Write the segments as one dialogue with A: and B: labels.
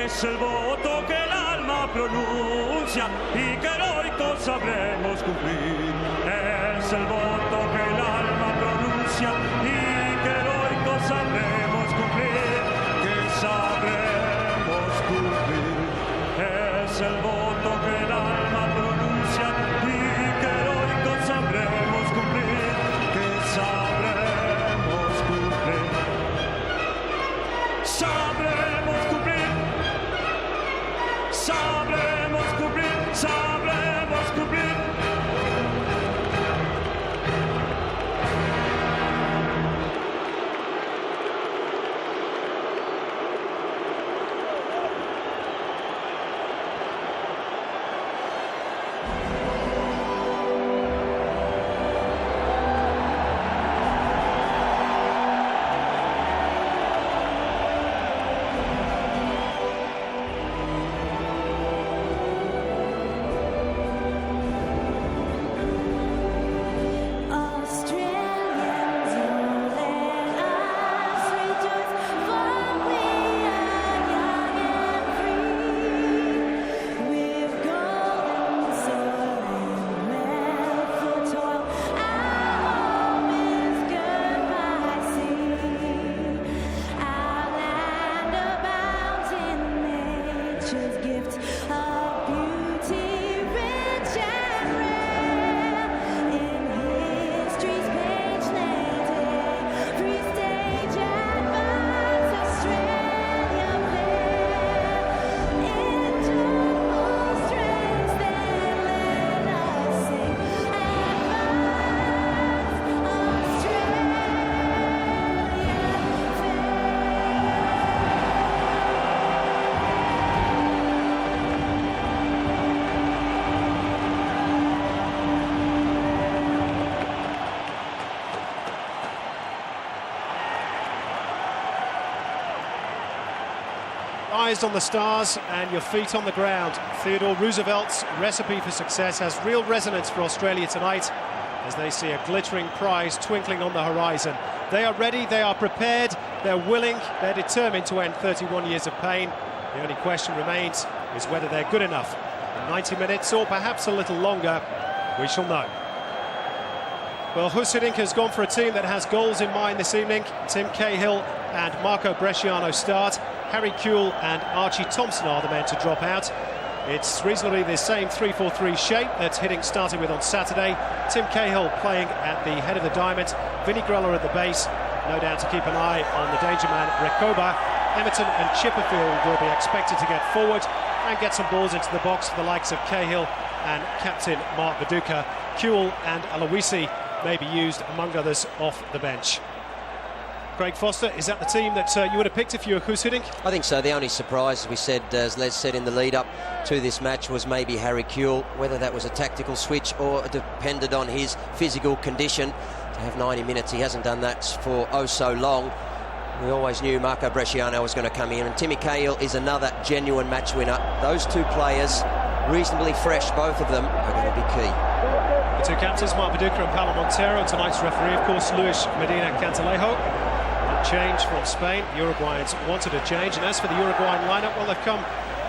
A: Es el voto que el alma pronuncia y que heroico sabremos cumplir. Es el voto que el alma pronuncia y que heroico sabremos cumplir. Que sabremos cumplir. Es el voto que el alma pronuncia y que heroico sabremos cumplir. Que sabremos cumplir. Sabremos cumplir. Sabremos cumplir, sabremos cumplir.
B: Eyes on the stars and your feet on the ground. Theodore Roosevelt's recipe for success has real resonance for Australia tonight as they see a glittering prize twinkling on the horizon. They are ready, they are prepared, they're willing, they're determined to end 31 years of pain. The only question remains is whether they're good enough. In 90 minutes or perhaps a little longer, we shall know. Well, Husserdink has gone for a team that has goals in mind this evening. Tim Cahill and Marco Bresciano start. Harry Kewell and Archie Thompson are the men to drop out. It's reasonably the same 3-4-3 shape that Hiddink started with on Saturday. Tim Cahill playing at the head of the diamond. Vinnie Grella at the base, no doubt to keep an eye on the danger man Recoba. Emerton and Chipperfield will be expected to get forward and get some balls into the box for the likes of Cahill and captain Mark Viduka. Kewell and Aloisi may be used, among others, off the bench. Craig Foster, is that the team that you would have picked if you were Guus Hiddink?
C: I think so. The only surprise, we said, as Les said in the lead-up to this match, was maybe Harry Kewell. Whether that was a tactical switch or depended on his physical condition. To have 90 minutes, he hasn't done that for oh so long. We always knew Marco Bresciano was going to come in, and Timmy Cahill is another genuine match winner. Those two players, reasonably fresh, both of them, are going to be key.
B: The two captains, Mark Viduka and Paulo Montero. Tonight's referee, of course, Luis Medina Cantalejo. Change from Spain. Uruguayans wanted a change, and as for the Uruguayan lineup, well, they've come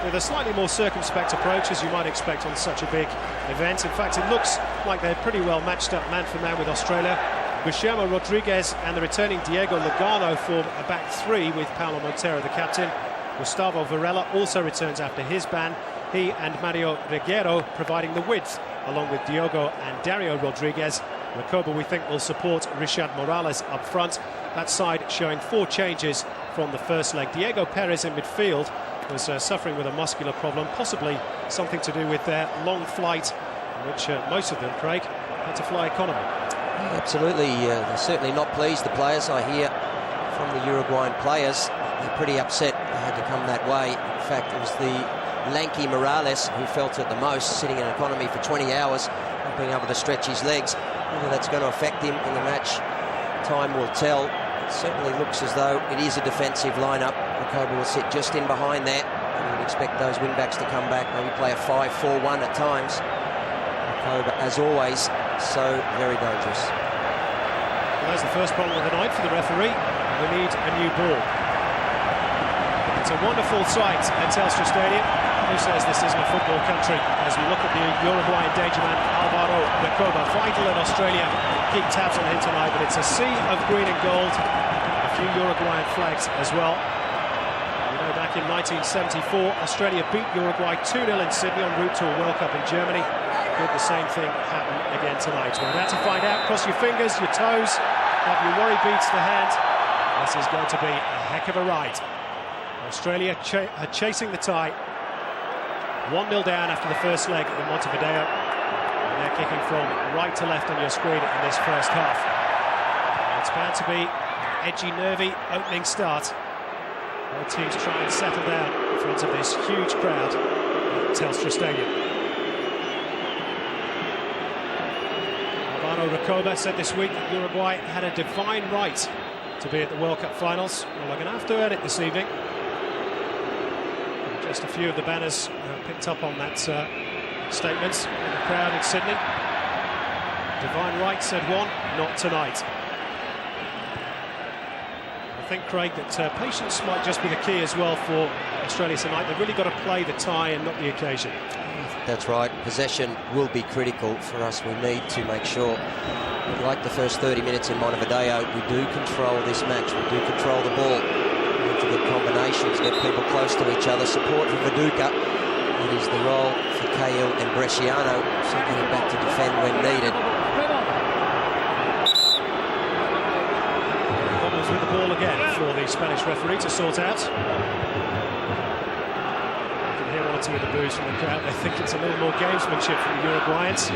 B: with a slightly more circumspect approach, as you might expect on such a big event. In fact, it looks like they're pretty well matched up man for man with Australia. Guillermo Rodriguez and the returning Diego Lugano form a back three with Paulo Montero the captain. Gustavo Varela also returns after his ban. He and Mario Reguero providing the width, along with Diogo and Dario Rodriguez. Recoba, we think, will support Richard Morales up front. That side showing 4 changes from the first leg. Diego Perez in midfield was suffering with a muscular problem, possibly something to do with their long flight, which most of them, Craig, had to fly economy.
C: Yeah, absolutely. They're certainly not pleased, the players. I hear from the Uruguayan players, they're pretty upset they had to come that way. In fact, it was the lanky Morales who felt it the most, sitting in economy for 20 hours, not being able to stretch his legs. Whether that's going to affect him in the match, time will tell. It certainly looks as though it is a defensive lineup. Recoba will sit just in behind there, and you'd expect those wing-backs to come back, maybe play a 5-4-1 at times. Recoba, as always, so very dangerous.
B: Well, there's the first problem of the night for the referee. We need a new ball. It's a wonderful sight at Telstra Stadium. Who says this isn't a football country? As we look at the Uruguayan danger man, Alvaro Recoba. Vital in Australia. Keep tabs on him tonight, but it's a sea of green and gold. A few Uruguayan flags as well. You know, back in 1974, Australia beat Uruguay 2-0 in Sydney en route to a World Cup in Germany. Could the same thing happen again tonight? We're about to find out. Cross your fingers, your toes, have your worry beats the hand. This is going to be a heck of a ride. Australia chasing the tie. 1-0 down after the first leg in Montevideo. And they're kicking from right to left on your screen in this first half. It's bound to be an edgy, nervy opening start. Both teams try and settle down in front of this huge crowd at Telstra Stadium. Alvaro Recoba said this week that Uruguay had a divine right to be at the World Cup finals. Well, they're going to have to earn it this evening. Just a few of the banners picked up on that statement in the crowd in Sydney. Divine right, said one, not tonight. I think, Craig, that patience might just be the key as well for Australia tonight. They've really got to play the tie and not the occasion.
C: That's right. Possession will be critical for us. We need to make sure, like the first 30 minutes in Montevideo, we do control this match. We do control the ball. To get combinations, get people close to each other, support for Viduka. That is the role for Cahill and Bresciano, so getting back to defend when needed.
B: Problems with the ball again for the Spanish referee to sort out. You can hear one or two of the boos from the crowd. They think it's a little more gamesmanship from the Uruguayans. I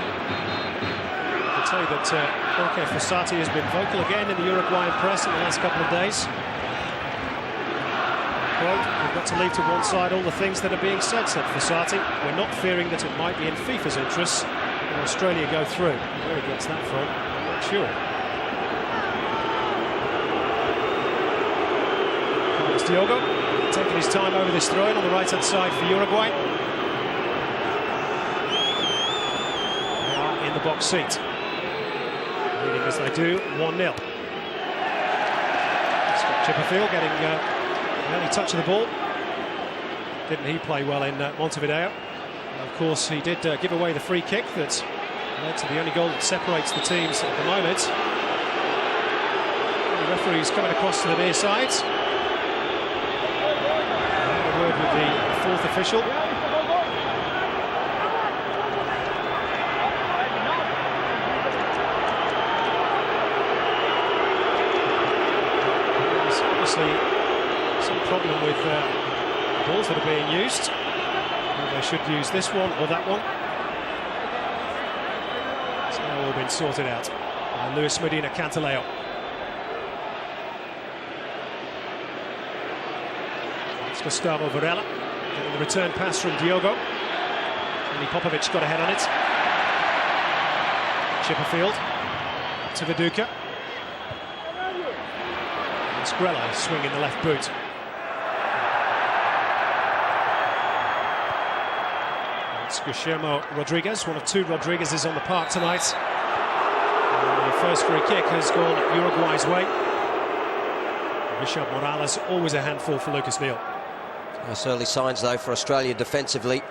B: can tell you that Jorge Fossati has been vocal again in the Uruguayan press in the last couple of days. Quote, we've got to leave to one side all the things that are being said Fossati. We're not fearing that it might be in FIFA's interests when Australia go through. Where he gets that from, I'm not sure. Carlos Diogo taking his time over this throw-in on the right-hand side for Uruguay. They are in the box seat. Leading as they do, 1-0. Scott Chipperfield getting early touch of the ball. Didn't he play well in Montevideo? And of course, he did give away the free kick that led to the only goal that separates the teams at the moment. The referee's coming across to the near side. A word with the fourth official. There's obviously some problem with balls that are being used. Well, they should use this one or that one. It's now all been sorted out by Luis Medina Cantaleo. It's Gustavo Varela getting the return pass from Diogo. And Popovic got ahead on it. Chipperfield up to Viduka. Sgrella swinging the left boot. It's Guillermo Rodriguez, one of two Rodriguezes on the park tonight. And the first free kick has gone Uruguay's way. Richard Morales, always a handful for Lucas Neal.
C: Nice early signs, though, for Australia defensively.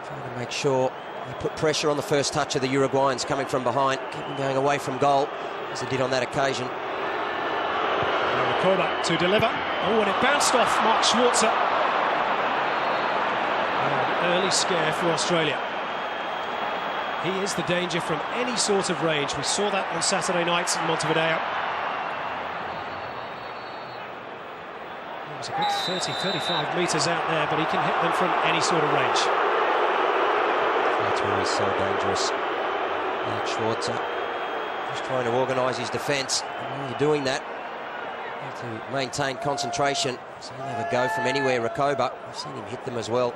C: Trying to make sure they put pressure on the first touch of the Uruguayans coming from behind, keep them going away from goal, as they did on that occasion.
B: Recoba to deliver. Oh, and it bounced off Mark Schwarzer. Early scare for Australia. He is the danger from any sort of range. We saw that on Saturday night in Montevideo. It was a good 30-35 metres out there, but he can hit them from any sort of range.
C: That's where he's so dangerous. Mark Schwarzer just trying to organise his defence. While you're doing that, you have to maintain concentration. So he'll have a go from anywhere. Recoba, I've seen him hit them as well.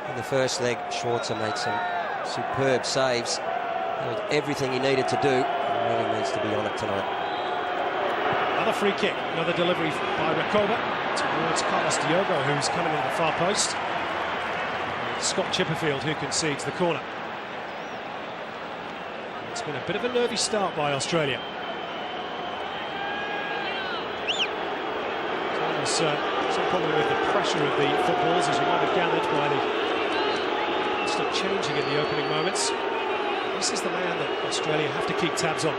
C: In the first leg, Schwarzer made some superb saves. He did everything he needed to do, and really needs to be on it tonight.
B: Another free kick, another delivery by Recoba towards Carlos Diogo, who's coming in the far post. Scott Chipperfield, who concedes the corner. It's been a bit of a nervy start by Australia. some problem with the pressure of the footballs, as you might have gathered by the constant changing in the opening moments. This is the man that Australia have to keep tabs on.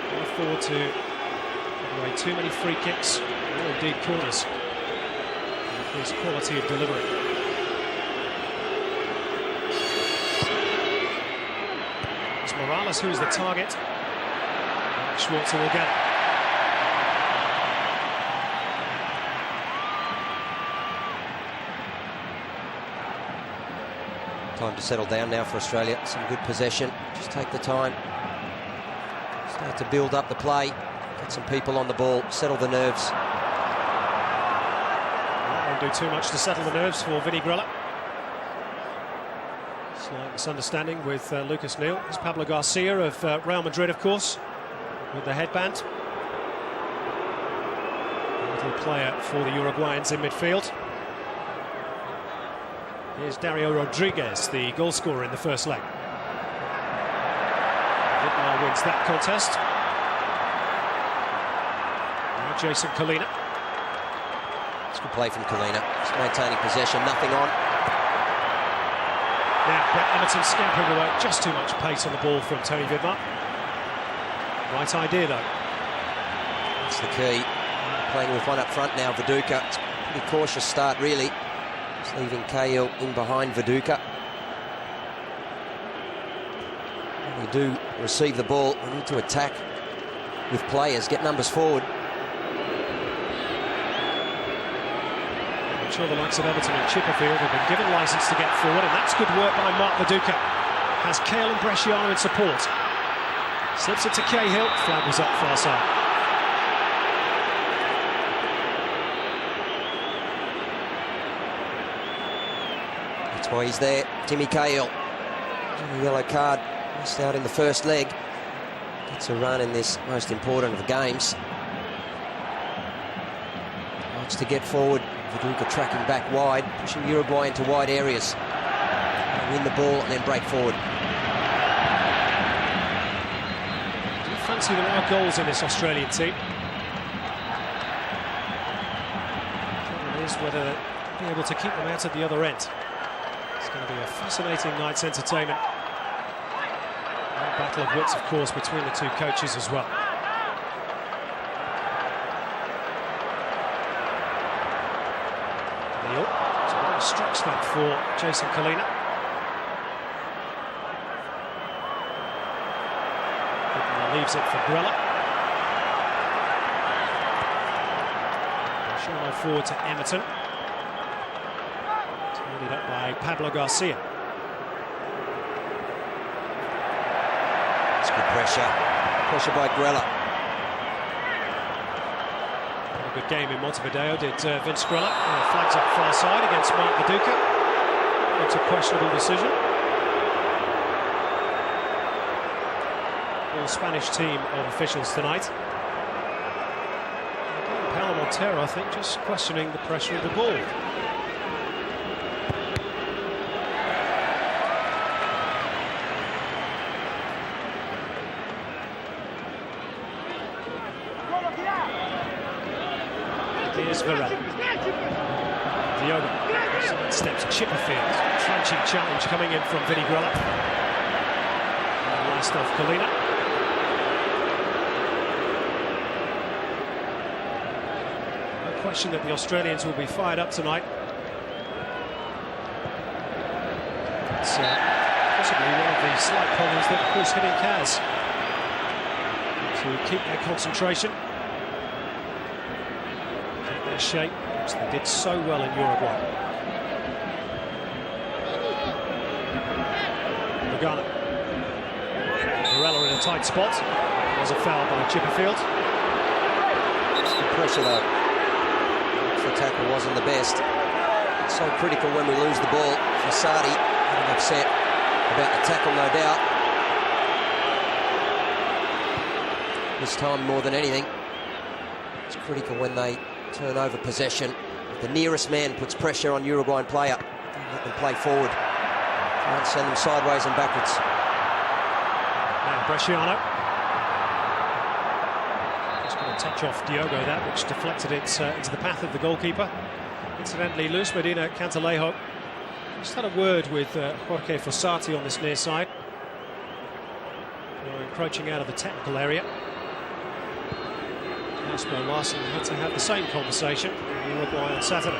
B: Can't afford to give away too many free kicks, or indeed corners, with his quality of delivery. It's Morales who is the target. Schwarzer will get it.
C: Time to settle down now for Australia. Some good possession. Just take the time. Start to build up the play. Get some people on the ball. Settle the nerves.
B: Won't do too much to settle the nerves for Vinny Grella. Slight misunderstanding with Lucas Neal. It's Pablo Garcia of Real Madrid, of course, with the headband. A little player for the Uruguayans in midfield. Here's Dario Rodriguez, the goal scorer in the first leg. Vidmar wins that contest. Now Jason Colina.
C: It's good play from Colina. He's maintaining possession, nothing on.
B: Now Brett Emerton scampering away, just too much pace on the ball from Tony Vidmar. Right idea though.
C: That's the key. Playing with one up front now, Viduka. It's a pretty cautious start really. It's leaving Cahill in behind Viduka. When we do receive the ball, we need to attack with players, get numbers forward.
B: I'm sure the likes of Everton and Chipperfield have been given licence to get forward, and that's good work by Mark Viduka. Has Cahill and Bresciano in support. Slips it to Cahill, flag was up far side.
C: That's why he's there, Timmy Cahill. A yellow card, missed out in the first leg. Gets a run in this most important of the games. Wants to get forward. Viduka tracking back wide, pushing Uruguay into wide areas. Win the ball and then break forward.
B: Do you fancy there are goals in this Australian team? The problem is whether they'll be able to keep them out at the other end. It's going to be a fascinating night's entertainment. And a battle of wits, of course, between the two coaches as well. Neal, it's a nice stretch that for Jason Colina. Leaves it for Grella. Bresciano forward to Emerton. Turned up by Pablo Garcia.
C: It's good pressure. Pressure by Grella.
B: A good game in Montevideo did Vince Grella. Flags up far side against Mark Viduka. It's a questionable decision. Spanish team of officials tonight. Paulo Montero, I think, just questioning the pressure of the ball. Here's Varela. Diogo. Side steps Chipperfield. Trenching challenge coming in from Vinny Grella. Last off Colina. Question that the Australians will be fired up tonight. It's possibly one of the slight problems that Chris Hiddink has, to keep their concentration, keep their shape, which they did so well in Uruguay. Lugano. Varela in a tight spot. There's a foul by Chipperfield.
C: It's good pressure though. The tackle wasn't the best. It's so critical when we lose the ball. Fasadi getting upset about the tackle, no doubt. This time more than anything, it's critical when they turn over possession. The nearest man puts pressure on Uruguayan player. Don't let them play forward. Can't send them sideways and backwards.
B: Now Bresciano. Just going to touch off Diogo, that which deflected it into the path of the goalkeeper. Incidentally, Luis Medina Cantalejo just had a word with Jorge Fossati on this near side. They're encroaching out of the technical area. Kasper Larsson had to have the same conversation in Uruguay on Saturday.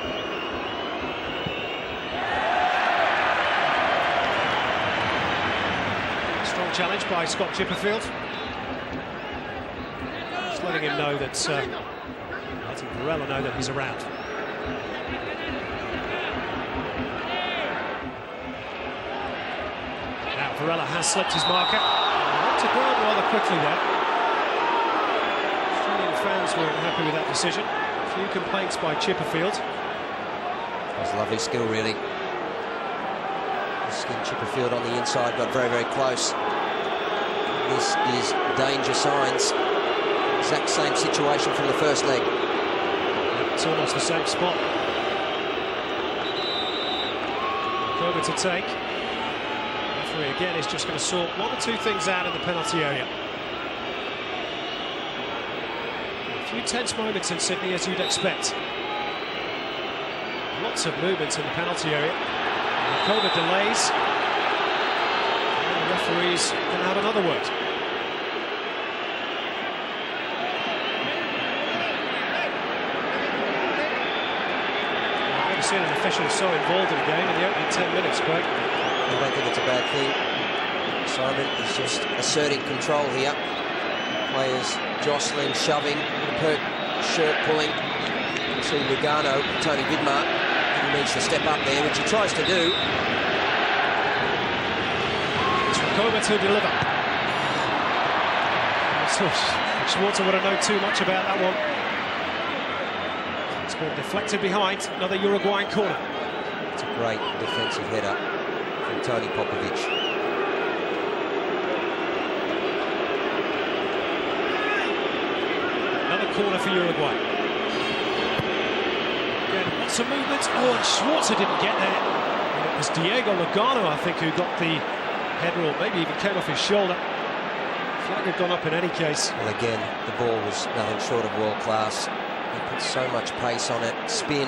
B: Strong challenge by Scott Chipperfield. Just letting him know that, letting Varela know that he's around. Now Varela has slipped his marker. Up to ground rather quickly there. Australian fans weren't happy with that decision. A few complaints by Chipperfield.
C: That was lovely skill, really. Chipperfield on the inside got very, very close. This is danger signs. Exact same situation from the first leg.
B: It's almost the same spot. Kobe to take. The referee again is just going to sort one or two things out in the penalty area. A few tense moments in Sydney, as you'd expect. Lots of movements in the penalty area. Kobe delays. And the referees can have another word. I've never seen an official so involved in a game in the opening 10 minutes, Craig.
C: I don't think it's a bad thing. Simon is just asserting control here. Players jostling, shoving, hurt shirt pulling. You see Lugano, Tony Vidmar, he needs to step up there, which he tries to do.
B: It's Kobe to deliver. Schwarzer would have known too much about that one. It's been deflected behind. Another Uruguayan corner.
C: It's a great defensive header from Tony Popovic.
B: Another corner for Uruguay. Again, lots of movement. Oh, and Schwarzer didn't get there. And it was Diego Lugano, I think, who got the header, or maybe even came off his shoulder. Flag had gone up in any case.
C: Well, again, the ball was nothing short of world class. He put so much pace on it, spin,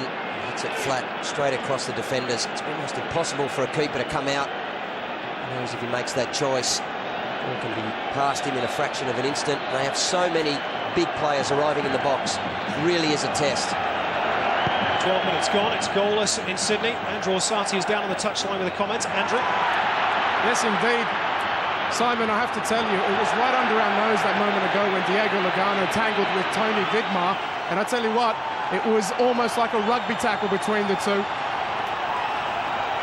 C: hits it flat, straight across the defenders. It's almost impossible for a keeper to come out. He knows if he makes that choice, ball can be past him in a fraction of an instant. They have so many big players arriving in the box. It really is a test.
B: 12 minutes gone, it's goalless in Sydney. Andrew Orsatti is down on the touchline with a comment. Andrew?
D: Yes, indeed. Simon, I have to tell you, it was right under our nose that moment ago when Diego Lugano tangled with Tony Vidmar. And I tell you what, it was almost like a rugby tackle between the two.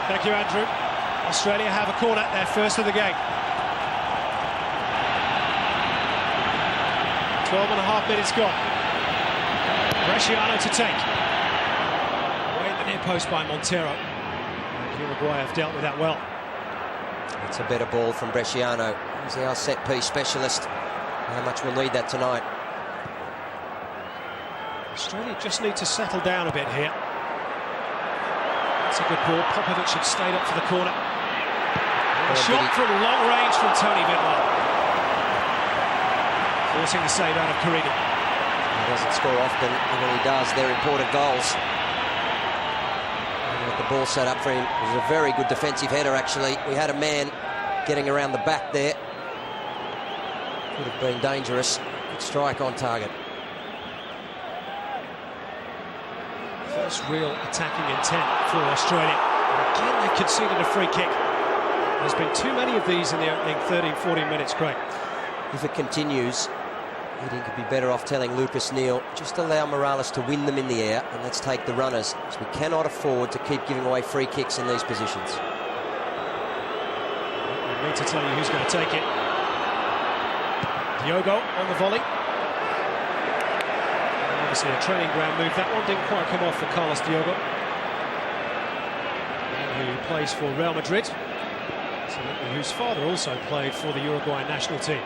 B: Thank you, Andrew. Australia have a corner, their first of the game. 12 and a half minutes gone. Bresciano to take. Away in the near post by Montero. And Uruguay have dealt with that well.
C: It's a better ball from Bresciano. He's our set-piece specialist. How much we'll need that tonight.
B: Australia just need to settle down a bit here. That's a good ball. Popovic had stayed up for the corner. And a shot from long range from Tony Vidmar. Forcing the save out of Carrigan.
C: He doesn't score often, and when he does, they're important goals. And with the ball set up for him, it was a very good defensive header, actually. We had a man getting around the back there. Could have been dangerous. Good strike on target.
B: First real attacking intent for Australia. And again, they've conceded a free kick. There's been too many of these in the opening 13-14 minutes, Craig.
C: If it continues, Eddie could be better off telling Lucas Neal, just allow Morales to win them in the air and let's take the runners, because we cannot afford to keep giving away free kicks in these positions.
B: I need to tell you who's going to take it. Diogo on the volley. And obviously a training ground move. That one didn't quite come off for Carlos Diogo, who plays for Real Madrid, whose father also played for the Uruguayan national team.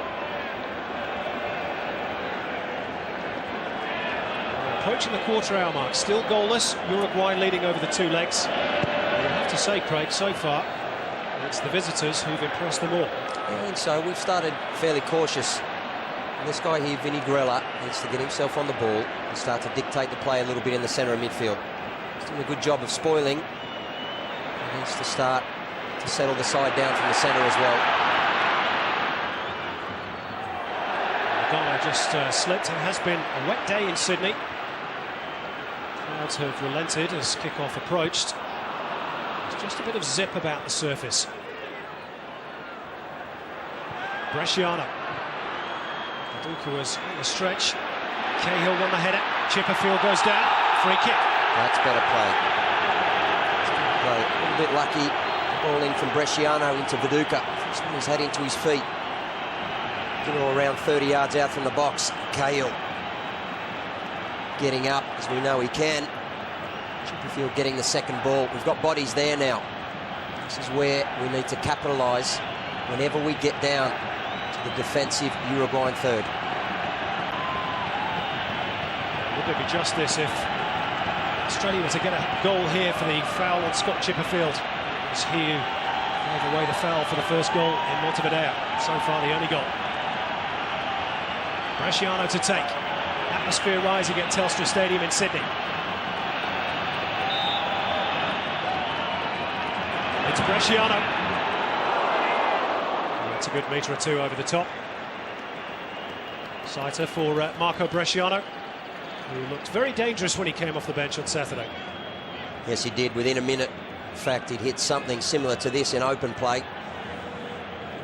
B: Approaching the quarter-hour mark, still goalless. Uruguay leading over the two legs. And you have to say, Craig, so far it's the visitors who've impressed them all.
C: I think so. We've started fairly cautious This guy here, Vinny Grella, needs to get himself on the ball and start to dictate the play a little bit in the centre of midfield. He's doing a good job of spoiling. He needs to start to settle the side down from the centre as well.
B: Lugano just slipped, and has been a wet day in Sydney. Crowds have relented as kick-off approached. There's just a bit of zip about the surface. Bresciano. Duka was on the stretch. Cahill won the header. Chipperfield goes down. Free kick.
C: That's better play. A little bit lucky. Ball in from Bresciano into Viduka. He's had into his feet. Getting all around 30 yards out from the box. Cahill getting up, as we know he can. Chipperfield getting the second ball. We've got bodies there now. This is where we need to capitalise whenever we get down to the defensive Uruguayan third.
B: Would there be justice if Australia were to get a goal here for the foul on Scott Chipperfield? It's he who gave away the foul for the first goal in Montevideo. So far the only goal. Bresciano to take. Atmosphere rising at Telstra Stadium in Sydney. It's Bresciano. That's a good metre or two over the top. Sighter for Marco Bresciano, who looked very dangerous when he came off the bench on Saturday.
C: Yes, he did. Within a minute, in fact, he'd hit something similar to this in open play.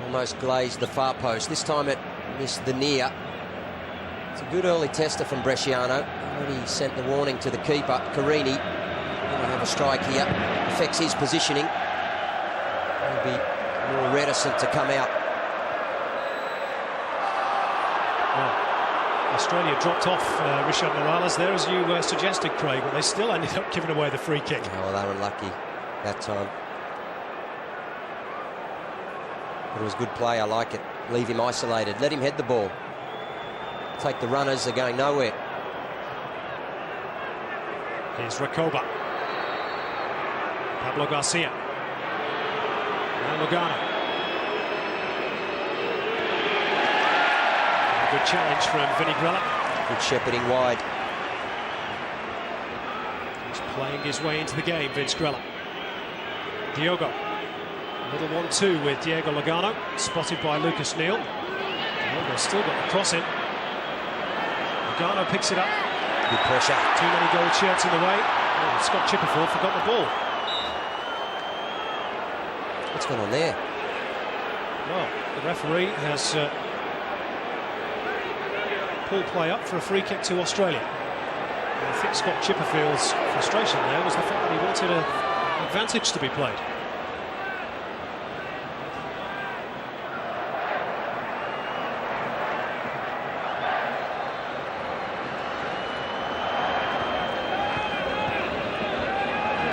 C: Almost glazed the far post. This time it missed the near. It's a good early tester from Bresciano. Already sent the warning to the keeper, Carini. Going to have a strike here. Affects his positioning. He'll be more reticent to come out.
B: Well, Australia dropped off Richard Morales there, as you suggested, Craig, but they still ended up giving away the free kick.
C: Oh, well, they were unlucky that time. But it was good play, I like it. Leave him isolated, let him head the ball. Take the runners, they're going nowhere.
B: Here's Recoba. Pablo Garcia. And Lugano. Good challenge from Vinny Grella.
C: Good shepherding wide.
B: He's playing his way into the game, Vince Grella. Diogo. A little 1-2 with Diego Lugano, spotted by Lucas Neal. Diogo's still got the cross in. Lugano picks it up.
C: Good pressure.
B: Too many gold shirts in the way. Oh, Scott Chipperfield forgot the ball.
C: What's going on there?
B: Well, the referee has pulled play up for a free kick to Australia. And I think Scott Chipperfield's frustration there was the fact that he wanted an advantage to be played.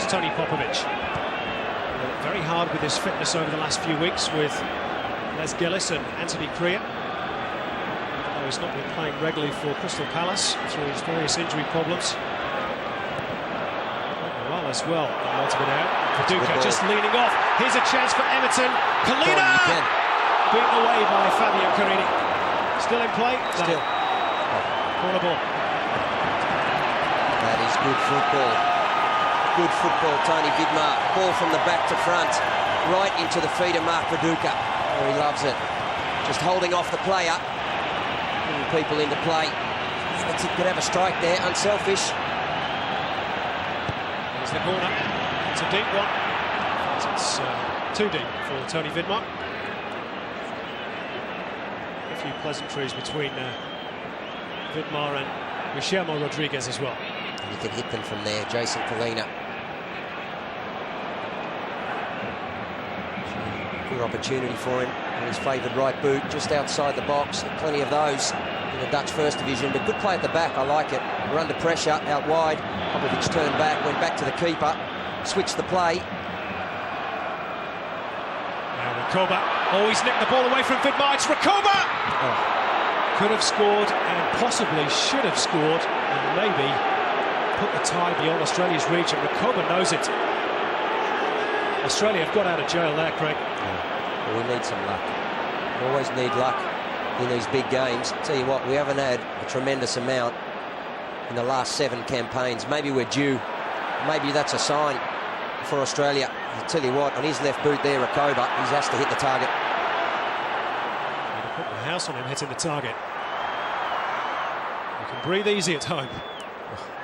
B: Tony Popovic. Very hard with his fitness over the last few weeks with Les Gillis and Anthony Crea. Though he's not been playing regularly for Crystal Palace through his various injury problems. Well as well in Montevideo. Viduka just leaning off. Here's a chance for Everton. Colina! Beaten away by Fabio Carini. Still in play?
C: Still.
B: No. Corner ball.
C: That is good football. Good football, Tony Vidmar. Ball from the back to front, right into the feet of Mark Viduka. Oh, he loves it. Just holding off the player, putting people into play. Could have a strike there, unselfish.
B: There's the corner. It's a deep one. It's too deep for Tony Vidmar. A few pleasantries between Vidmar and Guillermo Rodriguez as well.
C: And you can hit them from there, Jason Colina. Good opportunity for him on his favoured right boot, just outside the box. Plenty of those in the Dutch First Division, but good play at the back, I like it. We're under pressure, out wide. Popovic turned back, went back to the keeper, switched the play.
B: Now Recoba. Oh, he's nicked the ball away from Vidmar. It's Recoba! Oh. Could have scored and possibly should have scored, and maybe put the tie beyond Australia's reach, and Recoba knows it. Australia have got out of jail there, Craig.
C: Yeah. Well, we need some luck. We always need luck in these big games. Tell you what, we haven't had a tremendous amount in the last 7 campaigns. Maybe we're due. Maybe that's a sign for Australia. I'll tell you what, on his left boot there, Rakoba, he's has to hit the target.
B: Put the house on him hitting the target. You can breathe easy at home.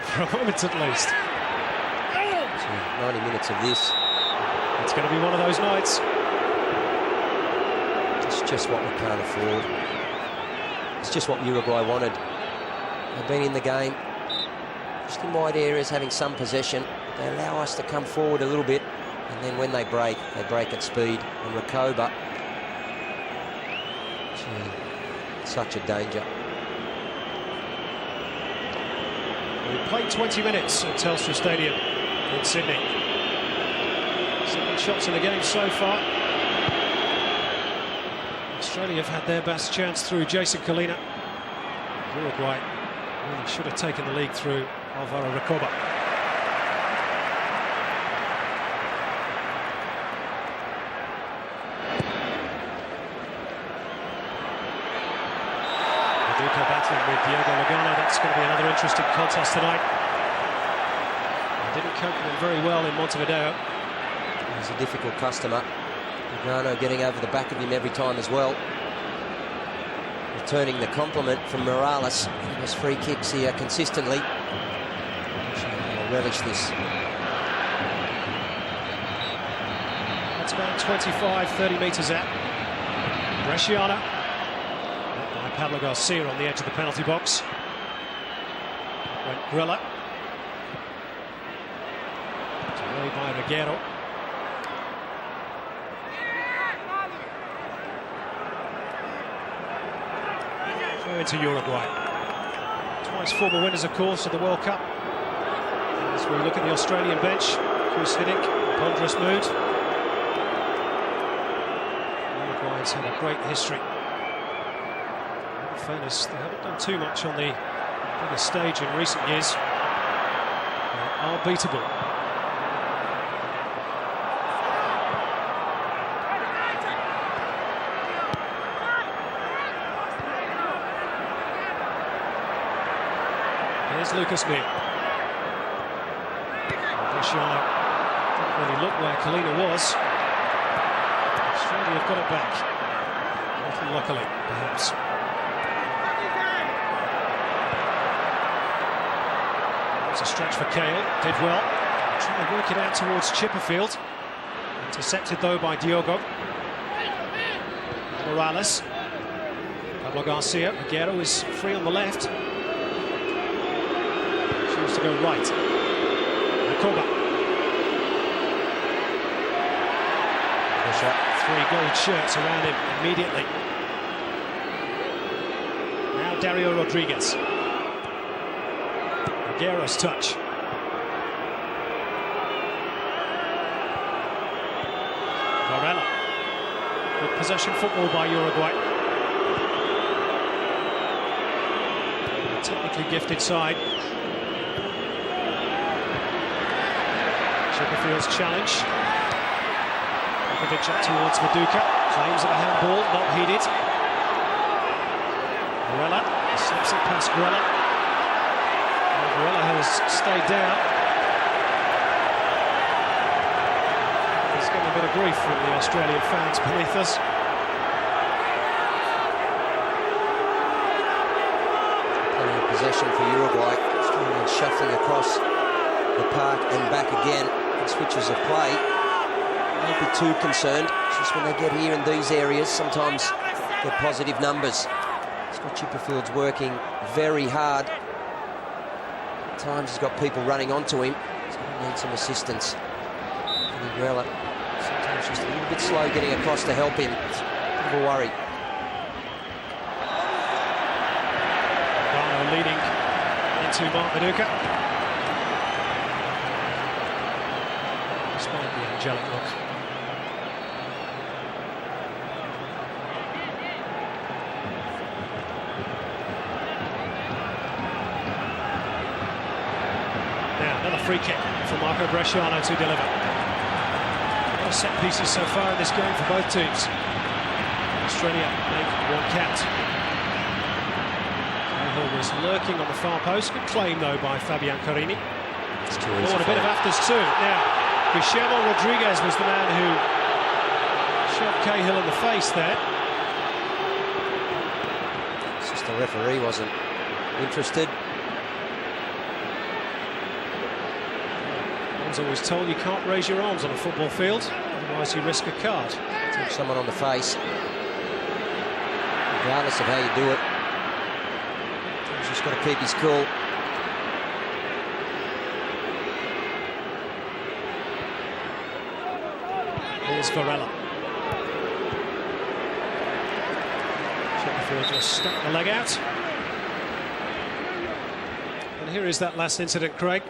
B: For a moment at least.
C: 90 minutes of this.
B: It's going to be one of those nights.
C: It's just what we can't afford. It's just what Uruguay wanted. They've been in the game, just in wide areas, having some possession. They allow us to come forward a little bit, and then when they break at speed. And Rakoba, such a danger.
B: We played 20 minutes at Telstra Stadium in Sydney. 7 shots in the game so far. Australia have had their best chance through Jason Colina. Uruguay really should have taken the lead through Alvaro Rakoba. Viduka battling with Diego Lugano. That's going to be another interesting contest tonight. They didn't cope with him very well in Montevideo.
C: He's a difficult customer. Lugano getting over the back of him every time as well. Returning the compliment from Morales. He has free kicks here consistently. I'll relish this.
B: That's about 25, 30 metres out. Bresciano. By Pablo Garcia on the edge of the penalty box. Went Grilla. Away by Reguero. Into Uruguay. Twice former winners, of course, of the World Cup. As we look at the Australian bench, Chris Hiddick, ponderous mood. Uruguay's had a great history. In fairness, they haven't done too much on the biggest stage in recent years. They are beatable. Here's Lucas Neal. Bresciano didn't really look where Colina was. Australia have got it back. Not luckily, perhaps. It's a stretch for Cahill. Did well. Trying to work it out towards Chipperfield. Intercepted though by Diogo. Morales. Pablo Garcia. Reguero is free on the left. To go right. Rakoba. Three gold shirts around him immediately. Now Dario Rodriguez. Reguero's touch. Varela. Good possession football by Uruguay. A technically gifted side. Chipperfield's challenge. Popovic up towards Viduka. Claims of a handball, not heeded. Varela slips it past Grella. Varela has stayed down. He's getting a bit of grief from the Australian fans beneath us.
C: Plenty of possession for Uruguay. Australian shuffling across the park and back again. Switches of play. Don't be too concerned. It's just when they get here in these areas, sometimes get positive numbers. Scott Chipperfield's working very hard. At times he's got people running onto him. He's going to need some assistance. Grella sometimes just a little bit slow getting across to help him. It's a bit of a worry.
B: Lugano leading into Mark Viduka. Despite the angelic look. Now another free kick for Marco Bresciano to deliver. A lot of set pieces so far in this game for both teams. Australia make one count. Cahill was lurking on the far post. Good claim, though, by Fabian Carini.
C: It's too easy.
B: Oh, and a bit of afters, too. Now, Guillermo Rodriguez was the man who shot Cahill in the face there.
C: It's just the referee wasn't interested.
B: I was always told you can't raise your arms on a football field, otherwise you risk a card.
C: Touch someone on the face, regardless of how you do it. He's just got to keep his cool.
B: Here's Varela. Chipperfield just stuck the leg out. And here is that last incident, Craig.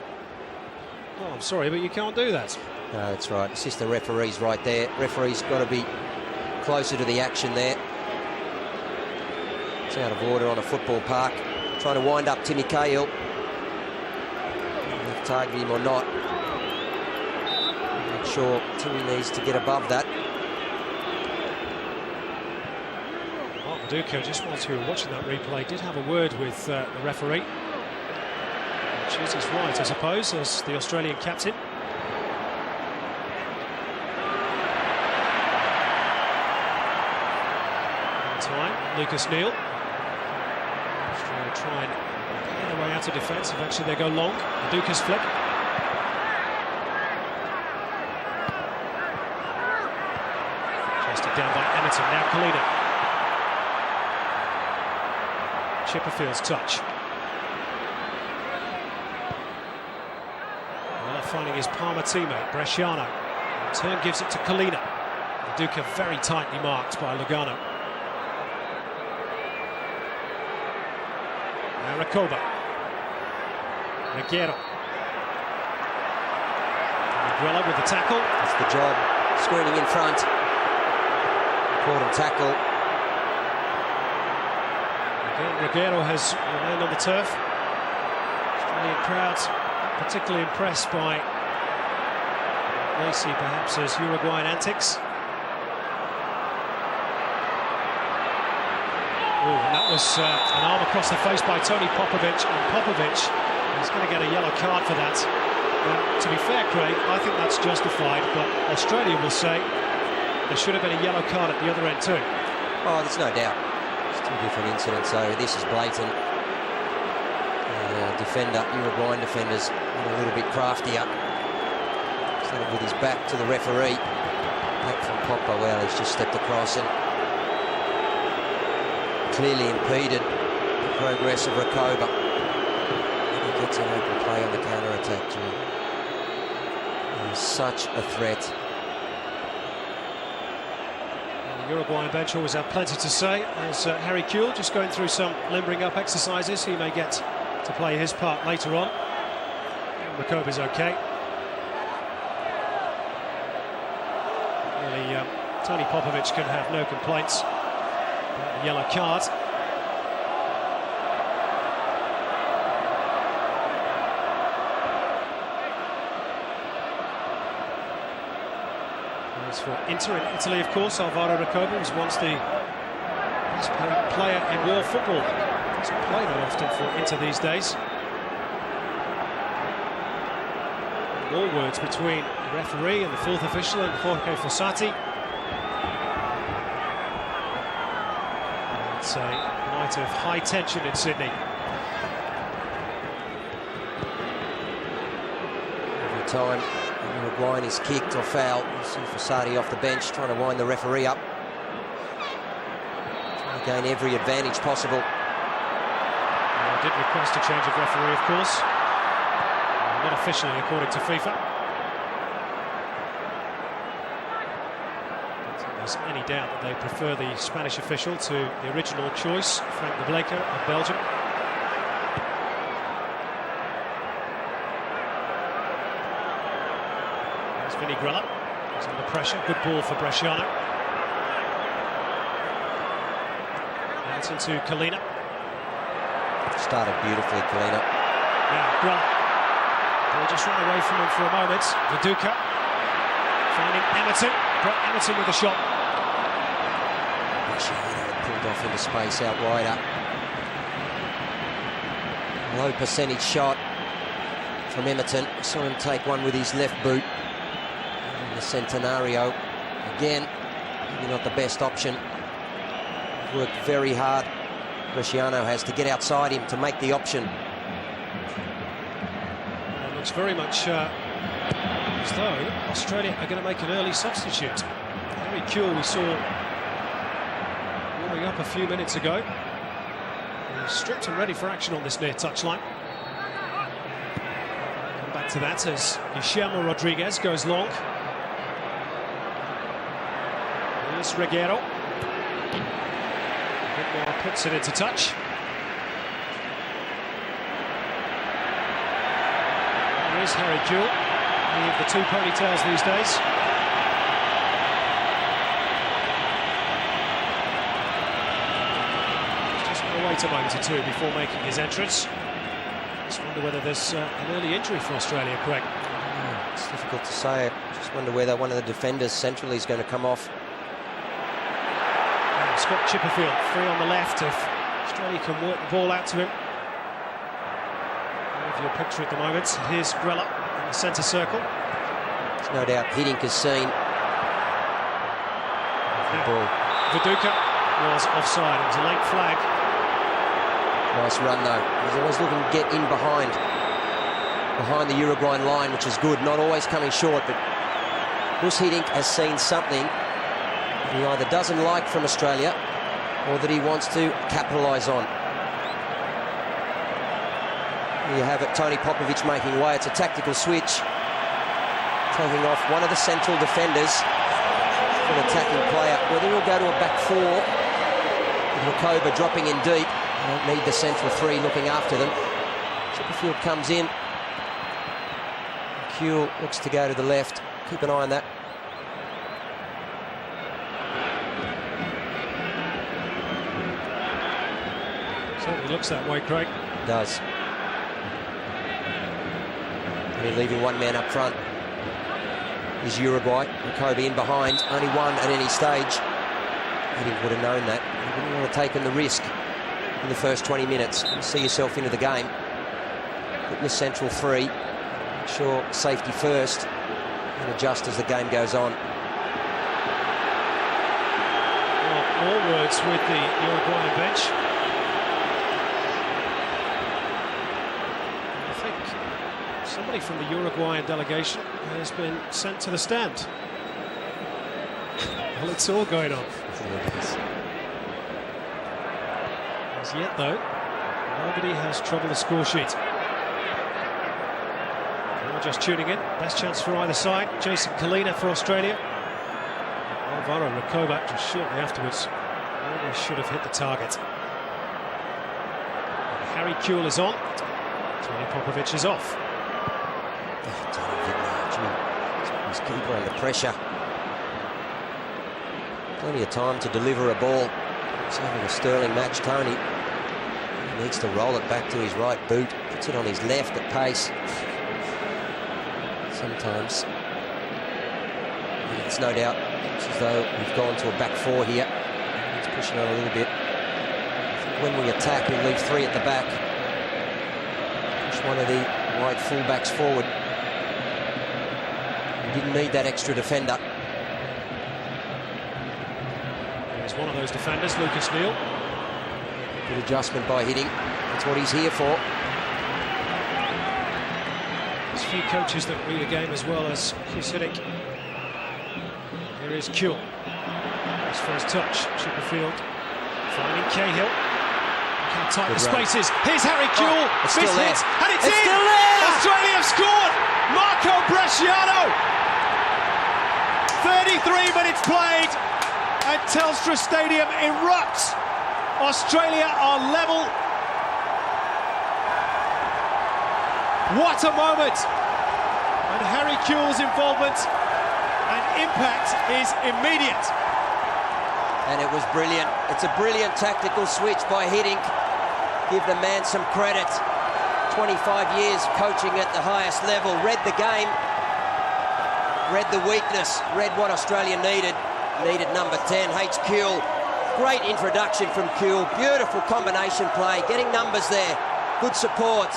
B: Oh, I'm sorry, but you can't do that.
C: No, that's right. It's just the referee's right there. Referee's got to be closer to the action there. It's out of order on a football park. Trying to wind up Timmy Cahill. They've targeted him or not. I'm not sure Timmy needs to get above that.
B: Mark Viduka, just whilst we were watching that replay, did have a word with the referee. Which is his right, I suppose, as the Australian captain. Time, Lucas Neal. Australia try and play their way out of defence. Eventually they go long. Viduka's flick. Chested down by Emerton. Now Kalina. Chipperfield's touch. Finding his Parma teammate, Bresciano. In turn gives it to Kalina. Viduka very tightly marked by Lugano. Now Rakoba. Reguero. Grella with the tackle.
C: That's the job. Screening in front. Important tackle.
B: Again, Reguero has remained on the turf. Australian crowds particularly impressed by what they see perhaps as Uruguayan antics. Oh, and that was an arm across the face by Tony Popovic, and Popovic is going to get a yellow card for that. Now, to be fair, Craig, I think that's justified, but Australia will say there should have been a yellow card at the other end too.
C: Oh, there's no doubt. It's two different incidents, so this is blatant. Defender, Uruguayan defenders, a little bit craftier. Instead of with his back to the referee. Back from Popper, well, he's just stepped across and clearly impeded the progress of Rakoba. And he gets an open play on the counter-attack, Jim. He's such a threat.
B: And the Uruguayan bench always have plenty to say. There's Harry Kewell just going through some limbering up exercises. He may get to play his part later on. Rakoba's okay. Really, Tony Popovic can have no complaints about the yellow card. As for Inter in Italy, of course, Alvaro Rakoba was once the best paid player in world football. Doesn't play very often for Inter these days. War words between the referee and the fourth official and Jorge Fossati. It's a night of high tension in Sydney.
C: Every time Uruguayan is kicked or fouled, you see Fossati off the bench trying to wind the referee up. Trying to gain every advantage possible.
B: Did request a change of referee, of course. Not officially, according to FIFA. I don't think there's any doubt that they prefer the Spanish official to the original choice, Frank de Bleker of Belgium. There's Vinny Grella. He's under pressure. Good ball for Bresciano. Out into Kalina.
C: Started beautifully, Kalina.
B: Now, Grella. Ball just ran away from him for a moment. Viduka finding Emerton. Brett Emerton with a shot.
C: Pulled off into space out wider. Low percentage shot from Emerton. Saw him take one with his left boot. And the Centenario, again, maybe not the best option. Worked very hard, Bresciano has, to get outside him, to make the option.
B: It looks very much as though Australia are going to make an early substitute. Harry Kuehl, we saw warming up a few minutes ago. He's stripped and ready for action on this near touchline. Come back to that as Guillermo Rodriguez goes long. Here's Reguero. Whitmore puts it into touch. There is Harry Kuehl, he of the two ponytails these days. He's just going to wait a moment or two before making his entrance. Just wonder whether there's an early injury for Australia, Craig.
C: It's difficult to say. Just wonder whether one of the defenders centrally is going to come off.
B: Scott Chipperfield free on the left if Australia can work the ball out to him. Out of your picture at the moment. Here's Grella in the centre circle.
C: There's no doubt Hiddink has seen the ball.
B: Viduka was offside. It was a late flag.
C: Nice run though. He's always looking to get in behind the Uruguayan line, which is good. Not always coming short, but Gus Hiddink has seen something he either doesn't like from Australia or that he wants to capitalise on. Here you have it, Tony Popovic making way. It's a tactical switch, taking off one of the central defenders for an attacking player. Whether he'll go to a back four with Rakoba dropping in deep. They don't need the central three looking after them. Chipperfield comes in. Kuehl looks to go to the left. Keep an eye on that.
B: Certainly looks that way, Craig.
C: It does. Only leaving one man up front is Uruguay. Rakoba in behind, only one at any stage. Hiddink would have known that. He wouldn't want to take the risk in the first 20 minutes. You see yourself into the game. Put your central three. Make sure safety first and adjust as the game goes on.
B: Well, more words with the Uruguayan bench. Somebody from the Uruguayan delegation has been sent to the stand. Well, it's all going on. As yet, though, nobody has troubled the score sheet. We're just tuning in. Best chance for either side. Jason Kalina for Australia. Alvaro Rakoba just shortly afterwards. Really should have hit the target. Harry Kuehl is on. Tony Popovic is off.
C: His keeper under pressure. Plenty of time to deliver a ball. He's having a sterling match, Tony. He needs to roll it back to his right boot. Puts it on his left at pace. Sometimes. It's no doubt. It's as though we've gone to a back four here. He's pushing on a little bit. When we attack, we leave three at the back. Push one of the wide fullbacks forward. Didn't need that extra defender.
B: There's one of those defenders, Lucas Neal.
C: Good adjustment by Hiddink. That's what he's here for.
B: There's a few coaches that read a game as well as Gus Hiddink. Here is Kuehl. His first touch. Chipperfield finding Cahill. Look how tight the space is. Here's Harry Kuehl.
C: It's still there.
B: And it's in!
C: Still there!
B: Australia have scored! Marco Bresciano! 33 minutes played and Telstra Stadium erupts. Australia are level. What a moment. And Harry Kuehl's involvement and impact is immediate.
C: And it was brilliant. It's a brilliant tactical switch by Hiddink. Give the man some credit. 25 years coaching at the highest level. Read the game. Read the weakness, read what Australia needed. Needed number 10, H. Kuehl, Great introduction from Kuhl. Beautiful combination play. Getting numbers there. Good support.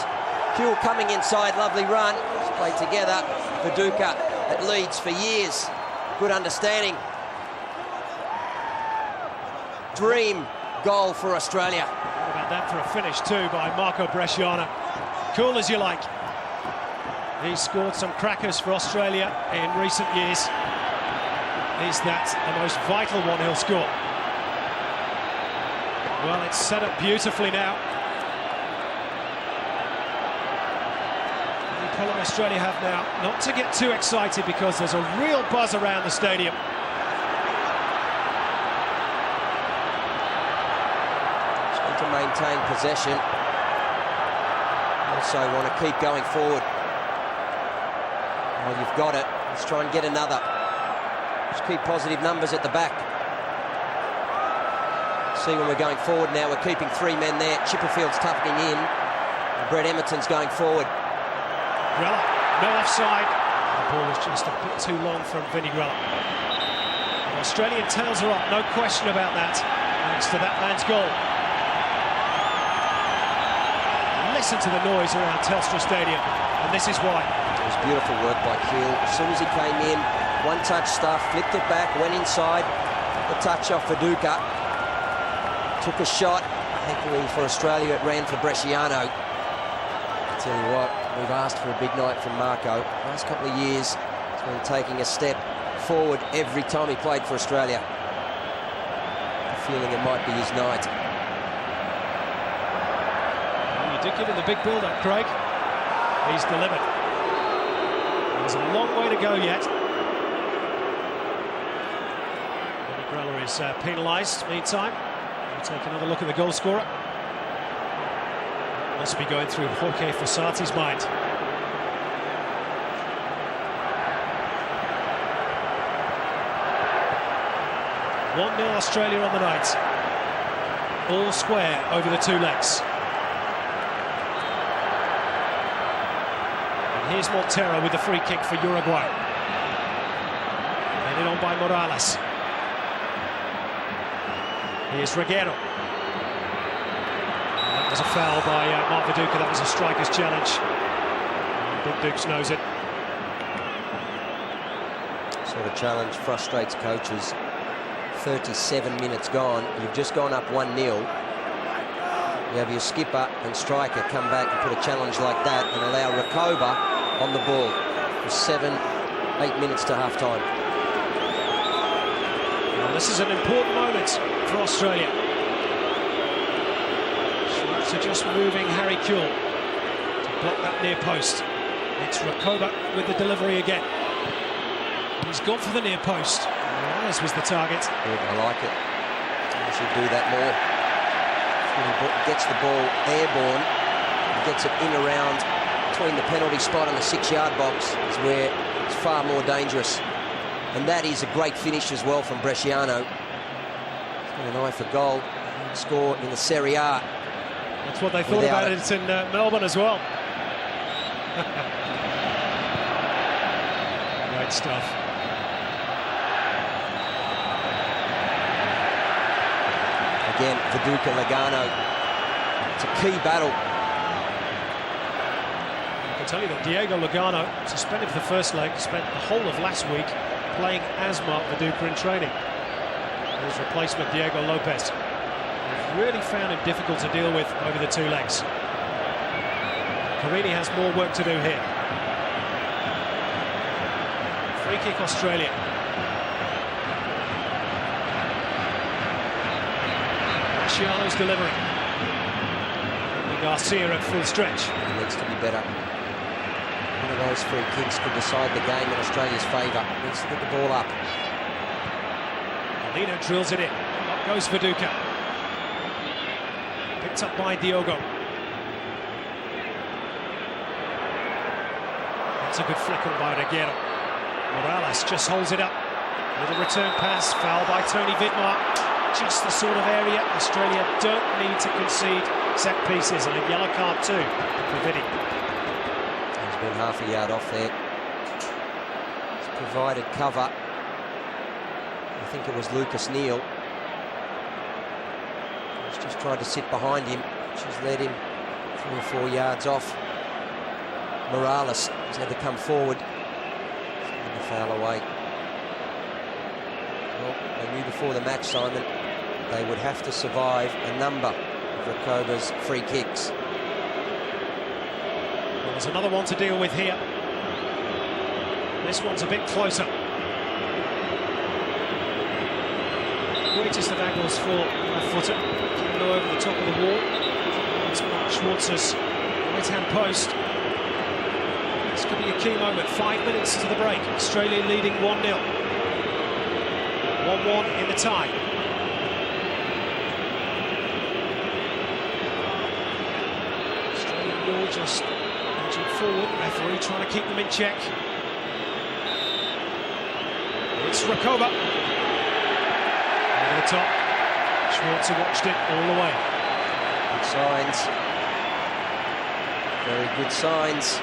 C: Kuhl coming inside. Lovely run. It's played together. Viduka at Leeds for years. Good understanding. Dream goal for Australia.
B: What about that for a finish too by Marco Bresciano? Cool as you like. He's scored some crackers for Australia in recent years. Is that the most vital one he'll score? Well, it's set up beautifully now. The problem Australia have now, not to get too excited because there's a real buzz around the stadium.
C: Just to maintain possession. Also want to keep going forward. Well, you've got it. Let's try and get another. Just keep positive numbers at the back. See when we're going forward now, we're keeping 3 men there. Chipperfield's tucking in. And Brett Emerton's going forward.
B: Grella, no offside. The ball was just a bit too long from Vinnie Grella. The Australian tails are up, no question about that, thanks to that man's goal. Listen to the noise around Telstra Stadium, and this is why.
C: It was beautiful work by Kuhl. As soon as he came in, one-touch stuff, flicked it back, went inside, the touch off Viduka. Took a shot. Thankfully for Australia, it ran for Bresciano. I tell you what, we've asked for a big night from Marco. Last couple of years, he's been taking a step forward every time he played for Australia. I'm feeling it might be his night.
B: Well, you did give him the big build-up, Craig. He's delivered. There's a long way to go yet. Vinnie Grella is penalised meantime. We'll take another look at the goal scorer. Must be going through Jorge Fossati's mind. 1-0 Australia on the night. All square over the 2 legs. And here's Montero with the free kick for Uruguay. Headed on by Morales. Here's Reguero. That was a foul by Mark Viduka. That was a striker's challenge. Big Dukes knows it.
C: Sort of challenge frustrates coaches. 37 minutes gone. You've just gone up 1-0. You have your skipper and striker come back and put a challenge like that and allow Recoba on the ball for 7-8 minutes to half-time.
B: Well, this is an important moment for Australia. So just moving Harry Kuhl to block that near post. It's Recoba with the delivery again. He's gone for the near post. This was the target.
C: Good, I like it. He should do that more. When he gets the ball airborne, gets it in around between the penalty spot and the 6-yard box is where it's far more dangerous. And that is a great finish as well from Bresciano. He's got an eye for goal. Score in the Serie A.
B: That's what they thought about it in Melbourne as well. Great stuff.
C: Again, Viduka Lugano. It's a key battle.
B: I can tell you that Diego Lugano, suspended for the first leg, spent the whole of last week playing as Mark Viduka in training. His replacement, Diego Lopez. They've really found him difficult to deal with over the 2 legs. Carini has more work to do here. Free kick Australia. Bresciano's delivering. And Garcia at full stretch.
C: He needs to be better. One of those free kicks could decide the game in Australia's favour. Needs to get the ball up.
B: Lino drills it in. Up goes Viduka. Picked up by Diogo. That's a good flick on by Reguero. Morales just holds it up. Little return pass, foul by Tony Vidmar. Just the sort of area Australia don't need to concede set pieces, and a yellow card too for Vinny.
C: He's been half a yard off there. He's provided cover. I think it was Lucas Neal. He's just tried to sit behind him. She's led him 3 or 4 yards off. Morales has had to come forward. And the foul away. Well, they knew before the match, Simon, they would have to survive a number of Recoba's free kicks.
B: Well, there's another one to deal with here. This one's a bit closer. Greatest of angles for left footer. Can go over the top of the wall. It's Mark Schwartz's right-hand post. This could be a key moment. 5 minutes to the break. Australia leading 1-0. 1-1 in the tie. Australia will just edging forward. Referee trying to keep them in check. It's Recoba. Over the top. Schwarzer watched it all the way.
C: Good signs. Very good signs.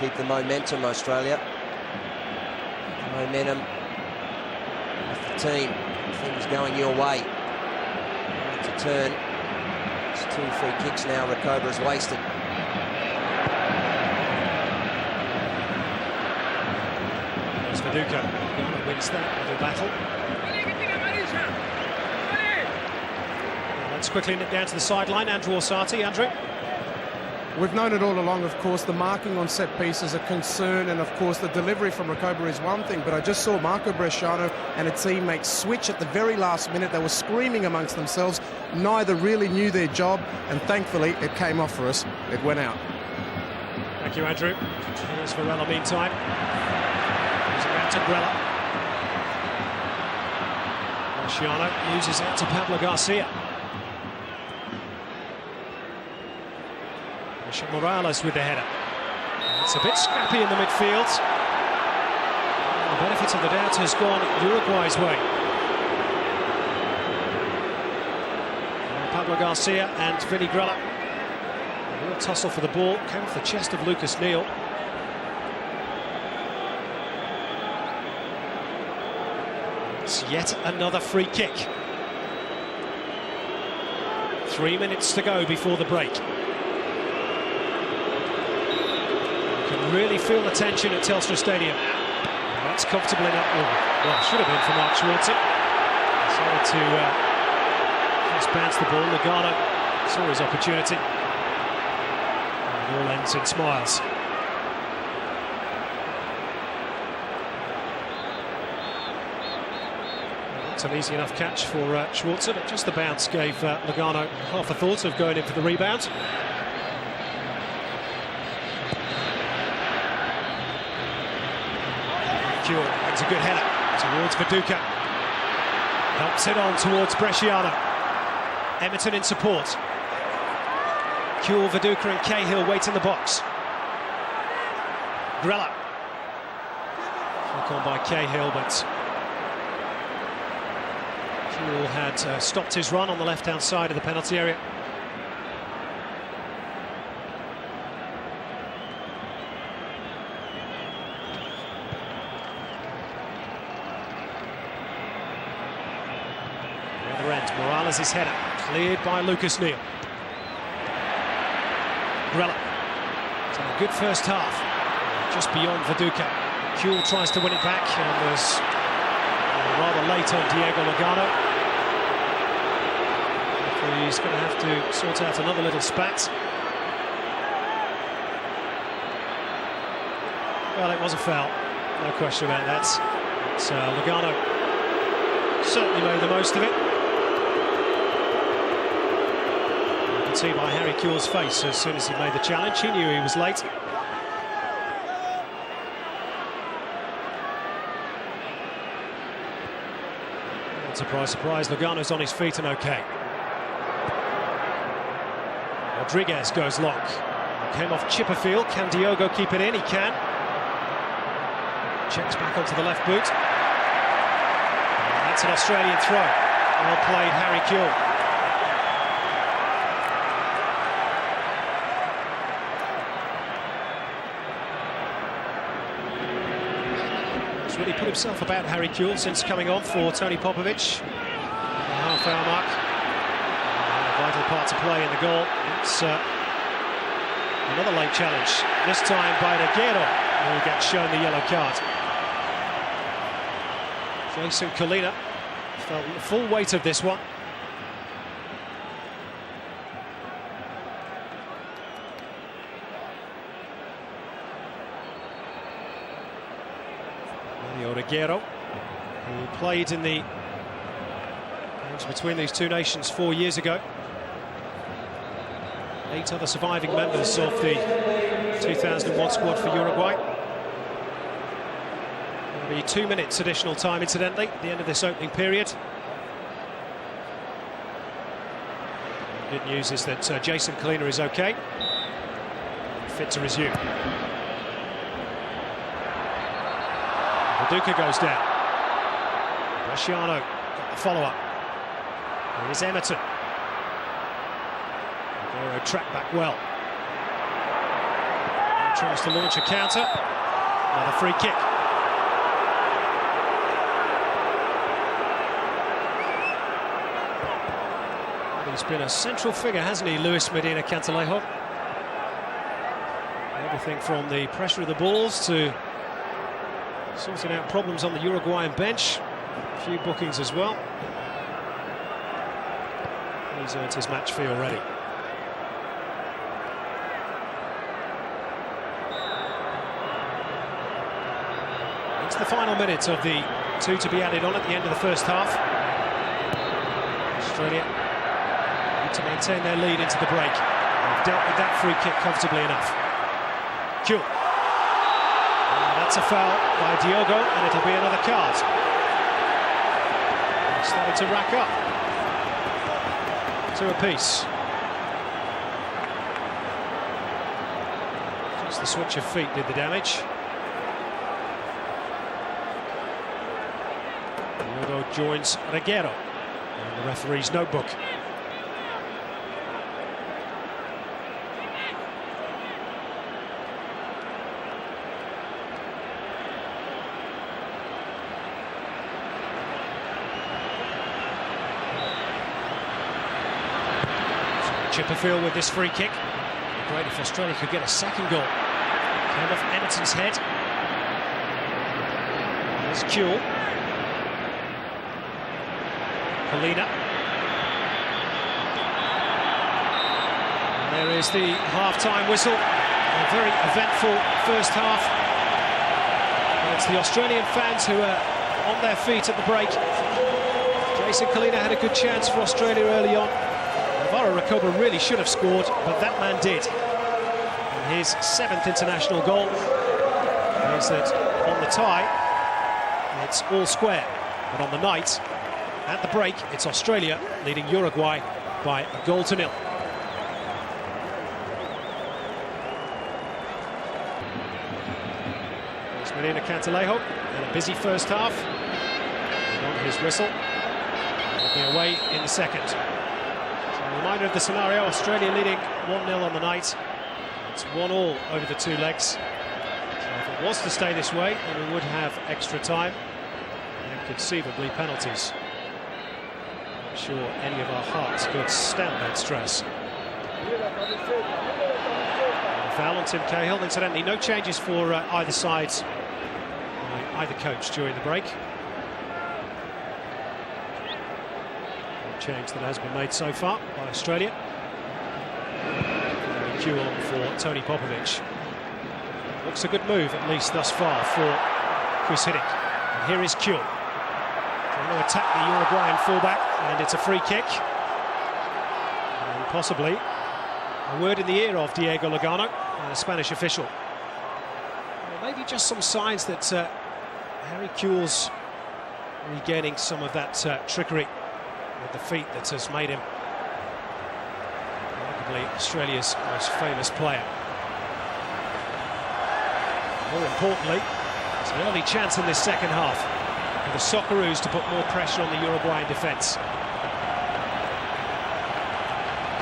C: Keep the momentum, Australia. Keep the momentum of the team. Things going your way. To turn. It's 2 free kicks now. Recoba has wasted.
B: There's Viduka. Ghana wins that little battle. Let's quickly nip down to the sideline. Andrew Orsatti. Andrew.
D: We've known it all along, of course. The marking on set piece is a concern, and of course the delivery from Recoba is one thing, but I just saw Marco Bresciano and a teammate switch at the very last minute. They were screaming amongst themselves. Neither really knew their job, and thankfully it came off for us. It went out.
B: Thank you, Andrew. Here's Varela meantime. He's around to Grella. Bresciano loses it to Pablo Garcia. Morales with the header. It's a bit scrappy in the midfield. The benefit of the doubt has gone Uruguay's way. Pablo Garcia and Vinny Grella. A real tussle for the ball. Came off the chest of Lucas Neal. It's yet another free kick. 3 minutes to go before the break. Really feel the tension at Telstra Stadium. That's comfortable enough. Well, should have been for Mark Schwarzer. Decided to just bounce the ball. Lugano saw his opportunity. And it all ends in smiles. It's an easy enough catch for Schwarzer, but just the bounce gave Lugano half a thought of going in for the rebound. It's a good header towards Viduka. Helps it on towards Bresciano. Everton in support. Kuhl, Viduka and Cahill wait in the box. Grella. Flick on by Cahill, but Kuhl had stopped his run on the left-hand side of the penalty area. Morales' header, cleared by Lucas Neal. Grella. It's a good first half, just beyond Viduka. Kuhl tries to win it back and was rather late on Diego Lugano. He's going to have to sort out another little spat. Well, it was a foul, no question about that. So Lugano certainly made the most of it. See by Harry Kuhl's face as soon as he made the challenge. He knew he was late. And surprise, surprise, Lugano's on his feet and okay. Rodriguez goes long. Came off Chipperfield. Can Diogo keep it in? He can. Checks back onto the left boot. And that's an Australian throw. Well played, Harry Kuhl. Really put himself about Harry Kuhl since coming on for Tony Popovic. half-hour mark. A vital part to play in the goal. It's another late challenge, this time by Reguero, who gets shown the yellow card. Jason Colina felt the full weight of this one. Reguero, who played in the games between these two nations 4 years ago. 8 other surviving members of the 2001 squad for Uruguay. There'll be 2 minutes additional time, incidentally, at the end of this opening period. Good news is that Jason Colina is okay, fit to resume. Duca goes down. Bresciano got the follow-up. Here is Emerton. Aguero tracked back well. He tries to launch a counter. Another free kick. He's been a central figure, hasn't he, Luis Medina Cantalejo? Everything from the pressure of the balls to sorting out problems on the Uruguayan bench. A few bookings as well. He's earned his match fee already. It's the final minute of the 2 to be added on at the end of the first half. Australia need to maintain their lead into the break. They've dealt with that free kick comfortably enough. Q. That's a foul by Diogo, and it'll be another card. Starting to rack up. 2 apiece. Just the switch of feet did the damage. Diogo joins Reguero in the referee's notebook. Chipperfield with this free kick. Great if Australia could get a second goal. Came off Emerton's head. There's Kuhl. Colina. And there is the half-time whistle. A very eventful first half. And it's the Australian fans who are on their feet at the break. Jason Colina had a good chance for Australia early on. Alvaro Recoba really should have scored, but that man did. And his 7th international goal means that on the tie, it's all square. But on the night, at the break, it's Australia leading Uruguay by a 1-0. There's Medina Cantalejo, and a busy first half. And on his whistle, he'll be away in the second. A reminder of the scenario: Australia leading 1-0 on the night. It's 1-1 over the 2 legs. So if it was to stay this way, then we would have extra time and conceivably penalties. I'm sure any of our hearts could stand that stress. And a foul on Tim Cahill. Incidentally, no changes for either side by either coach during the break. Change that has been made so far by Australia. Cue on for Tony Popovic. Looks a good move, at least thus far, for Chris Hiddink. And here is Kuhl. Trying to attack the Uruguayan fullback, and it's a free kick. And possibly a word in the ear of Diego Lugano, a Spanish official. Well, maybe just some signs that Harry Kewell's regaining some of that trickery with the feet that has made him arguably Australia's most famous player. More importantly, it's an early chance in this second half for the Socceroos to put more pressure on the Uruguayan defence.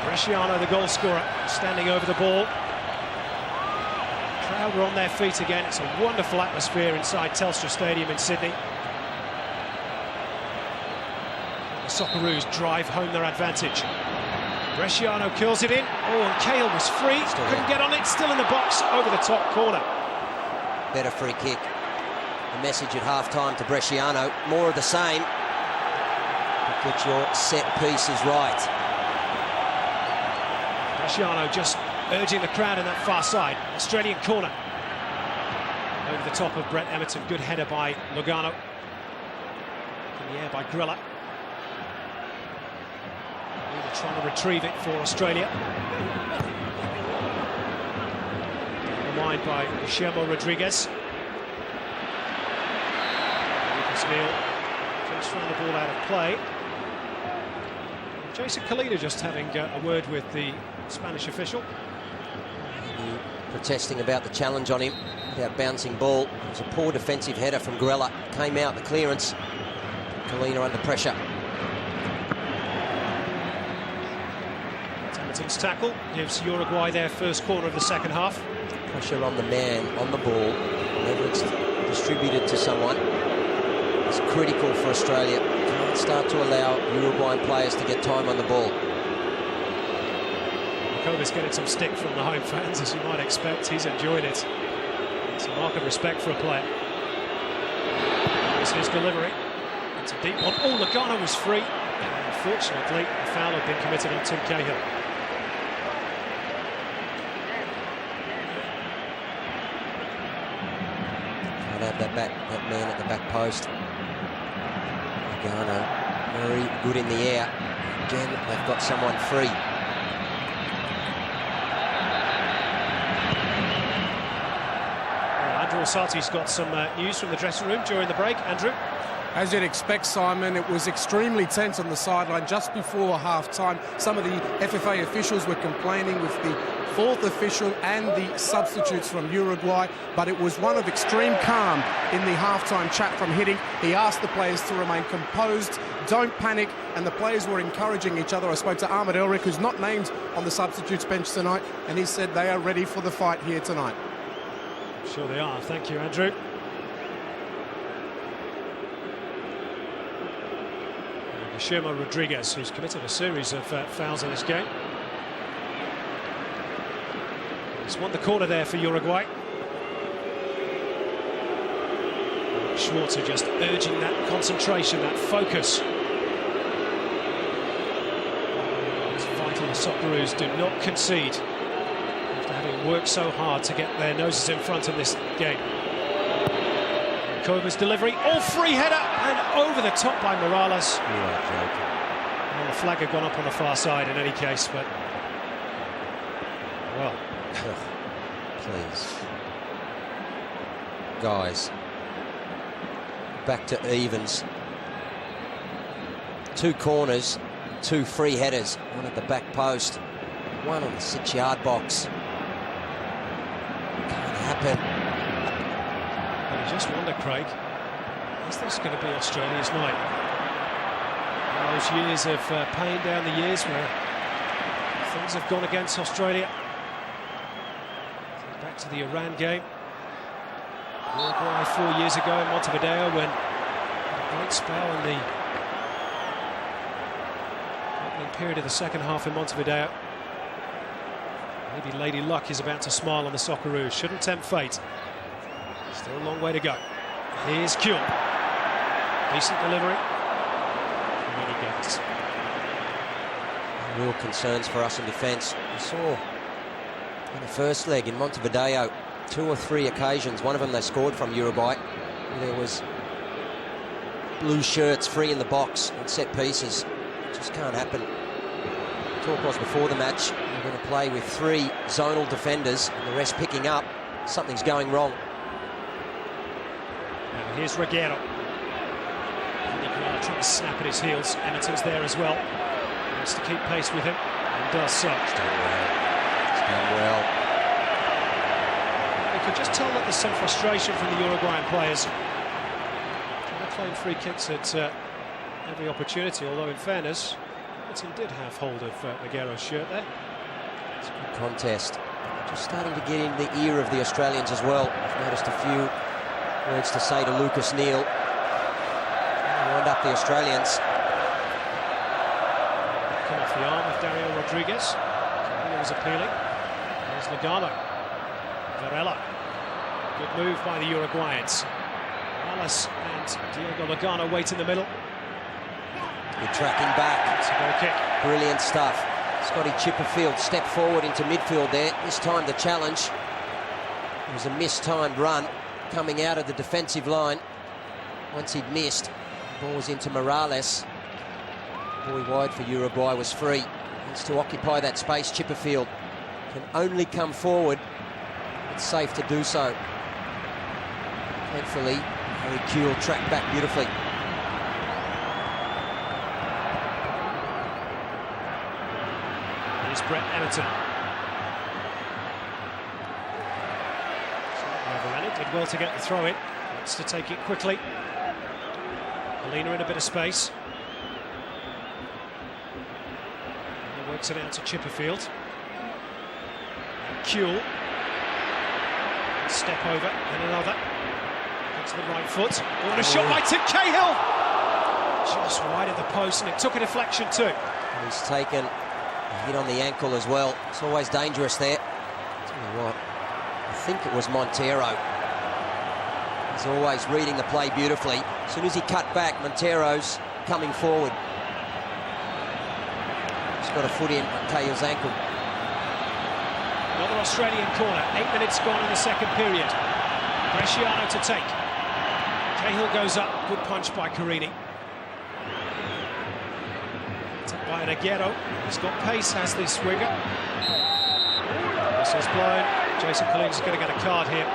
B: Bresciano, the goal scorer, standing over the ball. The crowd are on their feet again. It's a wonderful atmosphere inside Telstra Stadium in Sydney. The Socceroos drive home their advantage. Bresciano kills it in. Oh, and Cahill was free. Couldn't get on it. Still in the box over the top corner.
C: Better free kick. The message at half-time to Bresciano. More of the same. Get your set pieces right.
B: Bresciano just urging the crowd in that far side. Australian corner. Over the top of Brett Emerton. Good header by Lugano. In the air by Grilla. Trying to retrieve it for Australia. Mind by Guillermo Rodriguez. Lucas Neal just throwing the ball out of play. Jason Kalina just having a word with the Spanish official.
C: Protesting about the challenge on him, about bouncing ball. It was a poor defensive header from Grella. Came out, the clearance. Kalina under pressure.
B: Emerton's tackle gives Uruguay their first corner of the second half.
C: Pressure on the man, on the ball, whenever it's distributed to someone, is critical for Australia. Can't start to allow Uruguayan players to get time on the ball.
B: Kova's getting some stick from the home fans, as you might expect. He's enjoying it. It's a mark of respect for a player. There's his delivery. It's a deep one. Oh, Lugano was free. And unfortunately, a foul had been committed on Tim Cahill.
C: Have that man at the back post. Lugano, very good in the air. Again, they've got someone free.
B: Well, Andrew Osati's got some news from the dressing room during the break. Andrew?
D: As you'd expect, Simon, it was extremely tense on the sideline just before half-time. Some of the FFA officials were complaining with the fourth official and the substitutes from Uruguay, but it was one of extreme calm in the half-time chat from Hiddink. He asked the players to remain composed, don't panic, and the players were encouraging each other. I spoke to Ahmed Elric, who's not named on the substitutes bench tonight, and he said they are ready for the fight here tonight.
B: Sure they are. Thank you, Andrew. Guillermo Rodriguez, who's committed a series of fouls in this game. He's won the corner there for Uruguay. Schwarzer just urging that concentration, that focus. It's vital the Socceroos do not concede after having worked so hard to get their noses in front in this game. Kova's delivery, all free header, and over the top by Morales.
C: You are joking.
B: Well, the flag had gone up on the far side in any case, but well,
C: please, guys, back to evens. 2 corners, 2 free headers, one at the back post, one on the 6-yard box. Can't happen.
B: I just wonder, Craig, is this going to be Australia's night? Those years of pain down the years where things have gone against Australia. Back to the Iran game. Uruguay 4 years ago in Montevideo, when a great spell in the opening period of the second half in Montevideo. Maybe Lady Luck is about to smile on the Socceroos. Shouldn't tempt fate. Still a long way to go. Here's Kuhl. Decent delivery. And then he gets.
C: Real concerns for us in defence. We saw in the first leg in Montevideo 2 or 3 occasions, one of them they scored from Uruguay. There was blue shirts free in the box and set pieces. Just can't happen. Talk was before the match, we're going to play with 3 zonal defenders and the rest picking up. Something's going wrong.
B: Now here's Reguero. Trying to snap at his heels. Emerton's there as well. He wants to keep pace with him and does so.
C: He's done well. He's done well.
B: You could just tell that there's some frustration from the Uruguayan players. Trying to claim free kicks at every opportunity, although in fairness, Emerton did have hold of Reguero's shirt there.
C: It's a good contest. Just starting to get in the ear of the Australians as well. I've noticed a few words to say to Lucas Neal. Wind up the Australians.
B: Rodriguez. He was appealing. There's Lugano. Varela. Good move by the Uruguayans. Morales and Diego Lugano wait in the middle.
C: Good tracking back.
B: It's a goal kick.
C: Brilliant stuff. Scotty Chipperfield stepped forward into midfield there. This time the challenge. It was a mistimed run coming out of the defensive line. Once he'd missed, the ball was into Morales. Boy wide for Uruguay was free. Needs to occupy that space. Chipperfield can only come forward. It's safe to do so. Thankfully, Harry Kuehl tracked back beautifully.
B: Here's Brett Emerton. Ravanelli did well to get the throw in. Wants to take it quickly. Molina in a bit of space. And he works it out to Chipperfield. Kuehl. Step over, and another. To the right foot. Oh, and a shot by Tim Cahill! Just wide of the post, and it took a deflection too.
C: He's taken a hit on the ankle as well. It's always dangerous there. Tell you what, I think it was Montero. He's always reading the play beautifully. As soon as he cut back, Montero's coming forward. He's got a foot in on Cahill's ankle.
B: Another Australian corner. 8 minutes gone in the second period. Bresciano to take. Cahill goes up. Good punch by Carini. Taken by Aguero. He's got pace, has this winger. This is blown. Jason Collins is going to get a card here.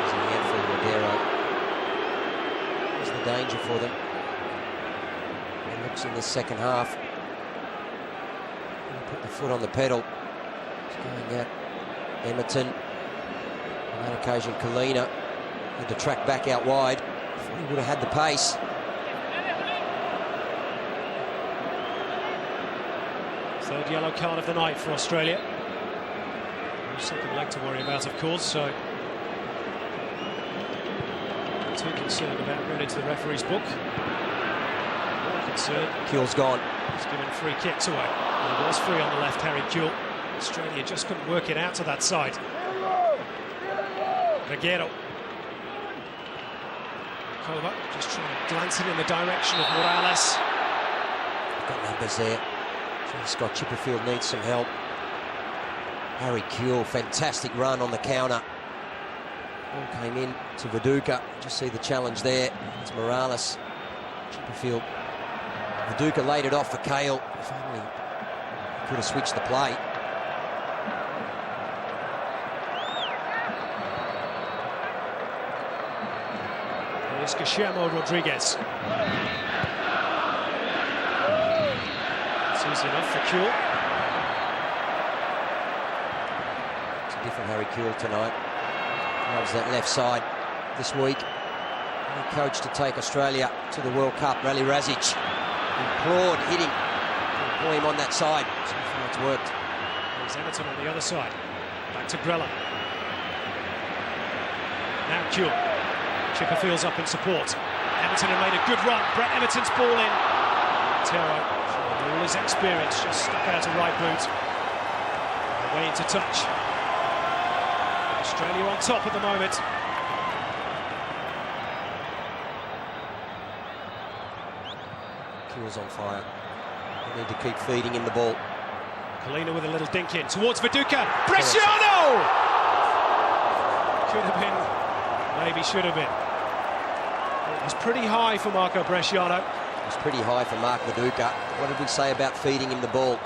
C: It's a handful of Aguero. There's the danger for them. It looks in this second half. Put the foot on the pedal. Going at Emerton. On that occasion, Kalina had to track back out wide. Thought he would have had the pace.
B: Third yellow card of the night for Australia. No second leg to worry about, of course, so not too concerned about going into the referee's book. More concerned.
C: Kuehl's gone.
B: He's given free kicks away. And he was free on the left, Harry Kuehl. Australia just couldn't work it out to that side. Aguero. Kova just trying to glance it in the direction of Morales.
C: Got numbers there. Scott Chipperfield needs some help. Harry Kuehl, fantastic run on the counter. Ball came in to Viduka. Just see the challenge there. It's Morales. Chipperfield. Viduka laid it off for Cahill. If only he could have switched the play.
B: Here's Guillermo Rodriguez. It's easy enough for Kuehl.
C: It's a different Harry Kuehl tonight. Loves that left side this week. He coached to take Australia to the World Cup. Rally Razic implored hitting. Employ him on that side. So far it's worked.
B: There's Emerton on the other side. Back to Grella. Now Kuehl. Chipperfield's up in support. Emerton had made a good run. Brett Emerton's ball in. Montero, with all his experience, just stuck out a right boot. Away into touch. Australia on top at the moment.
C: Kuehl's on fire. They need to keep feeding in the ball.
B: Kalina with a little dink in towards Viduka. Bresciano! Could have been, maybe should have been. It was pretty high for Marco Bresciano.
C: It was pretty high for Mark Viduka. What did we say about feeding him the ball?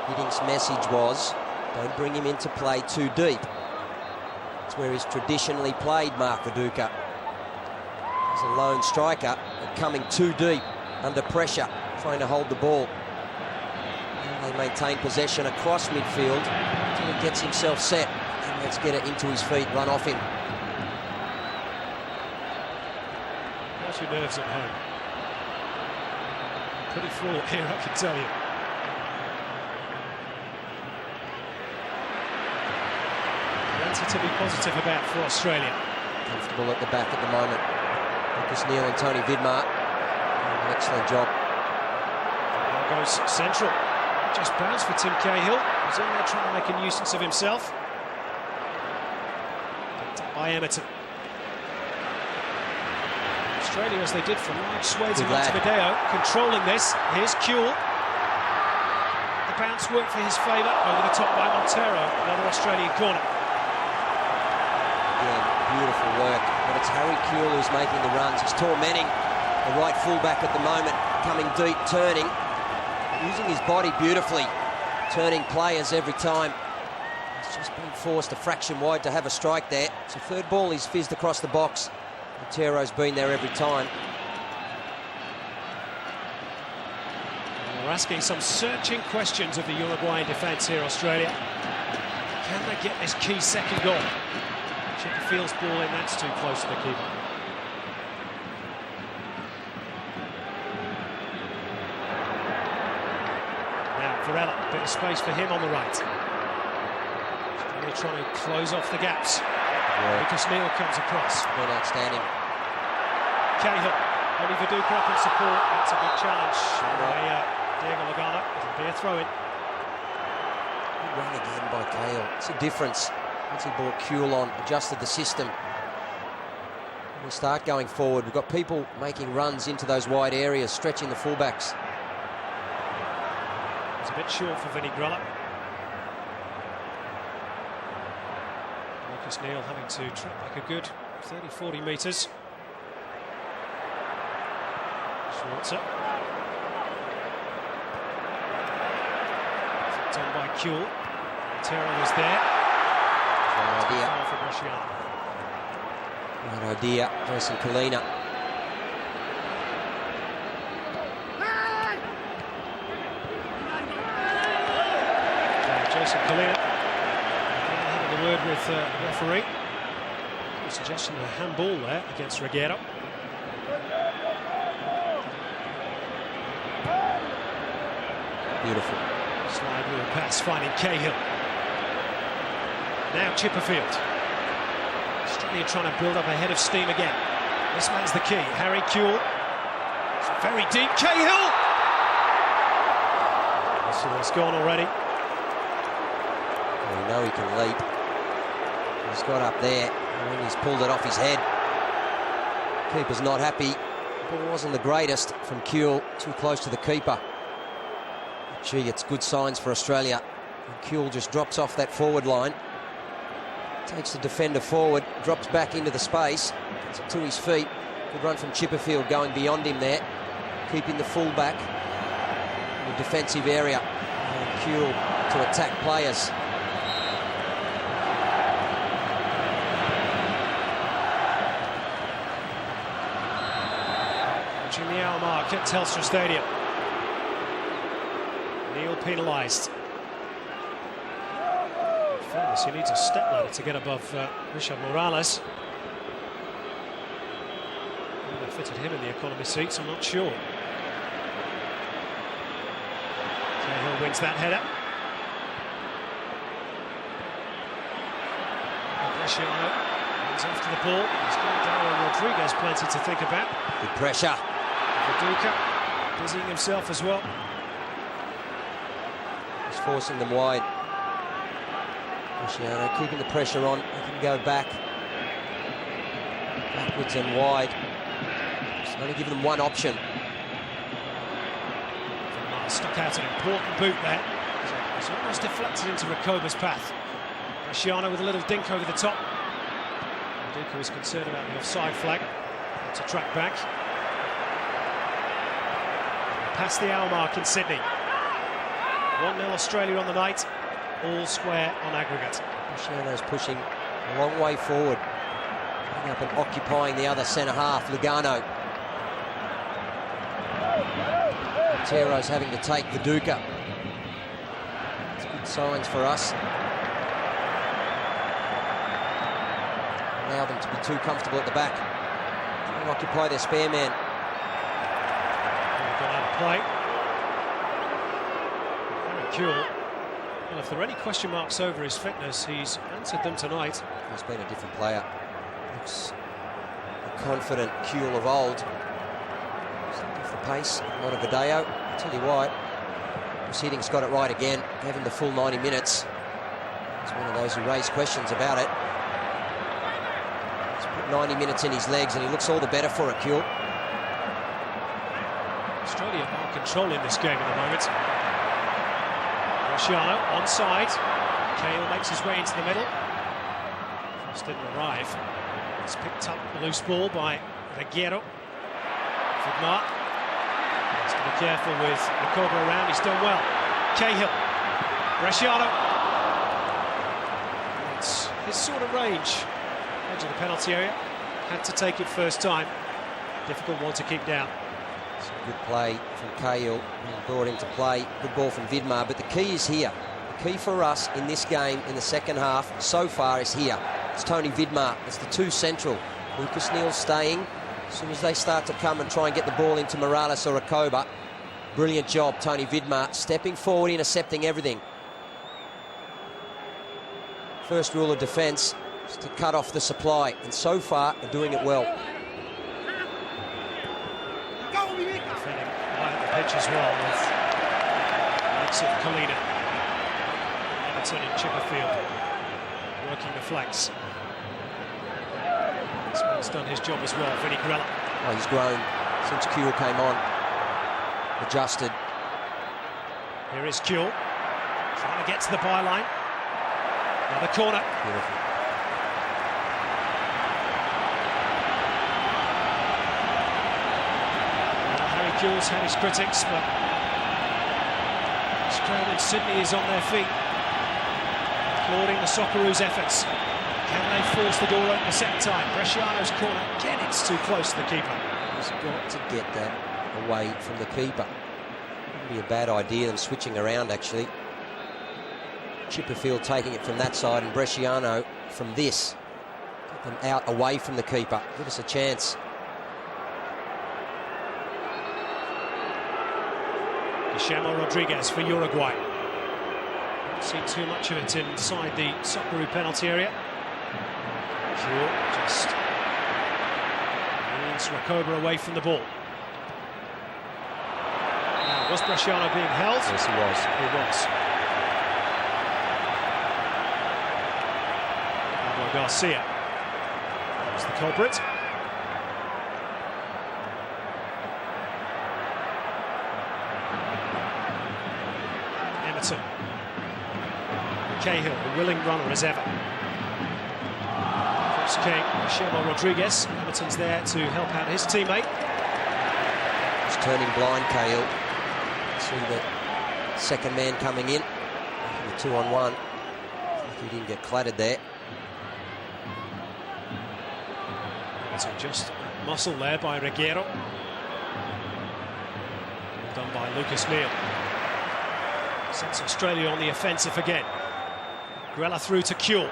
C: Hiddings' message was, don't bring him into play too deep. It's where he's traditionally played, Mark Viduka. He's a lone striker, but coming too deep, under pressure, trying to hold the ball. And they maintain possession across midfield until he gets himself set. And let's get it into his feet, run off him.
B: How's your nerves at home? Pretty fraught here, I can tell you. Plenty to be positive about for Australia.
C: Comfortable at the back at the moment. Lucas Neal and Tony Vidmar. An excellent job.
B: Now goes central. Just bounced for Tim Cahill. He's in there trying to make a nuisance of himself. Picked up by Emerton. Australia, as they did for large swathes of Montevideo, controlling this. Here's Kuehl. The bounce worked for his favour, over the top by Montero. Another Australian corner.
C: Yeah, beautiful work. But it's Harry Kuehl who's making the runs. He's tormenting the right fullback at the moment, coming deep, turning, using his body beautifully, turning players every time. He's just been forced a fraction wide to have a strike there. It's a third ball he's fizzed across the box. Montero's been there every time.
B: And we're asking some searching questions of the Uruguayan defence here, Australia. Can they get this key second goal? Chipperfield's ball in, that's too close to the keeper. Now Varela, a bit of space for him on the right. Australia trying to close off the gaps. Because Neil comes across.
C: Been outstanding.
B: Cahill, only Viduka up in support. That's a big challenge by Diego Lugano. It'll be a throw-in.
C: Good run again by Cahill. It's a difference. Once he brought Kuehl on, adjusted the system. When we start going forward, we've got people making runs into those wide areas, stretching the fullbacks.
B: It's a bit short for Vinnie Grella. Marcus Neil having to track back a good 30-40 metres. Schwarzer. Flicked on by Kuehl. Montero was there.
C: Good idea.
B: For Bresciano.
C: Good idea. Jason Kalina.
B: Jason Kalina having a word with the referee. A suggestion of a handball there against Reguero.
C: Beautiful.
B: Slide with a pass, finding Cahill. Now Chipperfield. Australia trying to build up a head of steam again. This man's the key. Harry Kuehl. It's very deep. Cahill! So it's gone already.
C: We know he can leap. He's got up there and he's pulled it off his head. Keeper's not happy. Ball wasn't the greatest from Kuehl. Too close to the keeper. Gee, it's good signs for Australia. And Kuehl just drops off that forward line. Takes the defender forward, drops back into the space, gets it to his feet. Good run from Chipperfield going beyond him there, keeping the full-back in the defensive area. And Kuehl to attack players.
B: Reaching the hour mark at Telstra Stadium. Neil penalised. In fairness, he needs a step ladder to get above Richard Morales. Whether they fitted him in the economy seats, I'm not sure. Cahill wins that header. Bresciano runs after the ball. He's given Dario Rodriguez plenty to think about.
C: Good pressure.
B: Viduka busying himself as well.
C: He's forcing them wide. Bresciano keeping the pressure on. They can go backwards and wide. Just only give them one option.
B: Stuck out an important boot there. It's almost deflected into Rakova's path. Bresciano with a little dink over the top. Viduka was concerned about the offside flag. To track back. Past the hour mark in Sydney. 1-0 Australia on the night. All square on aggregate.
C: Bresciano's pushing a long way forward. Going up and occupying the other centre half, Lugano. Montero's having to take Viduka. It's good signs for us. Allow them to be too comfortable at the back. Try and occupy their spare man.
B: Gone out of play. Harry Kuehl. Well, if there are any question marks over his fitness, he's answered them tonight.
C: He's been a different player. Looks a confident Kuehl of old. He's looking for pace. Montevideo. I'll tell you why. Proceedings got it right again, gave him the full 90 minutes. He's one of those who raised questions about it. He's put 90 minutes in his legs and he looks all the better for it, Kuehl.
B: Australia are controlling this game at the moment. Marciano onside. Cahill makes his way into the middle. Just didn't arrive. It's picked up the loose ball by Reguero. Vidmar has to be careful with Recoba around. He's done well. Cahill. Marciano. It's his sort of range. Edge of the penalty area. Had to take it first time. Difficult one to keep down.
C: Some good play from Cahill, brought into play. Good ball from Vidmar, but the key is here. The key for us in this game in the second half so far is here. It's Tony Vidmar. It's the two central. Lucas Neal staying. As soon as they start to come and try and get the ball into Morales or Recoba, brilliant job, Tony Vidmar, stepping forward, intercepting everything. First rule of defence is to cut off the supply, and so far they're doing it well.
B: Pitch as well with Alex Colina. Everton and Chipperfield working the flanks. This man's done his job as well, Vinny Grella.
C: Oh, he's grown since Kuehl came on. Adjusted.
B: Here is Kuehl, trying to get to the byline. Another corner.
C: Beautiful.
B: Kuehl's had his critics, but this crowd in Sydney is on their feet, applauding the Socceroos' efforts. Can they force the door open a second time? Bresciano's corner, again it's too close to the keeper.
C: He's got to get that away from the keeper. Wouldn't be a bad idea, them switching around actually. Chipperfield taking it from that side and Bresciano from this. Get them out away from the keeper. Give us a chance.
B: Guillermo Rodriguez for Uruguay. Haven't seen too much of it inside the Socceroo penalty area. Kuehl just leads Recoba away from the ball. Now, was Bresciano being held?
C: Yes, he was.
B: He was. Pablo Garcia was the culprit. Cahill, the willing runner as ever. Cross came Guillermo Rodriguez. Everton's there to help out his teammate.
C: He's turning blind, Cahill. See the second man coming in. The 2-on-1. He didn't get clattered there.
B: Everton just muscle there by Reguero. Well done by Lucas Neal. Sets Australia on the offensive again. Grella through to Kuehl.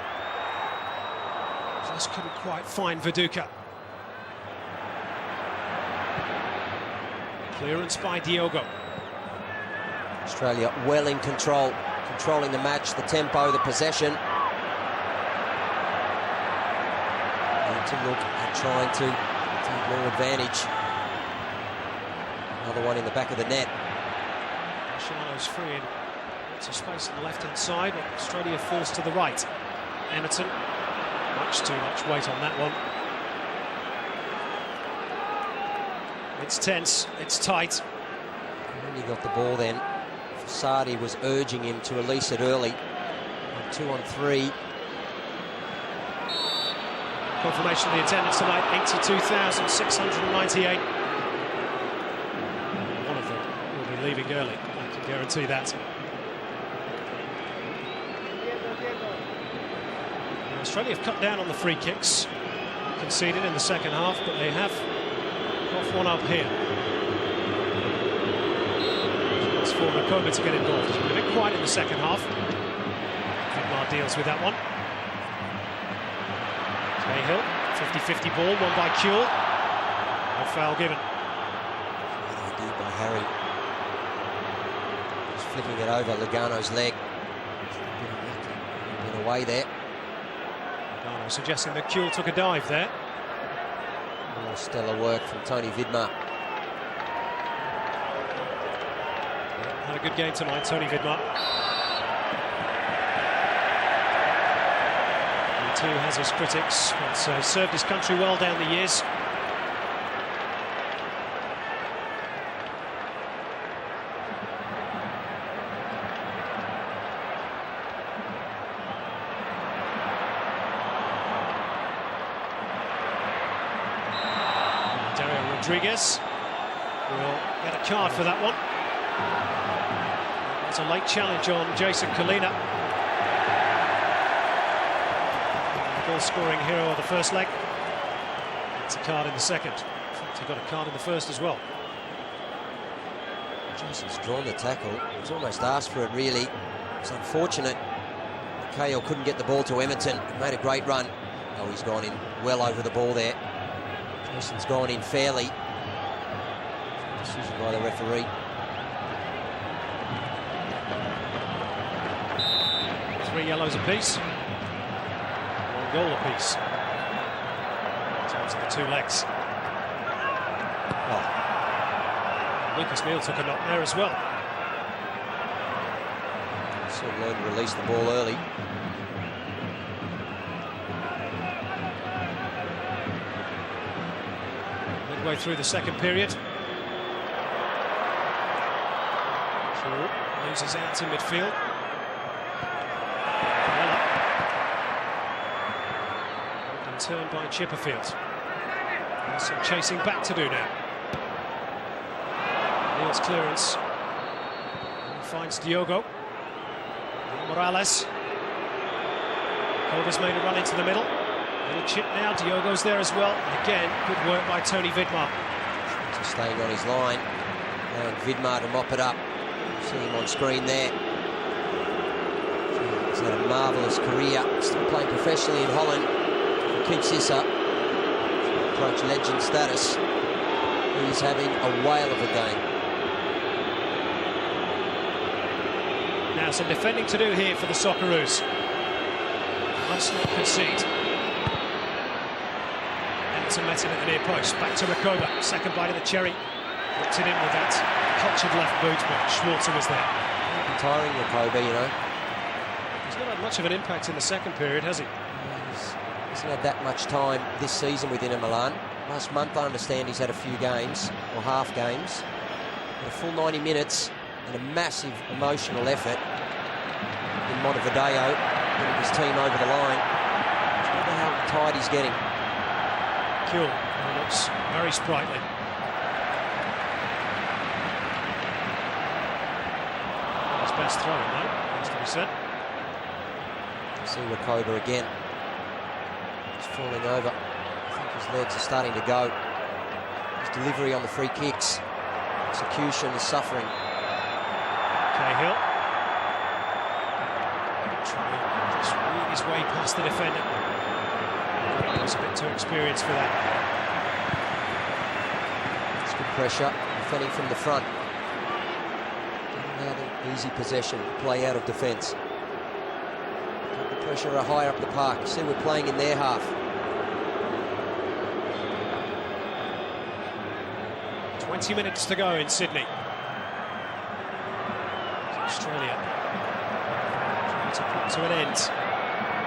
B: Just couldn't quite find Viduka. Clearance by Diogo.
C: Australia well in control, controlling the match, the tempo, the possession. And to look at trying to take more advantage. Another one in the back of the net.
B: Shano's free in lots of space on the left-hand side, but Australia forced to the right. Emerton, much too much weight on that one. It's tense, it's tight.
C: When he got the ball then, Fasadi was urging him to release it early. 2-on-3.
B: Confirmation of the attendance tonight, 82,698. One of them will be leaving early, I can guarantee that. Now, Australia have cut down on the free kicks, conceded in the second half, but they have got one up here. It's for Recoba to get involved. It's been a bit quiet in the second half. Vidmar deals with that one. Cahill, 50-50 ball, won by Kuehl. No foul given.
C: Good idea by Harry. Just flicking it over Lugano's leg. Been away there.
B: Lugano suggesting that Kuehl took a dive there.
C: Oh, stellar work from Tony Vidmar.
B: had a good game tonight, Tony Vidmar. He too has his critics, but served his country well down the years. Rodriguez will get a card for that one. There's a late challenge on Jason Kalina. Goal-scoring hero of the first leg. It's a card in the second. In fact, he got a card in the first as well.
C: Jason's drawn the tackle. He was almost asked for it, really. It's unfortunate. Cahill couldn't get the ball to Emerton. He made a great run. Oh, he's gone in well over the ball there. Jason's gone in fairly. Decision by the referee.
B: Three yellows apiece. One goal apiece. In terms of the two legs. Oh. Lucas Neal took a knock there as well.
C: Sort of learned to release the ball early.
B: Midway through the second period. Loses out in midfield. And turned by Chipperfield. There's some chasing back to do now. Neal's clearance. And finds Diogo. Morales. Kova's made a run into the middle. Little chip now. Diogo's there as well. And again, good work by Tony Vidmar.
C: Just staying on his line. And Vidmar to mop it up. See him on screen there. He's had a marvellous career. Still playing professionally in Holland. For Keep Sissa. Approach legend status. He's having a whale of a game.
B: Now some defending to do here for the Socceroos. Must not concede. Emerson met him at the near post. Back to Rakova. Second bite of the cherry. Whipped it in with that cultured left boot, but Schwarzer was there.
C: Tiring Rakova, you know.
B: He's not had much of an impact in the second period, has he?
C: He hasn't had that much time this season with Inter Milan. Last month, I understand he's had a few games, or half games. But a full 90 minutes and a massive emotional effort in Montevideo, getting his team over the line. I wonder how tired he's getting.
B: Cool. He looks very sprightly. Best throw, though, has to be said.
C: See Rakova again. He's falling over. I think his legs are starting to go. His delivery on the free kicks. Execution is suffering.
B: Cahill. Trying to just weave his way past the defender. He's a bit too experienced for that.
C: It's good pressure. Defending from the front. Easy possession, play out of defence. The pressure are higher up the park. See, we're playing in their half.
B: 20 minutes to go in Sydney. Australia trying to put to an end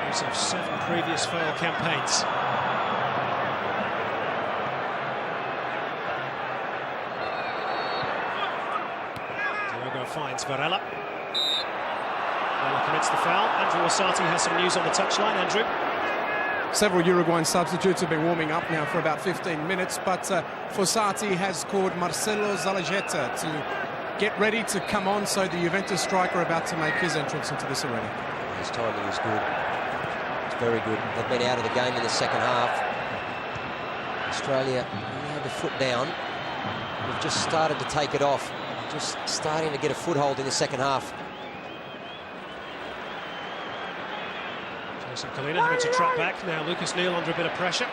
B: those of 7 previous failed campaigns. Finds Varela. Varela commits the foul. Andrew Osati has some news on the touchline. Andrew?
D: Several Uruguayan substitutes have been warming up now for about 15 minutes, but Fossati has called Marcelo Zaлагeta to get ready to come on, so the Juventus striker about to make his entrance into this arena.
C: His timing is good. It's very good. They've been out of the game in the second half. Australia had the foot down. We've just started to take it off. Just starting to get a foothold in the second half.
B: Jason Kalina having to track back. Now Lucas Neal under a bit of pressure.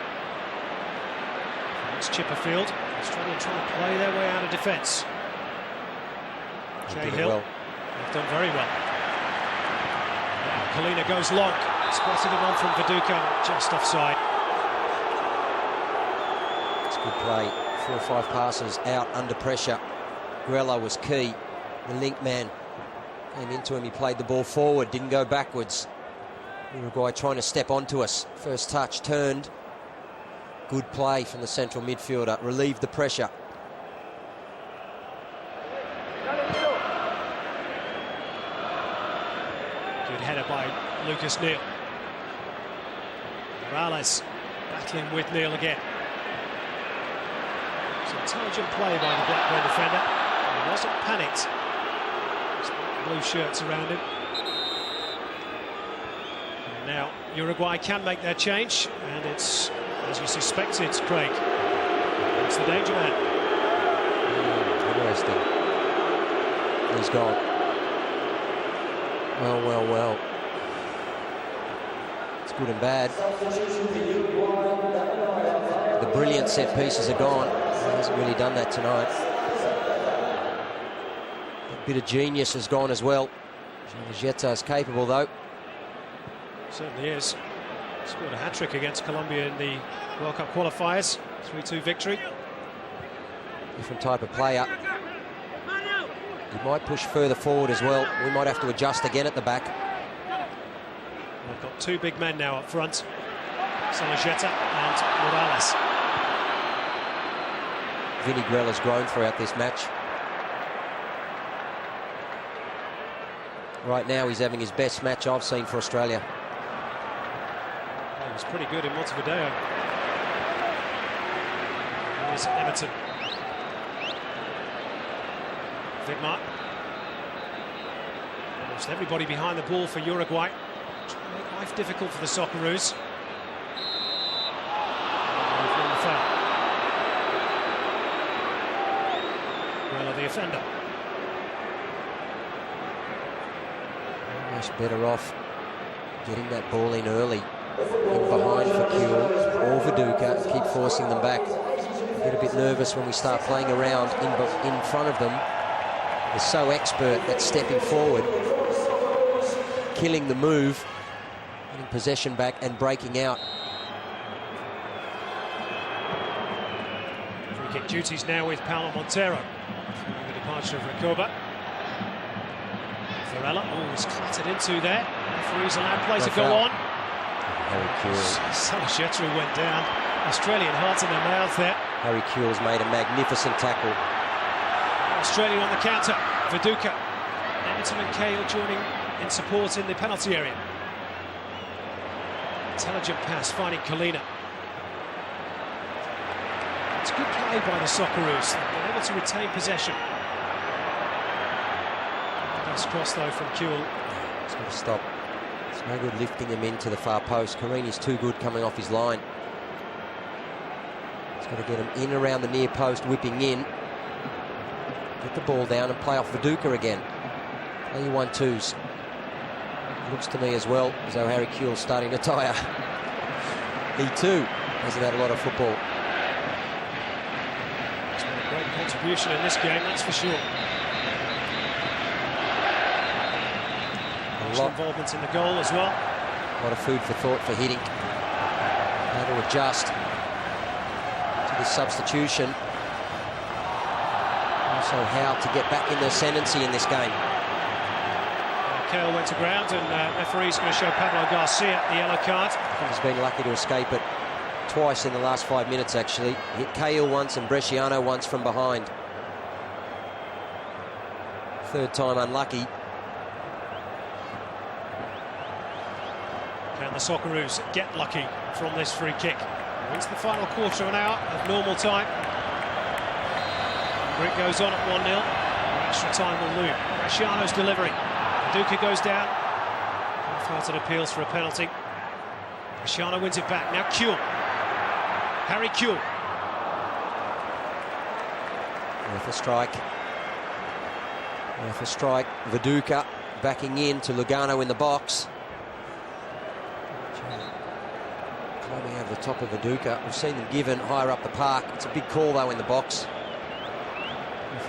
B: It's Chipperfield. Australia trying to play their way out of defence. Cahill.
C: Well.
B: They've done very well. Now Kalina goes long. Spotted him on from Viduka, just offside.
C: It's good play. 4 or 5 passes out under pressure. Grella was key. the link man. Came into him, he played the ball forward, didn't go backwards. Uruguay trying to step onto us. First touch, turned. Good play from the central midfielder, relieved the pressure.
B: Good header by Lucas Neal. Morales battling with Neal again. It's intelligent play by the Blackburn defender. He wasn't panicked. Blue shirts around him. And now Uruguay can make their change, and it's as you suspected, Craig. It's the danger man.
C: Interesting. He's gone. Well. It's good and bad. The brilliant set pieces are gone. He hasn't really done that tonight. A bit of genius has gone as well. Jetta is capable though.
B: Certainly is. Scored a hat-trick against Colombia in the World Cup qualifiers. 3-2 victory.
C: Different type of player. He might push further forward as well. We might have to adjust again at the back.
B: We've got two big men now up front. Jetta and Morales.
C: Vinny Grell has grown throughout this match. Right now he's having his best match I've seen for Australia.
B: He was pretty good in Montevideo. Here's Everton. Vidmar. Almost everybody behind the ball for Uruguay. Trying to make life difficult for the Socceroos. Well, the offender.
C: Almost better off getting that ball in early. In behind for Kuhl or Viduka, keep forcing them back. Get a bit nervous when we start playing around in front of them. They're so expert at stepping forward, killing the move, getting possession back and breaking out.
B: Free kick duties now with Paulo Montero. Following the departure of Recoba. Varela, he's clattered into there. Referee's allowed play to go on.
C: Harry Kuhl.
B: Socceroos went down. Australian heart in their mouth there.
C: Harry Kuhl's made a magnificent tackle.
B: Australia on the counter. Viduka. Everton and Cahill joining in support in the penalty area. Intelligent pass finding Colina. It's good play by the Socceroos. They've been able to retain possession. Pass cross though from Kuhl.
C: It's got to stop. It's no good lifting him into the far post. Carini's too good coming off his line. He's got to get him in around the near post, whipping in. Get the ball down and play off Viduka again. Play your 1-2s. Looks to me as well as though Harry Kuhl's starting to tire. He too hasn't had a lot of football.
B: It's been a great contribution in this game, that's for sure. A lot of involvement in the goal as well.
C: A lot of food for thought for hitting. How to adjust to this substitution. Also how to get back in the ascendancy in this game.
B: Cahill went to ground and referee's going to show Pablo Garcia the yellow card.
C: He's been lucky to escape it twice in the last 5 minutes actually. Hit Cahill once and Bresciano once from behind. Third time unlucky.
B: Can the Socceroos get lucky from this free kick? We're into the final quarter of an hour of normal time. It goes on at 1-0. Extra time will loom. Bresciano's delivery. Viduka goes down. Half-hearted appeals for a penalty. Bresciano wins it back. Now Kuhl. Harry Kuhl.
C: Worth a strike. Worth a strike. Viduka backing in to Lugano in the box. Climbing over the top of Viduka. We've seen them given higher up the park. It's a big call though in the box.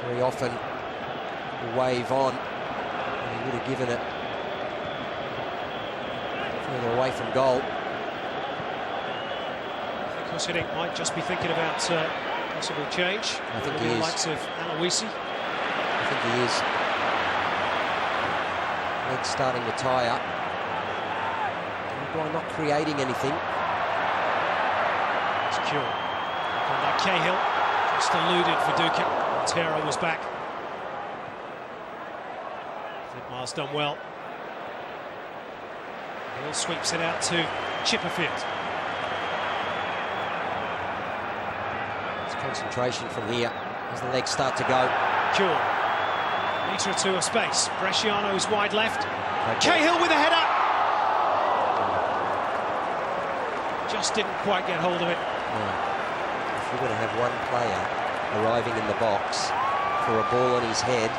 C: Very often will wave on. And he would have given it further away from goal.
B: I think Hussein might just be thinking about possible change.
C: I think he
B: the
C: is.
B: likes of Aloisi.
C: I think he is. Legs starting to tire. Uruguay not creating anything.
B: It's Kuhl. And by Cahill. Just eluded Viduka. Montero was back. Vidmar's done well. Hill sweeps it out to Chipperfield.
C: It's concentration from here as the legs start to go.
B: Kuhl. Metre or two of space. Bresciano's wide left. Cahill with a header. Just didn't quite get hold of it.
C: No. If you're going to have one player arriving in the box for a ball on his head,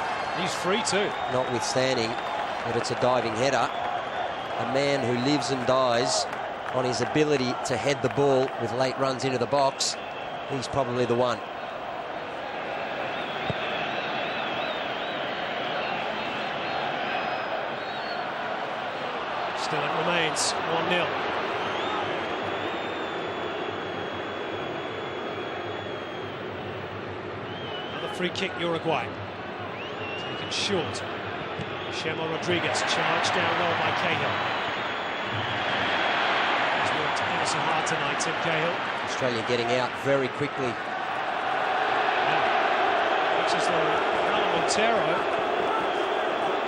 B: he's free too.
C: Notwithstanding that it's a diving header, a man who lives and dies on his ability to head the ball with late runs into the box, he's probably the one.
B: Still it remains 1-0. Another free kick, Uruguay. Taken short. Chemo Rodriguez charged down well by Cahill. He's worked ever so hard tonight, Tim Cahill.
C: Australia getting out very quickly.
B: Yeah. Looks as though Alan Montero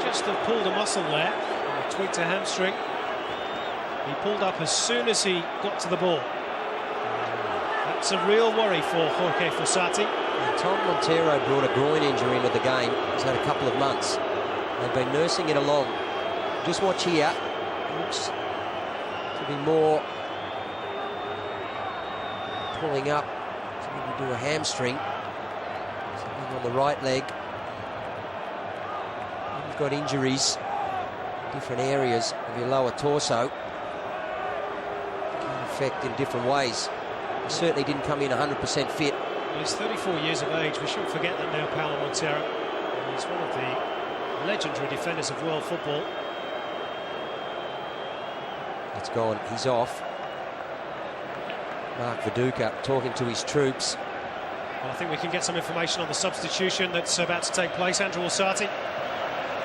B: just have pulled a muscle there. Tweaked a hamstring. He pulled up as soon as he got to the ball. That's a real worry for Jorge Fossati.
C: Tom Montero brought a groin injury into the game. He's had a couple of months. They've been nursing it along. Just watch here. It looks to be more pulling up. So maybe do a hamstring. Something on the right leg. You've got injuries in different areas of your lower torso. Can affect in different ways. He certainly didn't come in 100% fit.
B: Well, he's 34 years of age. We shouldn't forget that now, Paolo Montero. He's one of the legendary defenders of world football.
C: It's gone. He's off. Mark Viduka talking to his troops.
B: Well, I think we can get some information on the substitution that's about to take place. Andrew Fossati.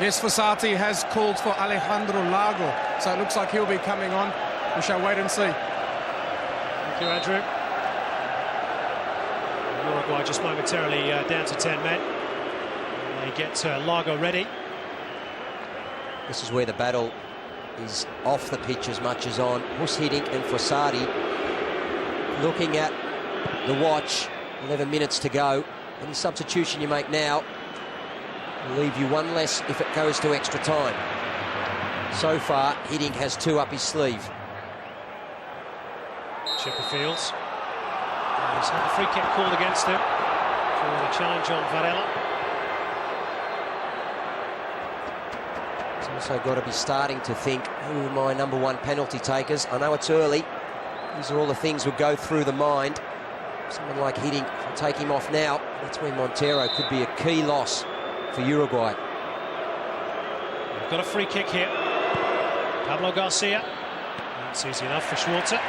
D: Yes, Fossati has called for Alejandro Lago, so it looks like he'll be coming on. We shall wait and see.
B: Thank you, Andrew. Uruguay just momentarily down to 10 men. They get Lago ready.
C: This is where the battle is off the pitch as much as on. Hus Hiddink and Fossati looking at the watch. 11 minutes to go. Any substitution you make now will leave you one less if it goes to extra time. So far, Hiddink has 2 up his sleeve.
B: Chipperfield. He's had a free kick called against him for the challenge on Varela.
C: He's also got to be starting to think, who are my number 1 penalty takers? I know it's early. These are all the things that go through the mind. Someone like Hiddink, if I take him off now, that's where Montero could be a key loss for Uruguay.
B: We've got a free kick here. Pablo Garcia. That's easy enough for Schwarzer.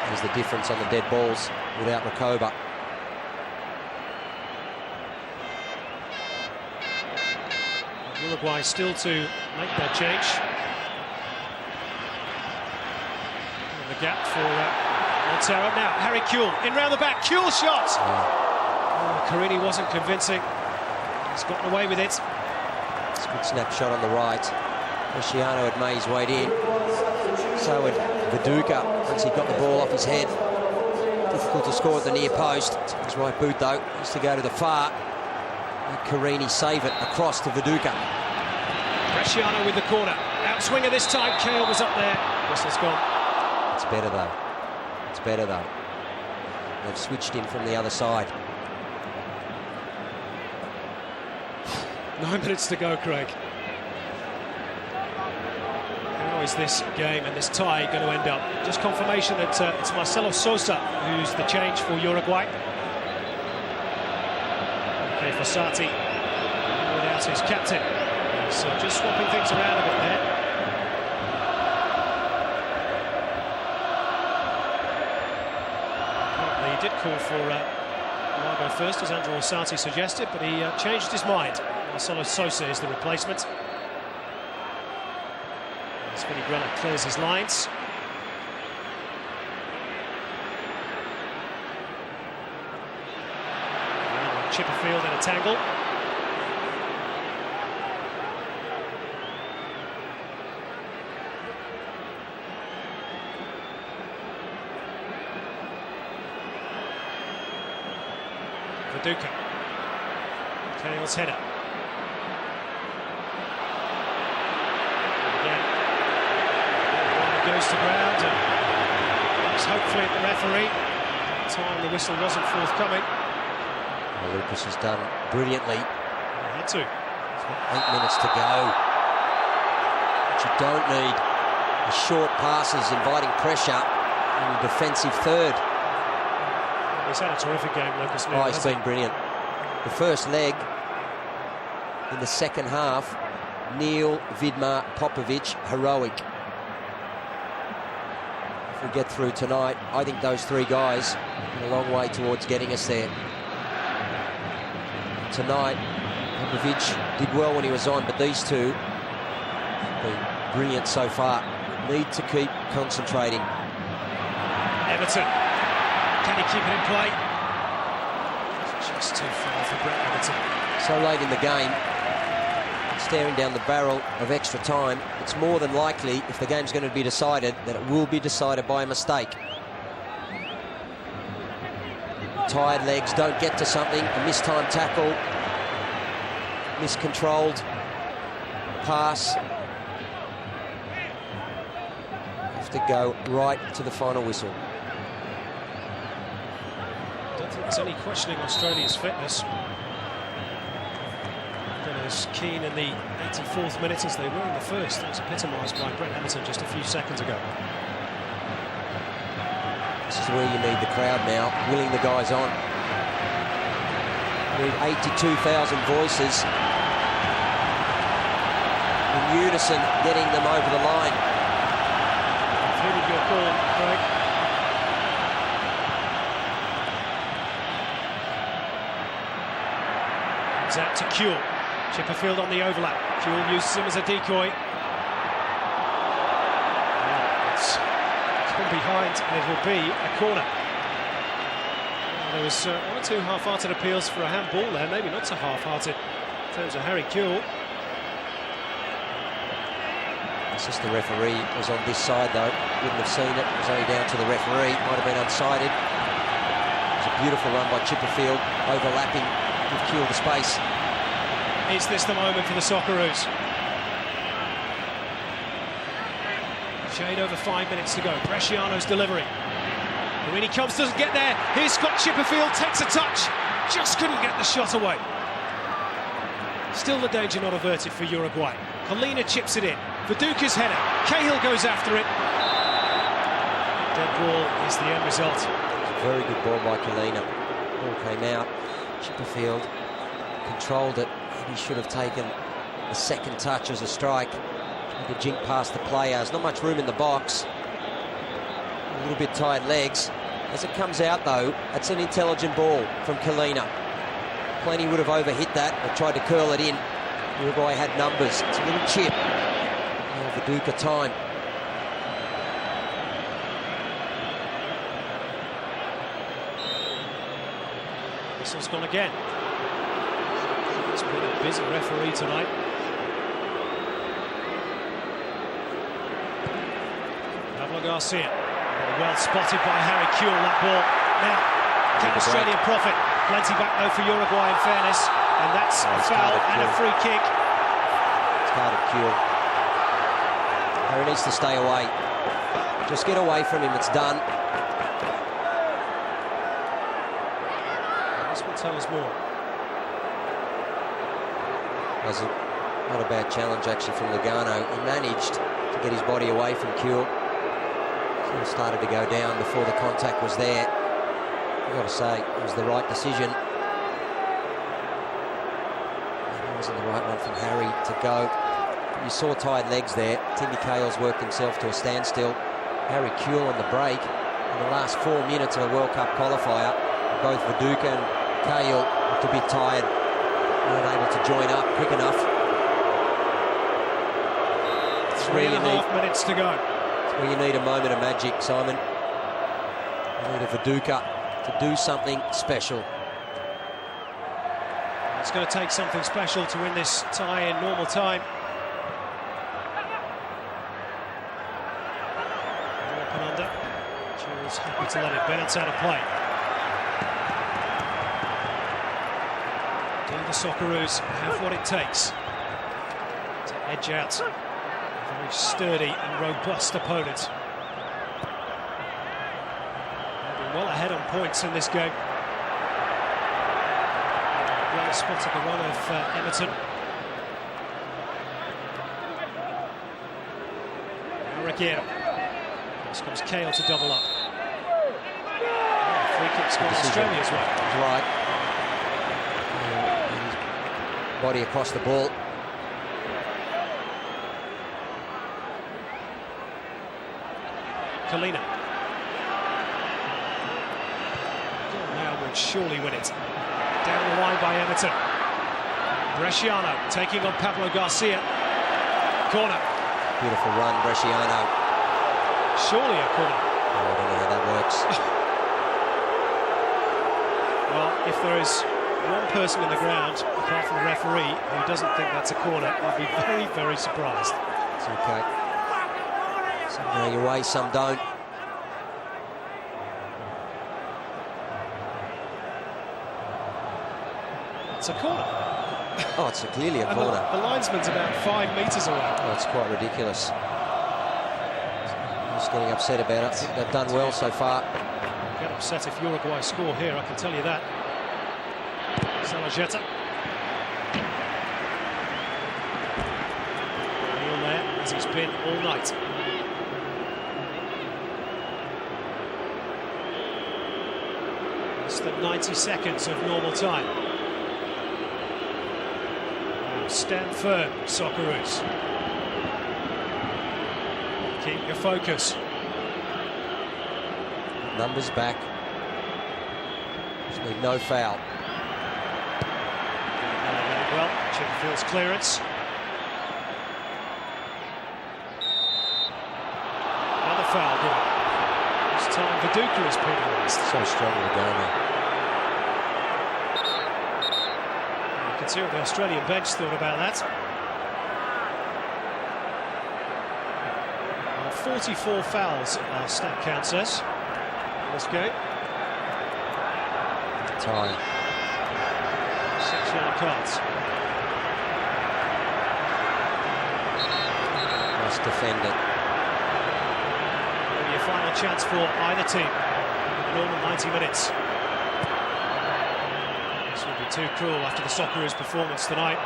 C: There's the difference on the dead balls without Recoba.
B: Uruguay still to make that change. And the gap for Montero. Now, Harry Kuhl in round the back. Kuhl shot! Oh, Carini wasn't convincing. He's gotten away with it.
C: It's a good snapshot on the right. Bresciano had made his way in. So had Viduka once he got the ball off his head. Difficult to score at the near post. His right boot, though, used to go to the far. Let Carini save it across to Viduka.
B: Bresciano with the corner. Outswinger this time. Cahill was up there. Whistle's gone.
C: It's better, though. It's better, though. They've switched him from the other side.
B: 9 minutes to go, Craig. How is this game and this tie going to end up? Just confirmation that it's Marcelo Sosa who's the change for Uruguay. Okay, Fossati without his captain. So just swapping things around a bit there. He did call for Lago first, as Andrew Fossati suggested, but he changed his mind. Marcelo Sosa is the replacement. As Vinigrella clears his lines. Now Chipperfield in a tangle. Viduka. Cahill's header. Again. Goes to ground and looks hopefully at the referee. At the time the whistle wasn't forthcoming.
C: Well, Lucas has done brilliantly.
B: He had to.
C: 8 minutes to go. What you don't need is short passes inviting pressure in a defensive third.
B: He's had a terrific game, Lucas.
C: Oh, he's been brilliant. The first leg in the second half, Neil, Vidmar, Popovic, heroic. If we get through tonight, I think those three guys are a long way towards getting us there. Tonight, Popovic did well when he was on, but these two have been brilliant so far. Need to keep concentrating.
B: Everton. Can he keep it in play? Just too far for Brett Everton.
C: So late in the game, staring down the barrel of extra time, it's more than likely, if the game's going to be decided, that it will be decided by a mistake. Tired legs don't get to something, a mistimed tackle, miscontrolled pass. Have to go right to the final whistle.
B: I don't think there's any questioning Australia's fitness. Been as keen in the 84th minute as they were in the first. That was epitomised by Brett Everton just a few seconds ago.
C: This is where you need the crowd now, willing the guys on. You need 82,000 voices in unison getting them over the line.
B: I've heeded your call, Craig. It's out to Kuehl. Chipperfield on the overlap. Kuehl uses him as a decoy. Now it's come behind and it will be a corner. Well, there was one or two half-hearted appeals for a handball there, maybe not so half-hearted in terms of Harry Kuehl.
C: It's just the referee was on this side though, wouldn't have seen it, it was only down to the referee, might have been unsighted. It was a beautiful run by Chipperfield, overlapping, give Kuehl the space.
B: Is this the moment for the Socceroos? Shade over 5 minutes to go. Bresciano's delivery. When he comes, doesn't get there. Here's Scott Chipperfield, takes a touch. Just couldn't get the shot away. Still the danger not averted for Uruguay. Colina chips it in. Viduka's header. Cahill goes after it. Dead ball is the end result.
C: Very good ball by Colina. Ball came out. Chipperfield controlled it. He should have taken the second touch as a strike. Tried to jink past the players. Not much room in the box. A little bit tired legs. As it comes out though, it's an intelligent ball from Colina. Plenty would have overhit that or tried to curl it in. Uruguay had numbers. It's a little chip. Now Viduka time.
B: Whistle's gone again. It's been a busy referee tonight. Pablo Garcia. Well spotted by Harry Kuehl, that ball. Now, can Australian profit? Plenty back though for Uruguay in fairness. And that's a foul and a free kick.
C: It's part of Kuehl. Harry needs to stay away. Just get away from him, it's done.
B: This will tell us more.
C: Was not a bad challenge actually from Lugano. He managed to get his body away from Kuehl. Kuehl started to go down before the contact was there. I've got to say, it was the right decision. It wasn't the right one from Harry to go. You saw tired legs there. Timmy Cahill's worked himself to a standstill. Harry Kuehl on the break. In the last 4 minutes of a World Cup qualifier, both Viduka and Cahill looked a bit tired. Weren't able to join up quick enough.
B: 3
C: where you need
B: 3.5 minutes to go.
C: It's where you need a moment of magic, Simon. You need a Viduka to do something special.
B: It's going to take something special to win this tie in normal time. Up and under. Jules happy to let it bounce out of play. Do the Socceroos have what it takes to edge out a very sturdy and robust opponent? They've been well ahead on points in this game. Well spotted the run of Everton. Now Reguero. This comes Kale to double up. Free kick's gone Australia's way.
C: Right. Body across the ball.
B: Kalina. Now would surely win it. Down the line by Everton. Bresciano taking on Pablo Garcia. Corner.
C: Beautiful run, Bresciano.
B: Surely a corner.
C: Oh, I don't know how that works.
B: Well, if there is one person in the ground, apart from the referee, who doesn't think that's a corner, I'd be very, very surprised.
C: It's okay. Some go your way, some don't.
B: It's a corner.
C: Oh, it's clearly a corner.
B: The linesman's about 5 metres away.
C: Oh, it's quite ridiculous. Just getting upset about it. I think they've done well so far.
B: Get upset if Uruguay score here, I can tell you that. Salajeta. Neil there, as he's been all night. Less than 90 seconds of normal time. Now stand firm, Socceroos. Keep your focus.
C: Numbers back. Just need no foul.
B: Well, Chipperfield's clearance. Another foul given. This time Viduka is penalised.
C: So strong with the goal.
B: You can see what the Australian bench thought about that. 44 fouls, our stat count says. Let's go.
C: Tie.
B: 6 yellow cards.
C: Must defend it.
B: Will be a final chance for either team in the normal 90 minutes. This would be too cruel after the Socceroos' performance tonight.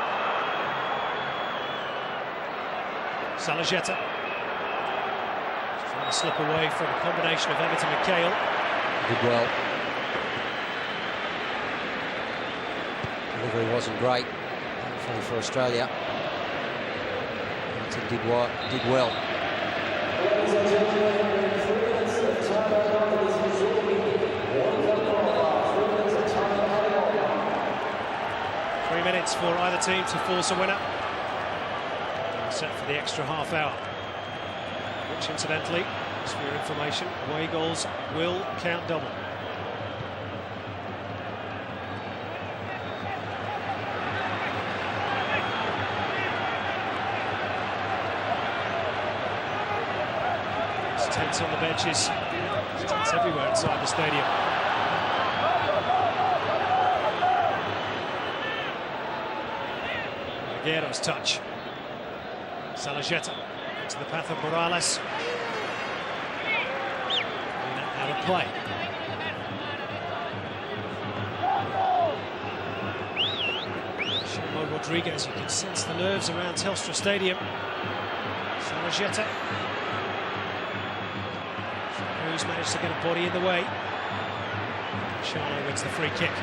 B: Salajeta. Trying to slip away from a combination of Everton and Kale.
C: Did well. Delivery wasn't great, thankfully for Australia. Everton did well.
B: 3 minutes for either team to force a winner. Set for the extra half hour. Which, incidentally, just for your information, away goals will count double. It's tense on the benches. It's tense everywhere inside the stadium. Reguero's touch. Salajeta into the path of Morales. Out of play. Shimo Rodriguez, you can sense the nerves around Telstra Stadium. Salajeta. Who's managed to get a body in the way. Shano wins the free kick.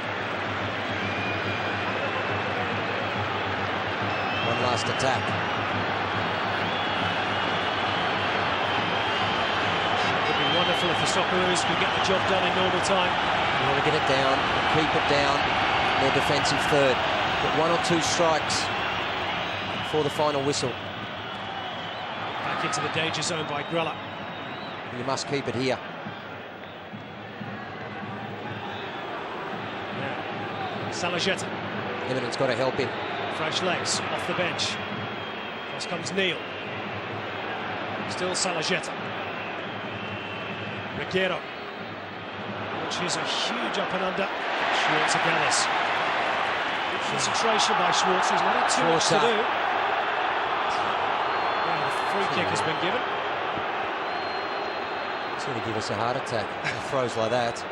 C: One last attack.
B: Would be wonderful if the Socceroos could get the job done in normal time.
C: You want to get it down, keep it down, their defensive third. Get 1 or 2 strikes before the final whistle.
B: Back back into the danger zone by Grella.
C: You must keep it here.
B: Now, Salajeta.
C: Eminent's got to help him.
B: Fresh legs off the bench. First comes Neil. Still Salajeta. Reguero. Which is a huge up and under. Schwartz again this. Good concentration by Schwartz. He's not had too much to do. Now the free kick has been given.
C: It's going to give us a heart attack. Throws like that.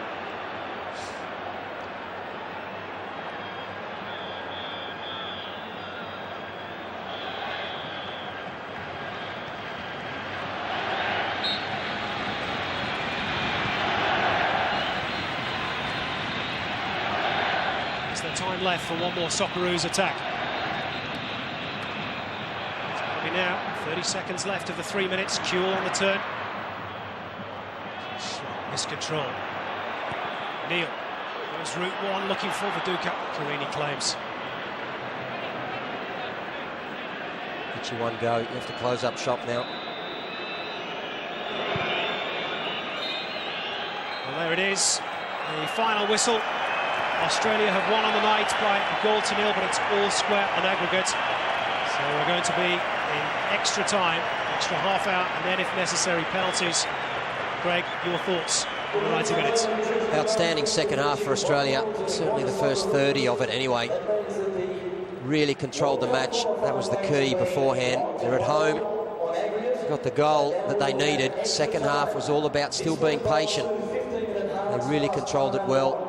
B: Time left for one more Socceroos attack. It's going to be now 30 seconds left of the 3 minutes. Kuehl on the turn. Miscontrol. Neil goes route one, looking for Viduka. Carini claims.
C: Get you one go. You have to close up shop now.
B: Well, there it is. The final whistle. Australia have won on the night by 1-0, but it's all square on aggregate. So we're going to be in extra time, extra half hour, and then, if necessary, penalties. Greg, your thoughts on the 90 minutes?
C: Outstanding second half for Australia. Certainly the first 30 of it anyway. Really controlled the match. That was the key beforehand. They're at home. Got the goal that they needed. Second half was all about still being patient. They really controlled it well.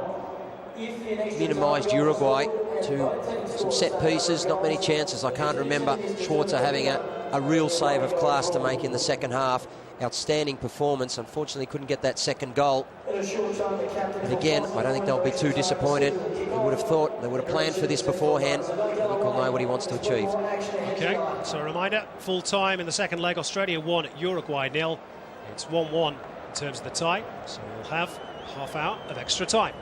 C: Minimised Uruguay to some set pieces, not many chances. I can't remember Schwarzer having a real save of class to make in the second half. Outstanding performance. Unfortunately couldn't get that second goal. And again, I don't think they'll be too disappointed. They would have thought, they would have planned for this beforehand. I think he'll know what he wants to achieve.
B: Okay, so a reminder, full time in the second leg. Australia 1, Uruguay 0. It's 1-1 in terms of the tie, so we'll have half hour of extra time.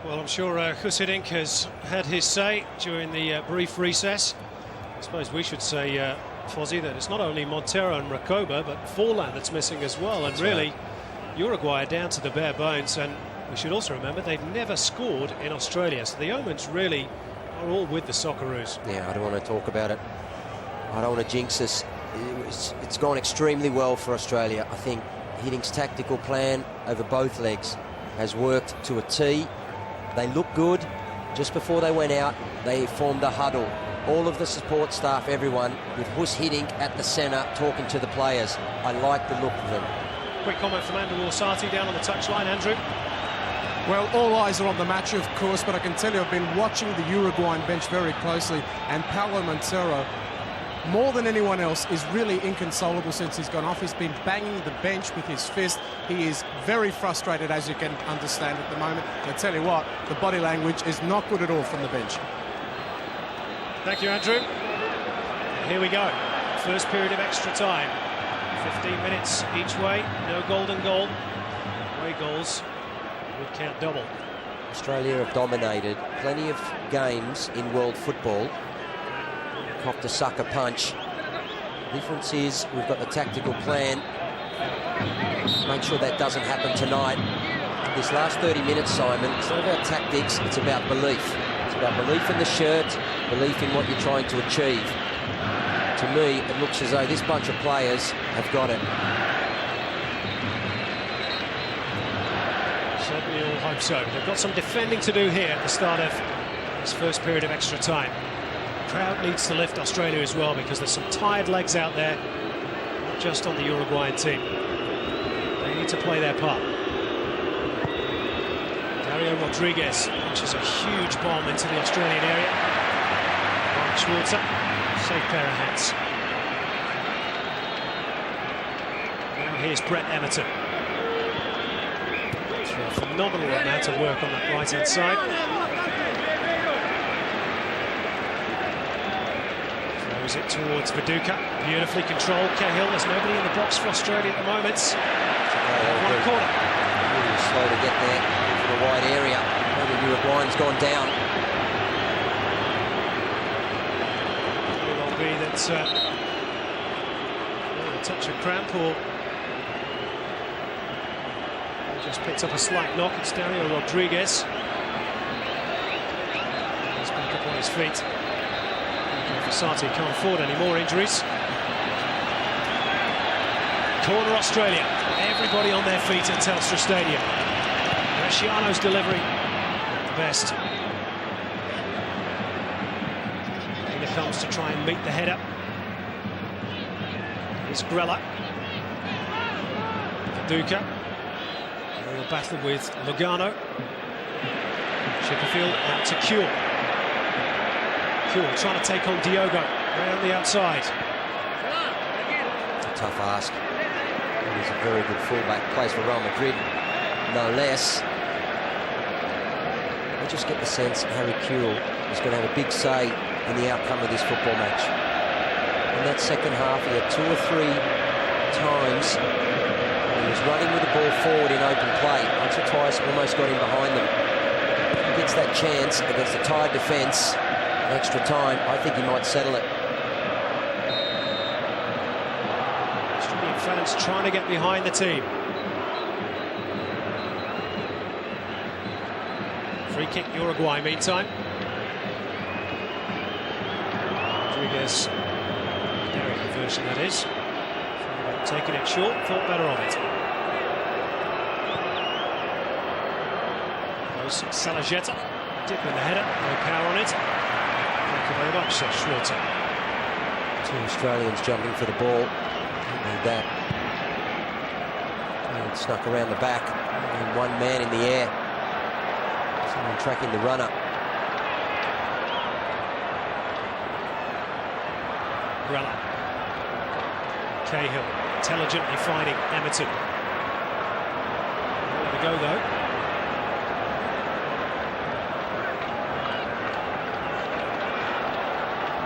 B: Well, I'm sure Husidink has had his say during the brief recess. I suppose we should say, Fozzie, that it's not only Montero and Recoba, but Forlan that's missing as well. And really, Uruguay are down to the bare bones. And we should also remember they've never scored in Australia. So the omens really are all with the Socceroos.
C: Yeah, I don't want to talk about it. I don't want to jinx us. It's gone extremely well for Australia. I think Hidding's tactical plan over both legs has worked to a T. They looked good. Just before they went out, they formed a huddle. All of the support staff, everyone, with Hus Hiddink at the centre, talking to the players. I like the look of them.
B: Quick comment from Andrew Orsatti down on the touchline. Andrew?
D: Well, all eyes are on the match, of course, but I can tell you I've been watching the Uruguayan bench very closely, and Paulo Montero, more than anyone else, is really inconsolable since he's gone off. He's been banging the bench with his fist. He is very frustrated, as you can understand at the moment. And I tell you what, the body language is not good at all from the bench.
B: Thank you, Andrew. Here we go. First period of extra time. 15 minutes each way. No golden goal. Away goals would count double.
C: Australia have dominated plenty of games in world football. Copped a sucker punch. The difference is we've got the tactical plan. Make sure that doesn't happen tonight. This last 30 minutes, Simon, it's not about tactics, it's about belief. It's about belief in the shirt, belief in what you're trying to achieve. To me, it looks as though this bunch of players have got it.
B: Certainly all hope so. They've got some defending to do here at the start of this first period of extra time. The crowd needs to lift Australia as well, because there's some tired legs out there, not just on the Uruguayan team. They need to play their part. Dario Rodriguez launches a huge bomb into the Australian area. Mark Schwarzer, safe pair of hands. Now here's Brett Emerton. A phenomenal amount of work on that right-hand side. Throws it towards Viduka. Beautifully controlled. Cahill, there's nobody in the box for Australia at the moment. One corner.
C: Really slow to get there to the wide area. The Uruguayan's gone down.
B: it's a touch of cramp, or he just picks up a slight knock. It's Dario Rodriguez. He's back up on his feet. Fasati can't afford any more injuries. Corner Australia. Everybody on their feet at Telstra Stadium. Bresciano's delivering at the best. Here comes to try and meet the header. Here's Grella. Duca. Real battle with Lugano. Chipperfield out to Kuhl. Kuhl trying to take on Diogo around the outside.
C: It's a tough ask. He's a very good fullback, plays for Real Madrid, no less. I just get the sense Harry Kuhl is going to have a big say in the outcome of this football match. In that second half, he had 2 or 3 times he was running with the ball forward in open play. Once or twice, almost got him behind them. If he gets that chance against a tired defence, extra time, I think he might settle it.
B: Australian fans trying to get behind the team. Free kick, Uruguay, meantime. Rodriguez, Derek version that is. Taking it short, thought better of it. Goes Salajeta, dip in the header, no power on it. Thank you very much, says Schwarzer.
C: 2 Australians jumping for the ball. Don't need that. And snuck around the back. And 1 man in the air. Someone tracking the runner.
B: Grella. Cahill intelligently finding Emerton. Nowhere to go though.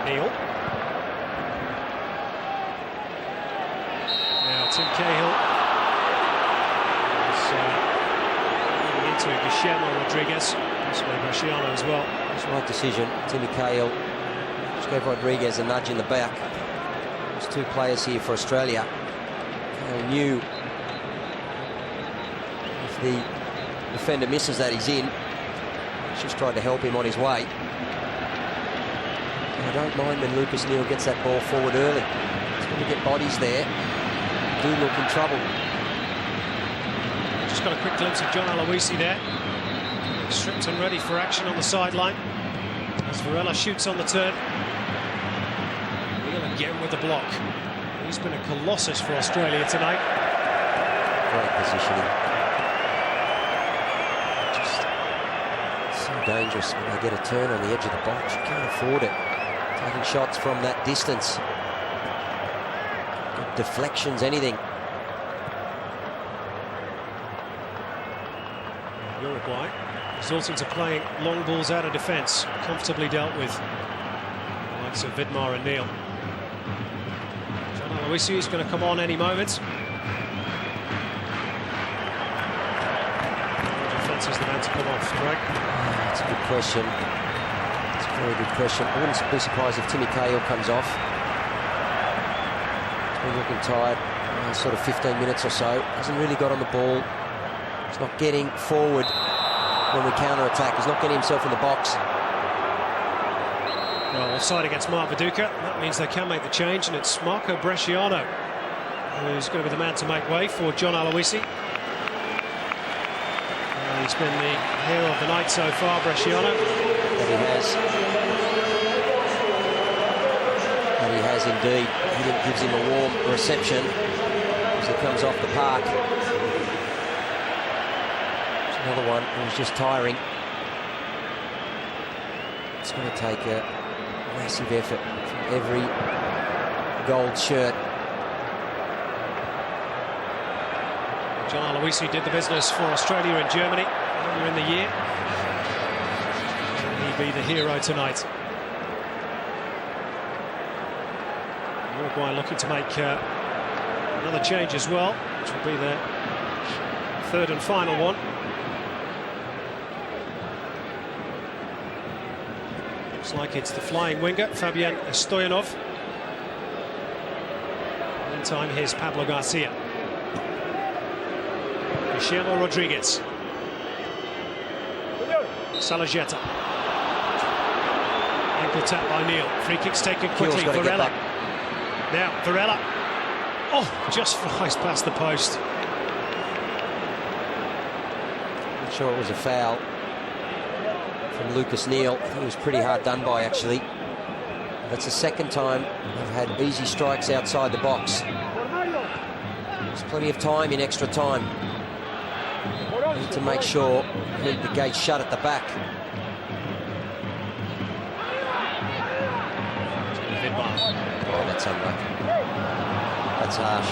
B: Neil. Now Tim Cahill is moving into Guillermo Rodriguez, possibly Bresciano as well.
C: That's the right decision. Timmy Cahill just gave Rodriguez a nudge in the back. There's 2 players here for Australia. Cahill knew if the defender misses that, he's in. He's just tried to help him on his way. I don't mind when Lucas Neal gets that ball forward early. He's going to get bodies there. Do look in trouble.
B: Just got a quick glimpse of John Aloisi there. Stripped and ready for action on the sideline. As Varela shoots on the turn. Neal again with the block. He's been a colossus for Australia tonight.
C: Great positioning. Just so dangerous when they get a turn on the edge of the box. You can't afford it. Taking shots from that distance. Good deflections, anything.
B: Uruguay resorting to playing long balls out of defence. Comfortably dealt with. The likes of Vidmar and Neal. John Aloisi is going to come on any moment. Defence is the man to come off, Greg.
C: That's a good question. Very good question. I wouldn't be surprised if Timmy Cahill comes off. He's been looking tired. Sort of 15 minutes or so. Hasn't really got on the ball. He's not getting forward when we counter-attack. He's not getting himself in the box.
B: Well, offside against Mark Viduka. That means they can make the change, and it's Marco Bresciano who's going to be the man to make way for John Aloisi. He's been the hero of the night so far, Bresciano.
C: That he has. And he has indeed. He gives him a warm reception as he comes off the park. There's another one who was just tiring. It's going to take a massive effort from every gold shirt.
B: John Aloisi did the business for Australia and Germany earlier in the year. Will he be the hero tonight? Uruguay looking to make another change as well, which will be their 3rd and final one. Looks like it's the flying winger, Fabian Stoyanov. Meantime, here's Pablo Garcia. Guillermo Rodriguez. Salajeta. Ankle tap by Neil. Free kick's taken quickly. Varela. Now, Varela. Oh, just flies past the post.
C: Not sure it was a foul from Lucas Neil. I think it was pretty hard done by, actually. That's the second time they've had easy strikes outside the box. There's plenty of time in extra time. Need to make sure keep the gate shut at the back. Oh, that's unlucky. That's harsh.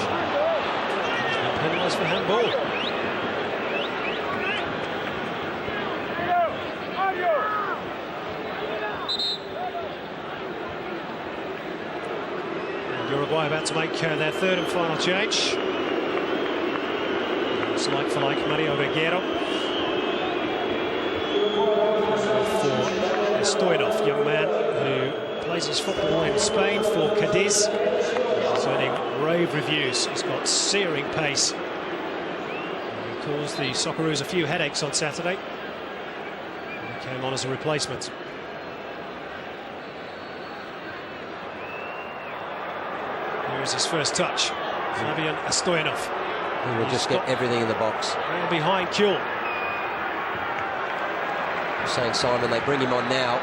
B: Penalised for handball. Uruguay about to make their third and final change. It's like for like Mario Reguero for Stoyanov, young man who plays his football in Spain for Cadiz. He's earning rave reviews. He's got searing pace. He caused the Socceroos a few headaches on Saturday. He came on as a replacement. Here's his first touch. Fabian Stoyanov.
C: He will just get everything in the box.
B: And behind Kuhl.
C: Saying Simon, they bring him on now.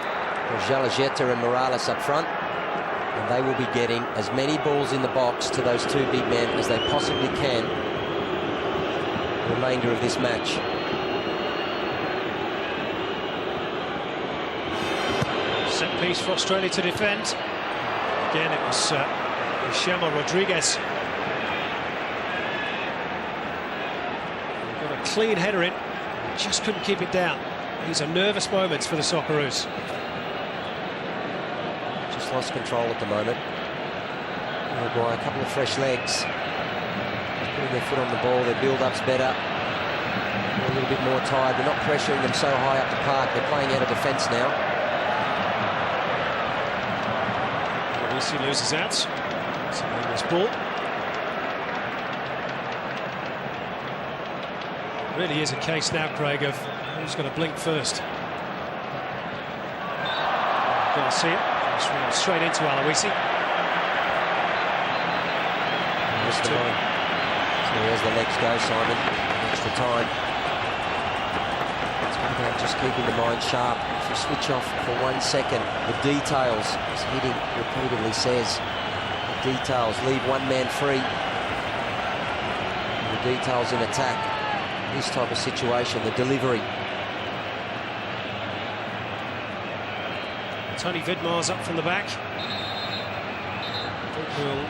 C: Salajeta and Morales up front. And they will be getting as many balls in the box to those two big men as they possibly can the remainder of this match.
B: Set piece for Australia to defend. Again, it was Guillermo Rodriguez. Got a clean header in, just couldn't keep it down. These are nervous moments for the Socceroos.
C: Just lost control at the moment. Uruguay, a couple of fresh legs. Putting their foot on the ball, their build-up's better. They're a little bit more tired. They're not pressuring them so high up the park. They're playing out of defence now.
B: He loses out. It's an English ball. Really is a case now, Craig, of who's going to blink first. Garcia straight into Aloisi.
C: So there's the legs go, Simon. Extra time. It's about just keeping the mind sharp. If you switch off for 1 second, the details, as Hiddink repeatedly says, the details, leave one man free. And the details in attack. This type of situation, the delivery.
B: Tony Vidmar's up from the back. I think will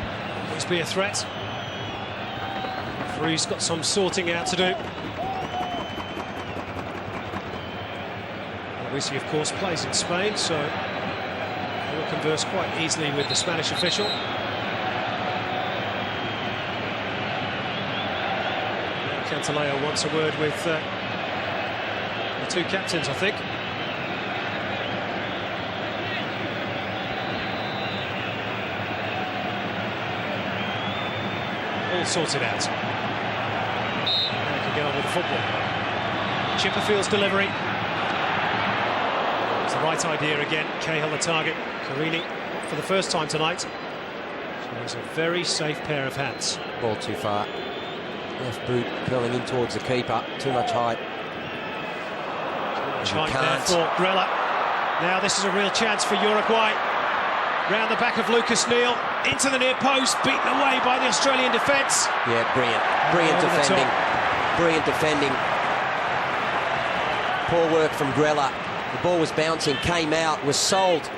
B: always be a threat. Free's got some sorting out to do. Aloisi, of course, plays in Spain, so he will converse quite easily with the Spanish official. Cantaleo wants a word with the two captains, I think. All sorted out. Now can get on with the football. Chipperfield's delivery. It's the right idea again. Cahill the target. Carini for the first time tonight. So it's a very safe pair of hands.
C: Ball too far. Left boot curling in towards the keeper. Too much height.
B: Too much height there for Grella. Now this is a real chance for Uruguay. Round the back of Lucas Neil. Into the near post. Beaten away by the Australian defence.
C: Yeah, brilliant. Brilliant defending. Brilliant defending. Poor work from Grella. The ball was bouncing, came out, was sold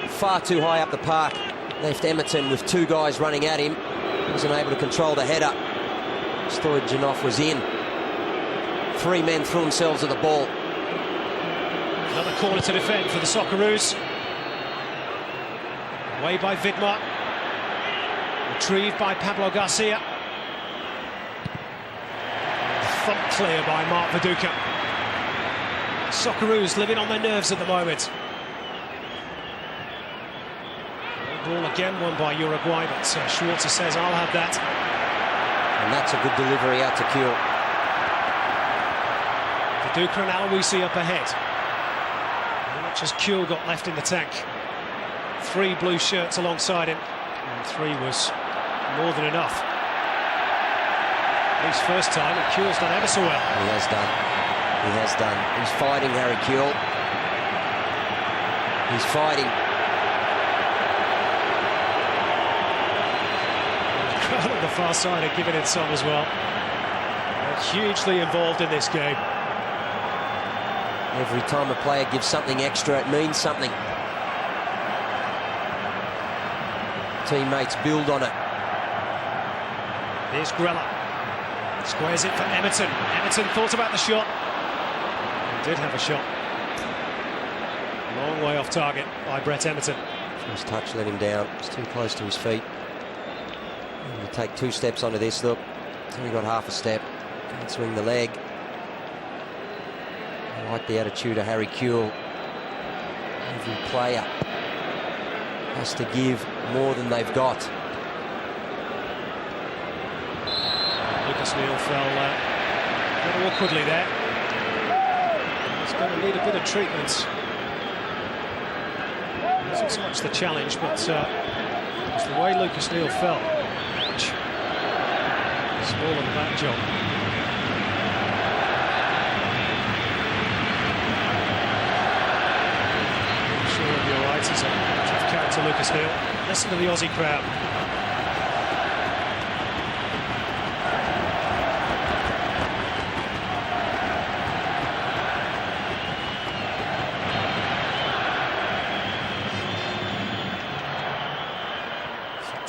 C: far too high up the park. Left Emerton with two guys running at him. Wasn't able to control the header. Stoyanov was in. Three men threw themselves at the ball.
B: Another corner to defend for the Socceroos. Away by Vidmar. Retrieved by Pablo Garcia. Thump clear by Mark Viduka. Socceroos living on their nerves at the moment. Ball again won by Uruguay, but Schwarzer says, I'll have that.
C: And that's a good delivery out to Kuhl.
B: Viduka and Aloisi up ahead. How much has Kuhl got left in the tank? 3 blue shirts alongside him, and 3 was more than enough. His first time, and Kuhl's done ever so well.
C: He has done. He has done. He's fighting, Harry Kuhl. He's fighting.
B: The crowd on the far side are giving it some as well. They're hugely involved in this game.
C: Every time a player gives something extra, it means something. Teammates build on it.
B: Here's Grella. Squares it for Emerton. Emerton thought about the shot. He did have a shot. Long way off target by Brett Emerton.
C: First touch let him down. It's too close to his feet. You take 2 steps onto this, look. He's only got half a step. Can't swing the leg. I like the attitude of Harry Kuhl. Every player has to give more than they've got.
B: Lucas Neal fell a bit awkwardly there. He's going to need a bit of treatment. It wasn't so much the challenge, but it's the way Lucas Neal fell. Small on the back job. I'm sure he'll be all right. He's a tough character, Lucas Neal. Listen to the Aussie crowd.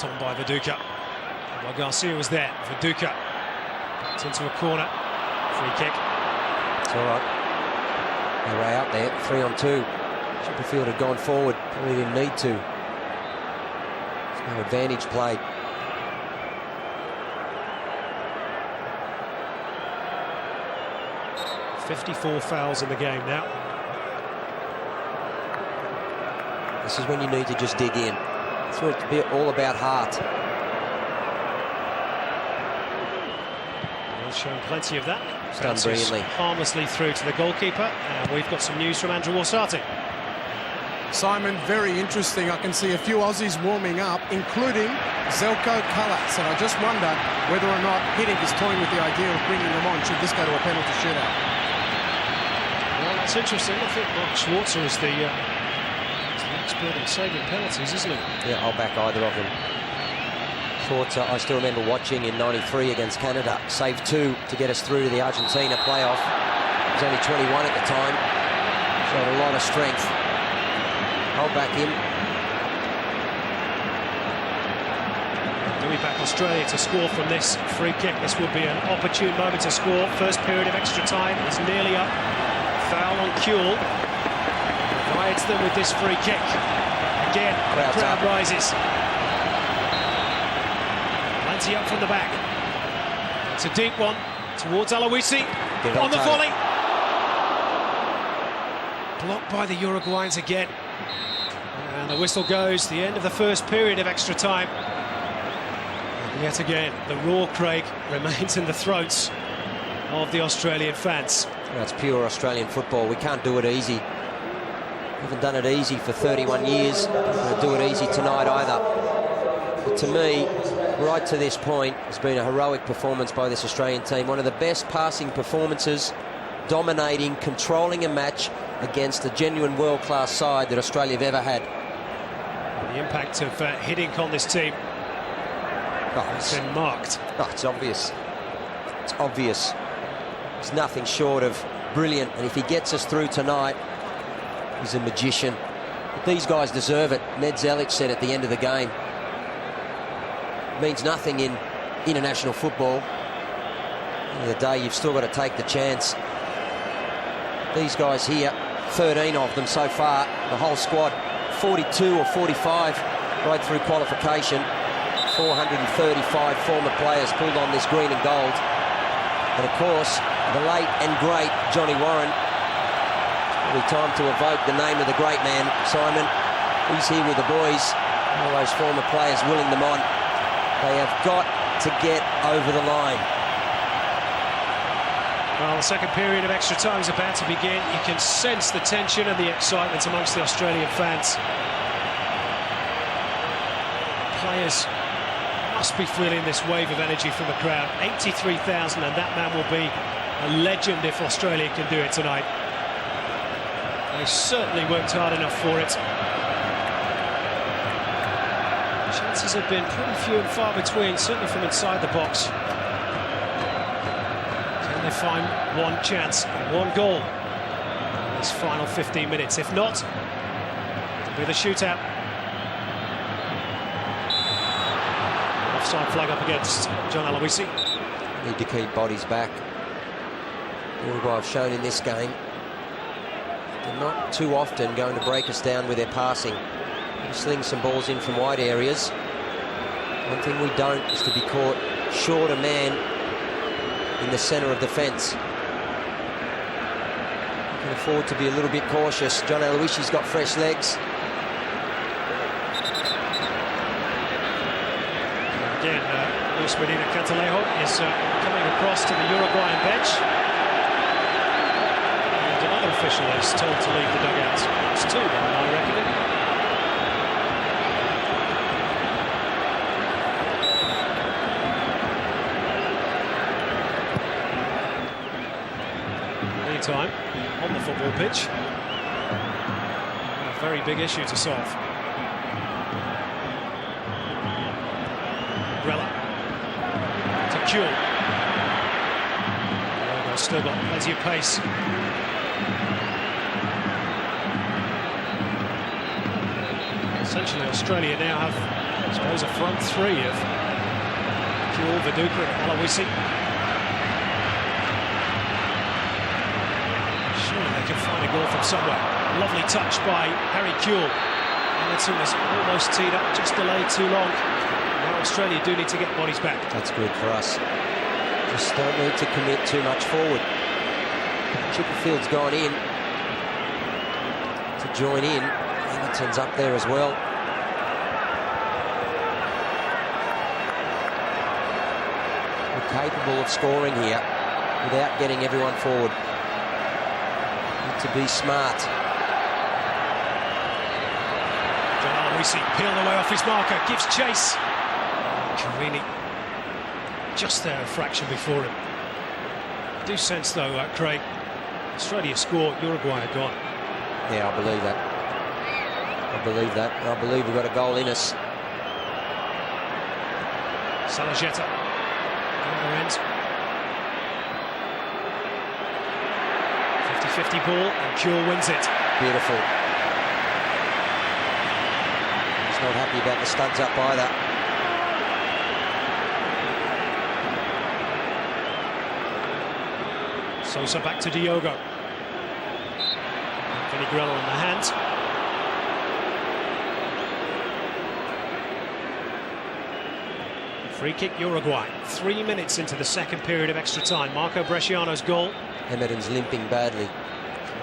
B: On by Viduka. Well, Garcia was there. Viduka it's into a corner. Free kick.
C: It's all right. They were out there, 3-on-2. Chipperfield had gone forward. Probably didn't need to. There's no advantage played.
B: .54 fouls in the game now.
C: This is when you need to just dig in. It's all about heart.
B: He's shown plenty of that.
C: It's done brilliantly.
B: Harmlessly through to the goalkeeper. And we've got some news from Andrew Orsatti.
D: Simon, very interesting. I can see a few Aussies warming up, including Zelko Kalas. And I just wonder whether or not Hiddink is toying with the idea of bringing them on should this go to a penalty shootout.
B: Well, that's interesting. I think Mark Schwarzer is the expert in saving penalties, isn't he?
C: Yeah, I'll back either of them. Thought, I still remember watching in '93 against Canada, saved 2 to get us through to the Argentina playoff. He was only 21 at the time. Showed a lot of strength. I'll back him.
B: Do we back Australia to score from this free kick? This would be an opportune moment to score. First period of extra time is nearly up. Foul on Kuhl. Provides them with this free kick. Again, the crowd rises. Plenty up from the back. It's a deep one towards Aloisi. On the volley. Blocked by the Uruguayans again. And the whistle goes. The end of the first period of extra time. And yet again, the raw Craig remains in the throats of the Australian fans.
C: That's pure Australian football. We can't do it easy. We haven't done it easy for 31 years. We're not going to do it easy tonight either. But to me, right to this point, it's been a heroic performance by this Australian team. One of the best passing performances, dominating, controlling a match against a genuine world-class side that Australia have ever had.
B: The impact of Hiddink on this team has been marked.
C: Oh, it's obvious. It's obvious. It's nothing short of brilliant. And if he gets us through tonight, he's a magician. But these guys deserve it. Ned Zelic said at the end of the game, it means nothing in international football. At the end of the day, you've still got to take the chance. These guys here, 13 of them so far, the whole squad, 42 or 45 right through qualification. 435 former players pulled on this green and gold. And of course, the late and great Johnny Warren. It's probably time to evoke the name of the great man, Simon. He's here with the boys. All those former players willing them on. They have got to get over the line.
B: Well, the second period of extra time is about to begin. You can sense the tension and the excitement amongst the Australian fans. Players must be feeling this wave of energy from the crowd. 83,000, and that man will be a legend if Australia can do it tonight. They certainly worked hard enough for it. Chances have been pretty few and far between, certainly from inside the box. Can they find one chance, one goal in this final 15 minutes? If not, it'll be the shootout. Offside flag up against John Aloisi.
C: Need to keep bodies back. Uruguay have shown in this game they're not too often going to break us down with their passing. Sling some balls in from wide areas. One thing we don't is to be caught short a man in the centre of defence. We can afford to be a little bit cautious. John Aloisi's got fresh legs.
B: Again, Luis Medina Cantalejo is coming across to the Uruguayan bench. And another official is told to leave the dugout. It's two, by my reckoning. Time on the football pitch. A very big issue to solve. Rella to Kuhl. Still got plenty of pace. Essentially, Australia now have, I suppose, a front three of Kuhl, Viduka and Aloisi. Can find a goal from somewhere. Lovely touch by Harry Kuhl. Anderson was almost teed up, just delayed too long. Now Australia do need to get bodies back. That's good for us.
C: Just don't need to commit too much forward. Chipperfield's gone in to join in. Anderson's up there as well. We're capable of scoring here without getting everyone forward. To be smart.
B: John Aloisi peeled away off his marker, gives chase. Carini just there a fraction before him. I do sense though, Craig, Australia score, Uruguay are gone.
C: Yeah, I believe that. I believe that. I believe we've got a goal in us.
B: Salajeta on the end. 50-50 ball, and Kuhl wins it.
C: Beautiful. He's not happy about the studs up either.
B: Sosa back to Diogo. Vinigrello on the hand. Free kick Uruguay. 3 minutes into the second period of extra time. Marco Bresciano's goal.
C: Emerton's limping badly.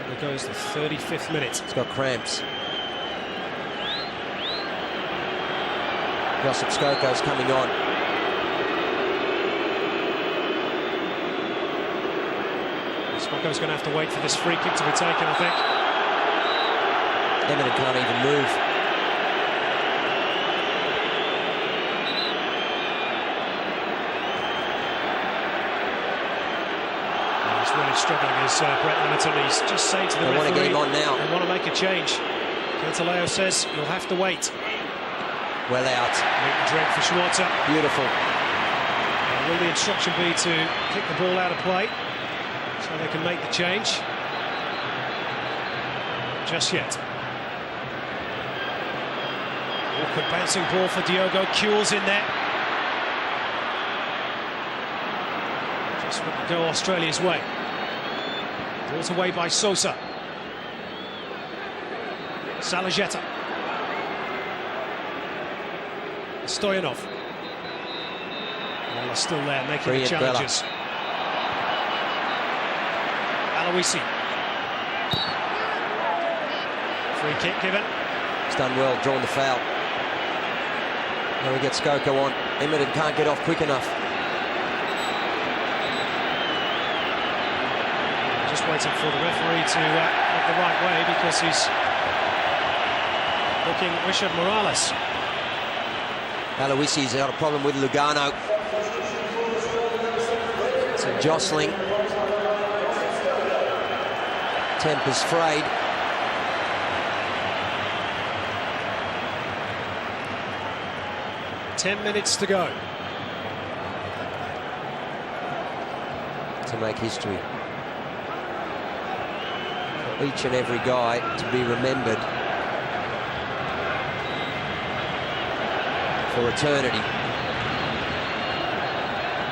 B: There goes the 35th minute.
C: He's got cramps. Josip Skoko's coming on.
B: Skoko's going to have to wait for this free kick to be taken, I think.
C: Emerton can't even move.
B: Really struggling is Brett Emerton. He's just saying to the referee,
C: want to get him on now.
B: I want to make a change. Cantalejo says you'll have to wait.
C: Well out.
B: Meet and drink for Schwarzer.
C: Beautiful.
B: Will the instruction be to kick the ball out of play so they can make the change? Just yet. Awkward bouncing ball for Diogo. Kuhl's in there. Just wouldn't go Australia's way. Brought away by Sosa. Salajeta. Stoyanov. Well, they're still there making the challenges. Aloisi. Free kick given.
C: He's done well, drawn the foul. Now we get Skoko on. Emmerton can't get off quick enough.
B: Just waiting for the referee to look the right way because he's looking Richard Morales.
C: Aloisi's got a problem with Lugano. Some jostling. Tempers frayed.
B: Ten minutes to go.
C: To make history. Each and every guy to be remembered for eternity.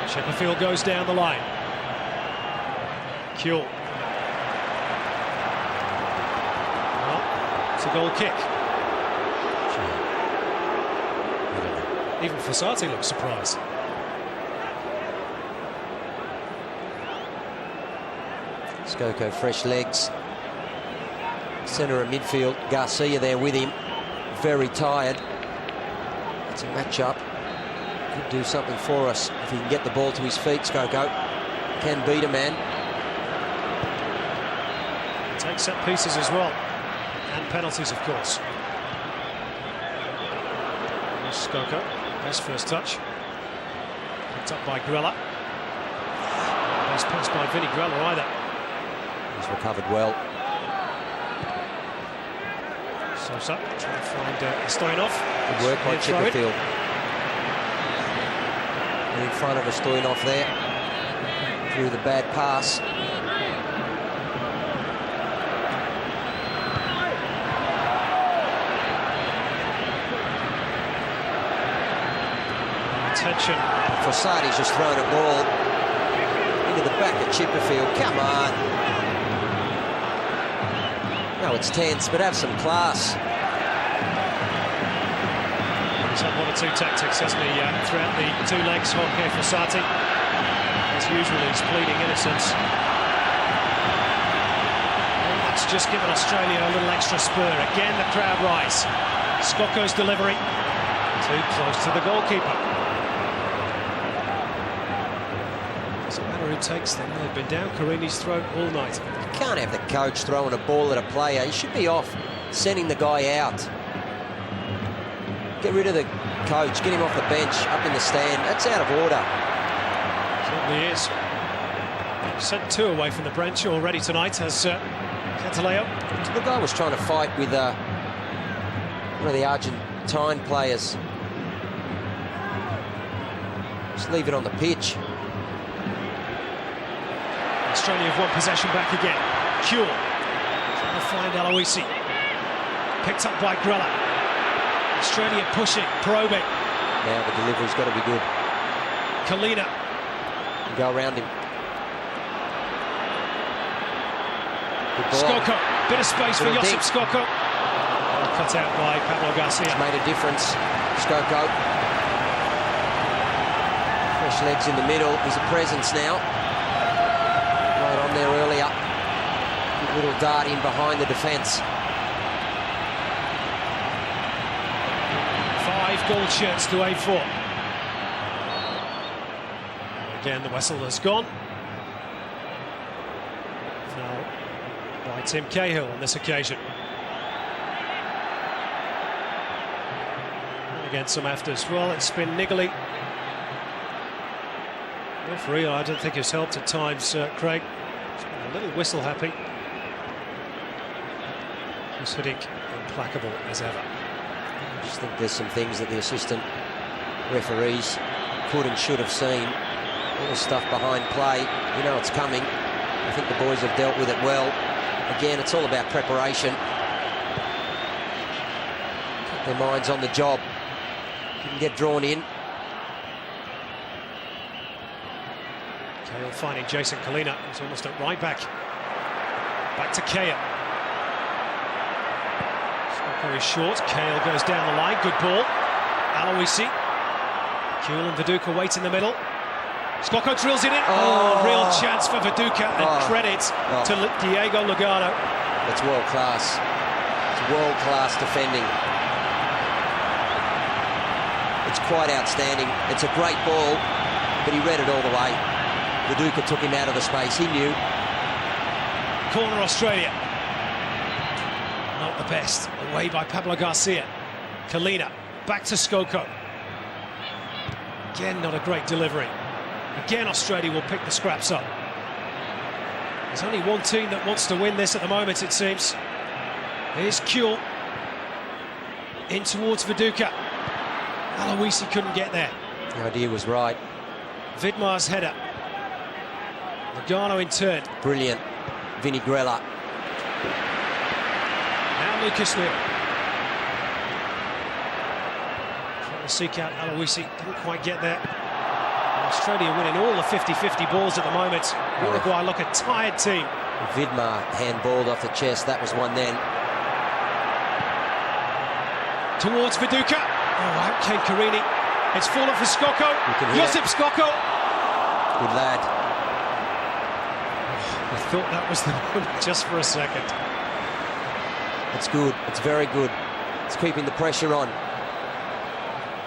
B: Chipperfield goes down the line. Kuehl. Well, it's a goal kick. Even Fossati looks surprised.
C: Skoko, fresh legs. Centre of midfield, Garcia there with him. Very tired. It's a match-up. Could do something for us if he can get the ball to his feet, Skoko. Can beat a man.
B: Takes set pieces as well. And penalties, of course. Skoko, best first touch. Picked up by Grella. Nice pass by Vinny Grella either.
C: He's recovered well.
B: Sosa trying to find Stoyanov.
C: Good work by Chipperfield. In front of Stoyanov there. Through the bad pass.
B: Attention.
C: Fossati's just thrown a ball into the back of Chipperfield. Come on. No, it's tense, but have some class.
B: He's had one or two tactics, hasn't he, throughout the two legs, Jorge Fossati. As usual, he's pleading innocence. And that's just given Australia a little extra spur. Again, the crowd rise. Skoko's delivery. Too close to the goalkeeper. Doesn't matter who takes them. They've been down Carini's throat all night.
C: You can't have the coach throwing a ball at a player. He should be off sending the guy out. Get rid of the coach, get him off the bench, up in the stand. That's out of order.
B: Certainly is. Sent two away from the bench already tonight as Cantaleo.
C: The guy was trying to fight with one of the Argentine players. Just leave it on the pitch.
B: Australia have won possession back again. Kuehl trying to find Aloisi. Picked up by Grella. Australia pushing, probing.
C: Now the delivery's got to be good.
B: Kalina.
C: And go around him. Good ball.
B: Skoko. Bit of space for Josip Skoko. Cut out by Pablo Garcia.
C: It's made a difference. Skoko. Fresh legs in the middle. He's a presence now. Right on there earlier. Good little dart in behind the defence.
B: 5 gold shirts to aim for. Again, the whistle has gone. Foul by Tim Cahill on this occasion. And again, some afters. Well, it's been niggly. Referee, I don't think has helped at times, Craig. It's been a little whistle happy. He's hitting implacable as ever.
C: I just think there's some things that the assistant referees could and should have seen. All the stuff behind play, you know it's coming. I think the boys have dealt with it well. Again, it's all about preparation. Keep their minds on the job. Didn't get drawn in.
B: Cahill finding Jason Kalina, who's almost at right back. Back to Cahill. Skoko is short. Cahill goes down the line. Good ball. Aloisi. Kuehl and Viduka wait in the middle. Skoko drills it in. Oh, real chance for Viduka and credit to Diego Lugano.
C: It's world class. It's world class defending. It's quite outstanding. It's a great ball, but he read it all the way. Viduka took him out of the space. He knew.
B: Corner Australia. Not the best. Away by Pablo Garcia. Kalina. Back to Skoko. Again, not a great delivery. Again, Australia will pick the scraps up. There's only one team that wants to win this at the moment, it seems. Here's Kuhl. In towards Viduka. Aloisi couldn't get there.
C: The idea was right.
B: Vidmar's header. Lugano in turn.
C: Brilliant. Vinny Grella.
B: Now Lucas Neal. Trying to seek out Aloisi. Didn't quite get there. Australia winning all the 50-50 balls at the moment. Uruguay look a tired team.
C: Vidmar handballed off the chest. That was one then.
B: Towards Viduka. Oh, out came Carini. It's fallen for Skoko. Josip Skoko.
C: Good lad.
B: I thought that was the moment just for a second.
C: It's good. It's very good. It's keeping the pressure on.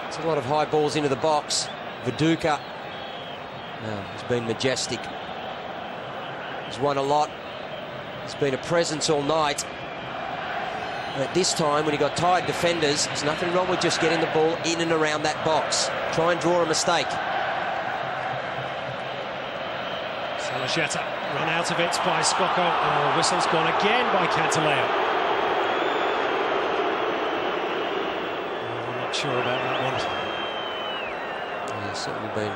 C: It's a lot of high balls into the box. Viduka. He's been majestic. He's won a lot. He's been a presence all night. And at this time, when you've got tired defenders, there's nothing wrong with just getting the ball in and around that box. Try and draw a mistake.
B: Salajeta run out of it by Skoko. Oh, whistle's gone again by Cantaleo. Oh, I'm not sure about that one.
C: Yeah, he's certainly been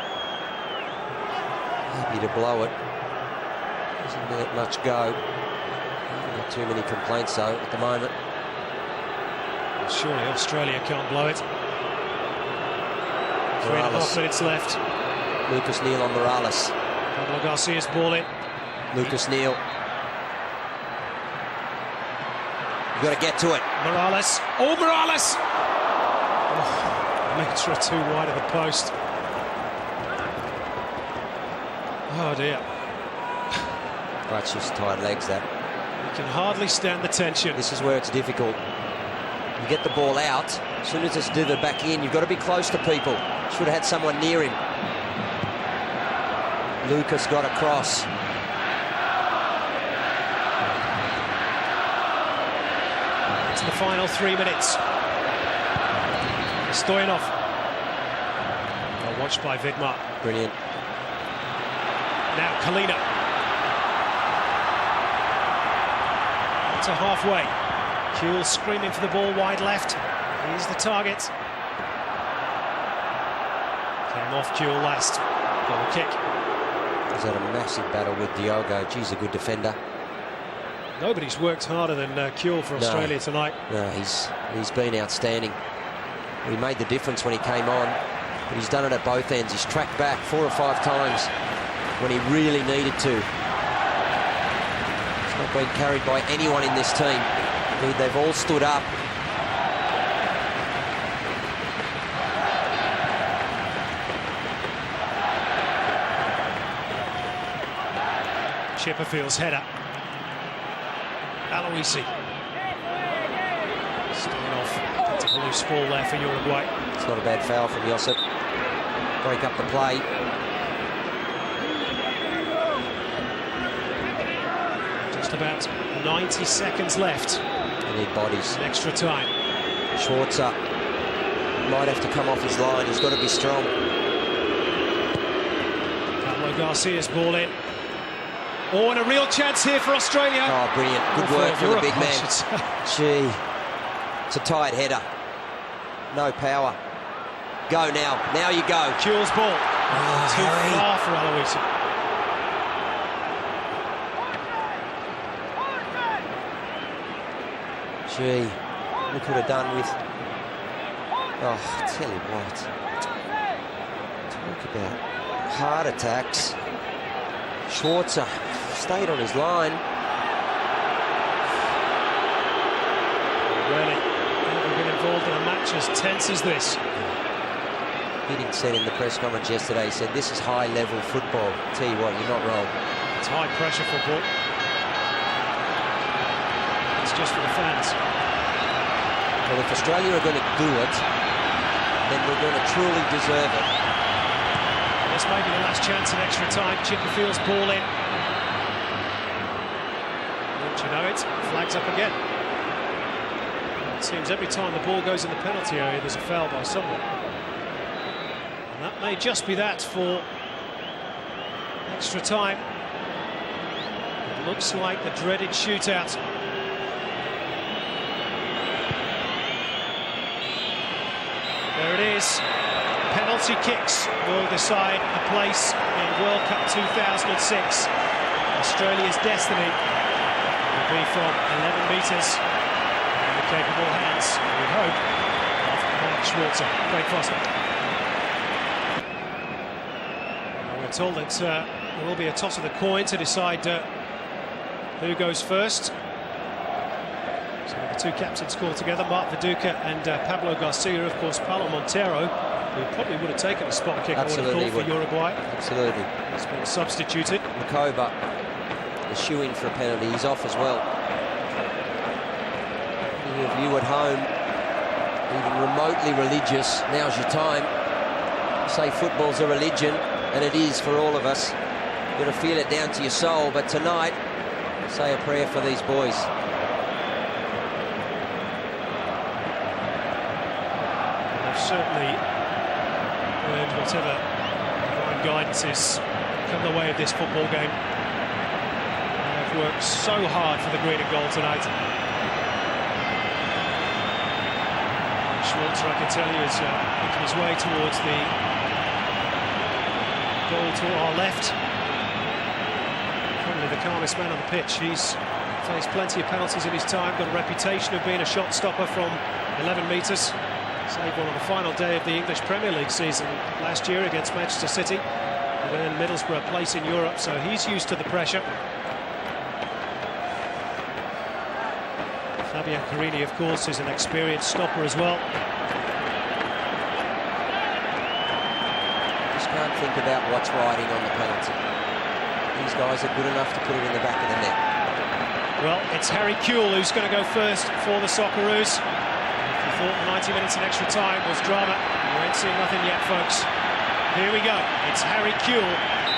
C: happy to blow it. Doesn't let much go. Not too many complaints though at the moment.
B: Surely Australia can't blow it. 3.5 minutes left.
C: Lucas Neal on Morales.
B: Pablo Garcia's ball in.
C: Lucas Neal. You've got to get to it.
B: Morales. Oh, Morales! Oh, a metre or two wide of the post. Oh dear.
C: That's just tight legs, that.
B: You can hardly stand the tension.
C: This is where it's difficult. You get the ball out, as soon as it's delivered back in, you've got to be close to people. Should have had someone near him. Lucas got across.
B: It's the final 3 minutes. Stoyanov. Well watched by Vidmar.
C: Brilliant.
B: Now Kalina. To halfway. Kuhl screaming for the ball wide left. He's the target. Came off Kuhl last. Goal kick.
C: He's had a massive battle with Diogo. Geez, a good defender.
B: Nobody's worked harder than Kuhl for Australia tonight.
C: No, he's been outstanding. He made the difference when he came on, but he's done it at both ends. He's tracked back 4 or 5 times when he really needed to. He's not been carried by anyone in this team. Indeed, they've all stood up.
B: Chipperfield's header. Aloisi. Staying off. That's a loose ball there for Uruguay.
C: It's not a bad foul from Josip. Break up the play.
B: Just about 90 seconds left.
C: They need bodies.
B: Extra time.
C: Schwarzer might have to come off his line. He's got to be strong.
B: Pablo Garcia's ball in. Oh, and a real chance here for Australia.
C: Oh, brilliant. Good work for the big man. Gee, it's a tight header. No power. Go now. Now you go.
B: Kuhl's ball. Too far for Aloisi.
C: Gee, we could have done with... Oh, I tell you what. Talk about heart attacks. Schwarzer stayed on his line.
B: Really, never been involved in a match as tense as this.
C: Hiddink said in the press conference yesterday, he said, this is high-level football. Tell you what, you're not wrong.
B: It's high-pressure football. It's just for the fans.
C: Well, if Australia are going to do it, then we're going to truly deserve it.
B: This may be the last chance at extra time. Chipperfield's ball in. Don't you know it? Flags up again. It seems every time the ball goes in the penalty area, there's a foul by someone. And that may just be that for extra time. It looks like the dreaded shootout. There it is. Penalty kicks will decide a place in World Cup 2006. Australia's destiny will be from 11 metres in the capable hands, we hope, of Mark Schwarzer. Great prospect. We're told that there will be a toss of the coin to decide who goes first. So the two captains called together, Mark Viduka and Pablo Garcia. Of course, Paulo Montero, who probably would have taken a spot kick for Uruguay.
C: Absolutely.
B: He's been substituted.
C: Makoba, the shoe-in for a penalty. He's off as well. Any of you at home, even remotely religious, now's your time. Say football's a religion, and it is for all of us. You've got to feel it down to your soul, but tonight, say a prayer for these boys.
B: They've certainly earned whatever divine guidance is come the way of this football game. They've worked so hard for the green and gold tonight. Schwarzer, I can tell you, is making his way towards the goal to our left. Probably the calmest man on the pitch. He's faced plenty of penalties in his time, got a reputation of being a shot stopper from 11 metres. Saved one on the final day of the English Premier League season last year against Manchester City. And then Middlesbrough a place in Europe, so he's used to the pressure. Fabian Carini, of course, is an experienced stopper as well.
C: Just can't think about what's riding on the penalty. These guys are good enough to put it in the back of the net.
B: Well, it's Harry Kewell who's going to go first for the Socceroos. If you thought 90 minutes in extra time was drama, you ain't seen nothing yet, folks. Here we go. It's Harry Kewell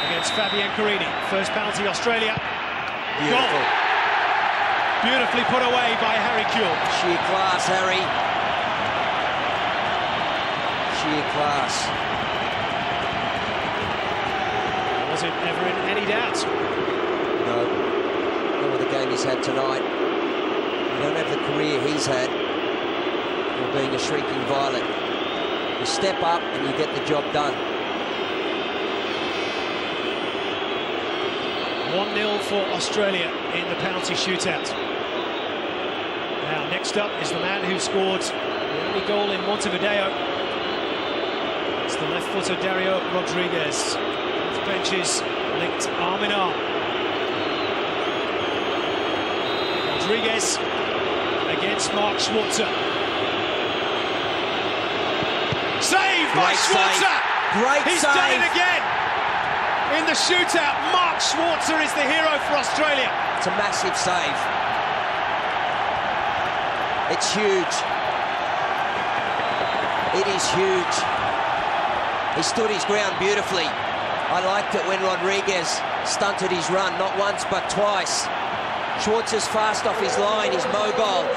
B: against Fabian Carini. First penalty, Australia.
C: Beautiful.
B: Goal. Beautifully put away by Harry Kewell.
C: Sheer class, Harry. Sheer class.
B: Was it ever in any doubt?
C: No. Not with the game he's had tonight. You don't have the career he's had for being a shrieking violet. You step up and you get the job done.
B: 1-0 for Australia in the penalty shootout. Now, next up is the man who scored the only goal in Montevideo. It's the left-footer Dario Rodriguez. Both benches linked arm in arm. Rodriguez against Mark Schwarzer. Save by Schwarzer! He's done it again! In the shootout, Mark Schwarzer is the hero for Australia.
C: It's a massive save. It's huge. It is huge. He stood his ground beautifully. I liked it when Rodriguez stunted his run, not once but twice. Schwarzer's fast off his line, he's mobile.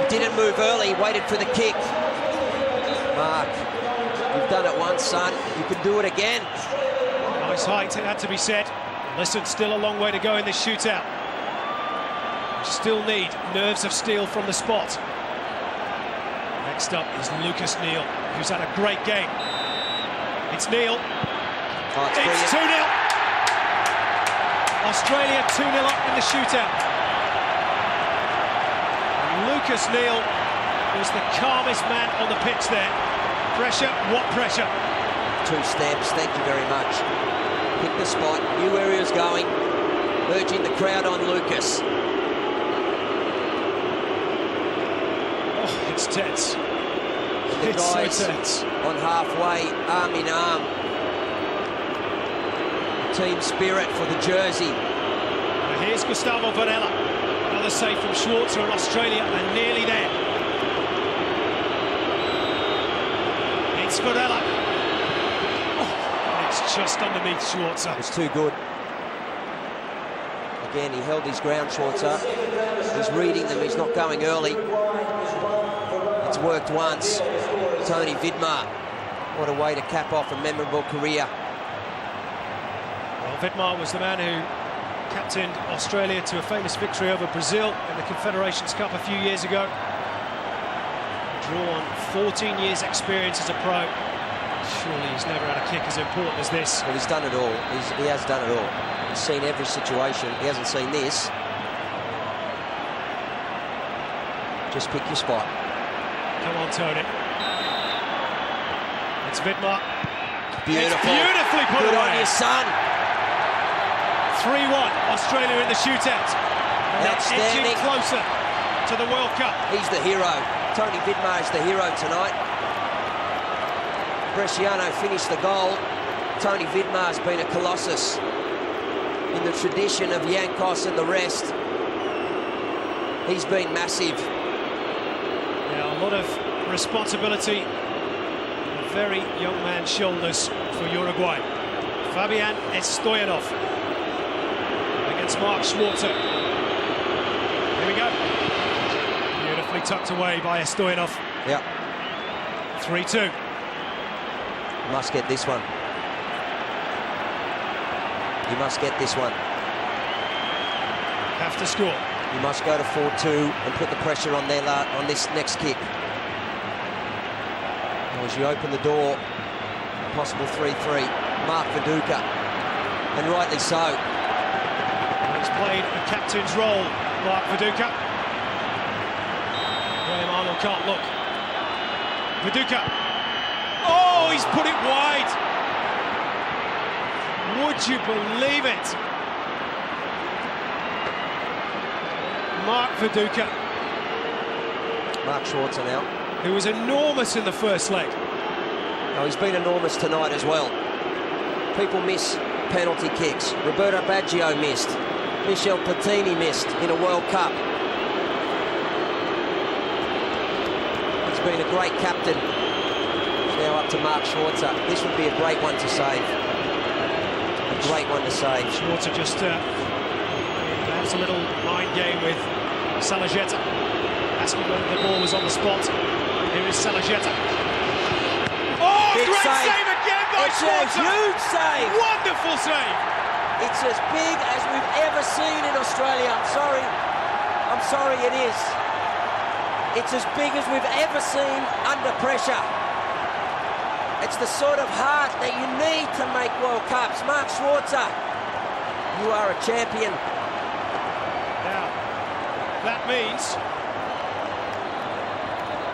C: He didn't move early, he waited for the kick. Mark, you've done it once, son. You can do it again.
B: Nice height, it had to be said. Listen, still a long way to go in this shootout. Still need nerves of steel from the spot. Next up is Lucas Neal, who's had a great game. It's Neal.
C: Oh,
B: it's 2-0. Australia 2-0 up in the shootout. And Lucas Neal was the calmest man on the pitch there. Pressure, what pressure?
C: 2 steps, thank you very much. Pick the spot, knew where he was going, urging the crowd on Lucas.
B: Oh, it's tense.
C: The
B: It's
C: guys
B: so tense.
C: on halfway, arm in arm. Team spirit for the jersey.
B: Now here's Gustavo Varela. Another save from Schwarzer and Australia, and nearly there. Sforella. Oh, it's just underneath Schwarzer.
C: It's too good. Again, he held his ground, Schwarzer. He's reading them, he's not going early. It's worked once. Tony Vidmar. What a way to cap off a memorable career.
B: Well, Vidmar was the man who captained Australia to a famous victory over Brazil in the Confederations Cup a few years ago. Drawn 14 years experience as a pro. Surely he's never had a kick as important as this.
C: Well, he's done it all. He has done it all. He's seen every situation. He hasn't seen this. Just pick your spot.
B: Come on, Tony. It's Vidmar.
C: Beautiful.
B: It's beautifully put
C: Good
B: away.
C: on your son.
B: 3-1, Australia in the shootout. And they're edging closer to the World Cup.
C: He's the hero. Tony Vidmar is the hero tonight. Bresciano finished the goal. Tony Vidmar's been a colossus in the tradition of Yankos and the rest. He's been massive.
B: Yeah, a lot of responsibility on a very young man's shoulders for Uruguay. Fabian Stoyanov against Mark Schwarzer. Here we go. Beautifully tucked away by Stoyanov.
C: Yeah.
B: 3-2.
C: Must get this one. You must get this one.
B: Have to score.
C: You must go to 4-2 and put the pressure on there on this next kick. As you open the door, possible 3-3. Mark Viduka, and rightly so.
B: He's played a captain's role, Mark Viduka. William Arnold can't look. Viduka. Oh, he's put it wide. Would you believe it? Mark Viduka.
C: Mark Schwarzer now.
B: Who was enormous in the first leg.
C: Oh, he's been enormous tonight as well. People miss penalty kicks. Roberto Baggio missed. Michel Platini missed in a World Cup. He's been a great captain. Now up to Mark Schwarzer. This would be a great one to save. A great one to save.
B: Schwarzer just perhaps a little mind game with Salagetta, asking whether the ball was on the spot. Here is Salagetta. Oh,
C: Big
B: great
C: save
B: again by Schwarzer!
C: It's a huge save!
B: Wonderful save!
C: It's as big as we've ever seen in Australia. I'm sorry it is. It's as big as we've ever seen under pressure. It's the sort of heart that you need to make World Cups. Mark Schwarzer, you are a champion.
B: Now, that means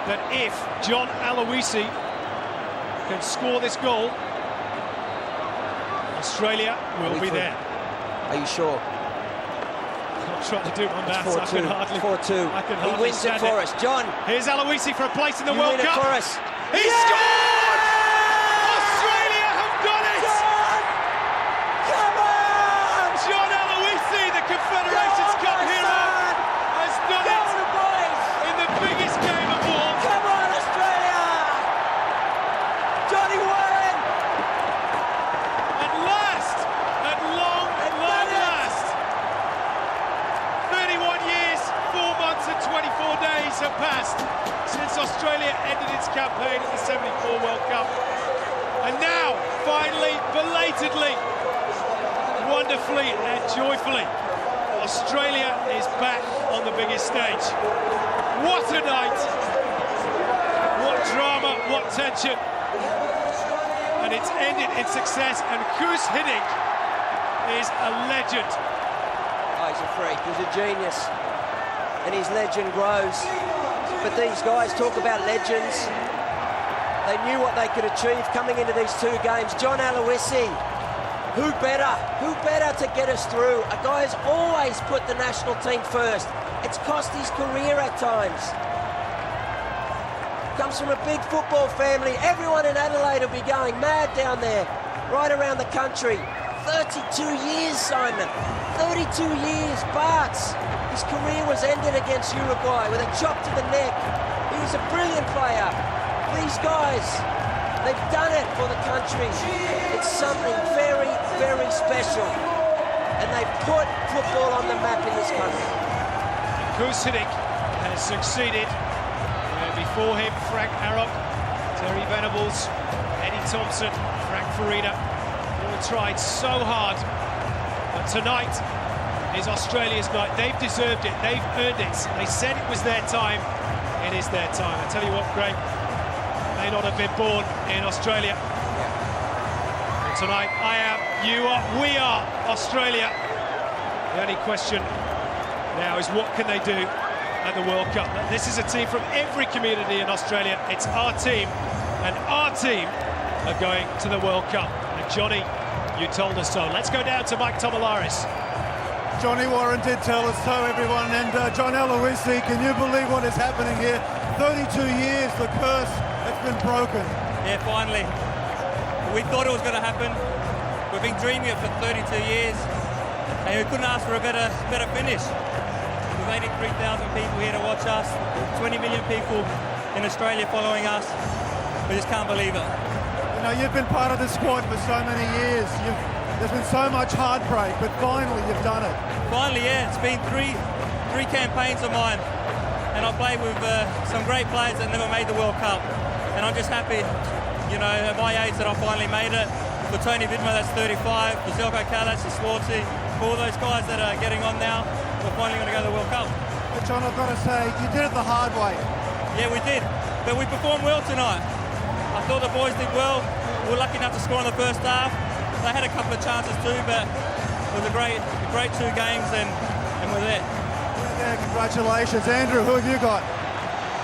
B: that if John Aloisi can score this goal, Australia will be there.
C: Are you sure?
B: I'm trying to do my maths. I can hardly.
C: 4-2.
B: I can
C: He
B: hardly
C: wins it
B: stand
C: for us. John.
B: Here's Aloisi for a place in the
C: You
B: World
C: win
B: Cup.
C: it for us.
B: He scored! Australia have done it!
C: John! Come on!
B: John Aloisi, the Confederations Cup hero, has done it in the biggest game of all.
C: Come on, Australia! Johnny Warren!
B: At last, at long last. 31 years, 4 months and 24 days have passed since Australia ended its campaign at the '74 World Cup. And now, finally, belatedly, wonderfully and joyfully, Australia is back on the biggest stage. What a night! What drama, what tension. And it's ended in success, and Koos Hiddink is a legend.
C: Oh, he's a freak, he's a genius. And his legend grows. But these guys talk about legends. They knew what they could achieve coming into these two games. John Aloisi, who better to get us through? A guy who's always put the national team first. It's cost his career at times. Comes from a big football family. Everyone in Adelaide will be going mad down there, right around the country. 32 years, Simon. 32 years. Bart's, his career was ended against Uruguay with a chop to the neck. He was a brilliant player. These guys, They've done it for the country. It's something very, very special. And they've put football on the map in this country.
B: Kusinik has succeeded. Before him, Frank Arok, Terry Venables, Eddie Thompson, Frank Farina, all tried so hard. But tonight is Australia's night. They've deserved it. They've earned it. They said it was their time. It is their time. I tell you what, Greg, may not have been born in Australia. But tonight, I am, you are, we are Australia. The only question now is what can they do at the World Cup? This is a team from every community in Australia. It's our team, and our team are going to the World Cup. And Johnny, you told us so. Let's go down to Mike Tomalaris.
E: Johnny Warren did tell us so, everyone. And John Aloisi, can you believe what is happening here? 32 years, the curse has been broken.
F: Yeah, finally. We thought it was going to happen. We've been dreaming it for 32 years, and we couldn't ask for a better finish. We've 83,000 people here to watch us, 20 million people in Australia following us. We just can't believe it.
E: You know, you've been part of this squad for so many years. There's been so much heartbreak, but finally you've done it.
F: Finally, yeah. It's been three campaigns of mine, and I played with some great players that never made the World Cup. And I'm just happy, you know, at my age that I finally made it. For Tony Vidmar, that's 35. For Zelko Kalac, for Swartzy, for all those guys that are getting on now, we're finally going to go to the World Cup.
E: But John, I've got to say, you did it the hard way.
F: Yeah, we did. But we performed well tonight. I thought the boys did well. We were lucky enough to score in the first half. They had a couple of chances too, but it was a great 2 games, and we're there.
E: Yeah, congratulations. Andrew, who have you got?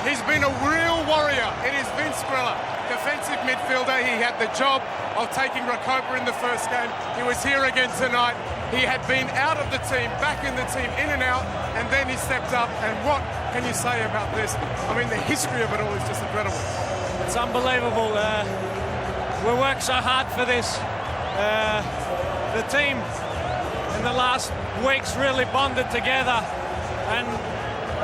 D: He's been a real warrior. It is Vince Grella, defensive midfielder. He had the job of taking Recopa in the first game. He was here again tonight. He had been out of the team, back in the team, in and out, and then he stepped up. And what can you say about this? I mean, the history of it all is just incredible.
G: It's unbelievable. We worked so hard for this. The team in the last weeks really bonded together, and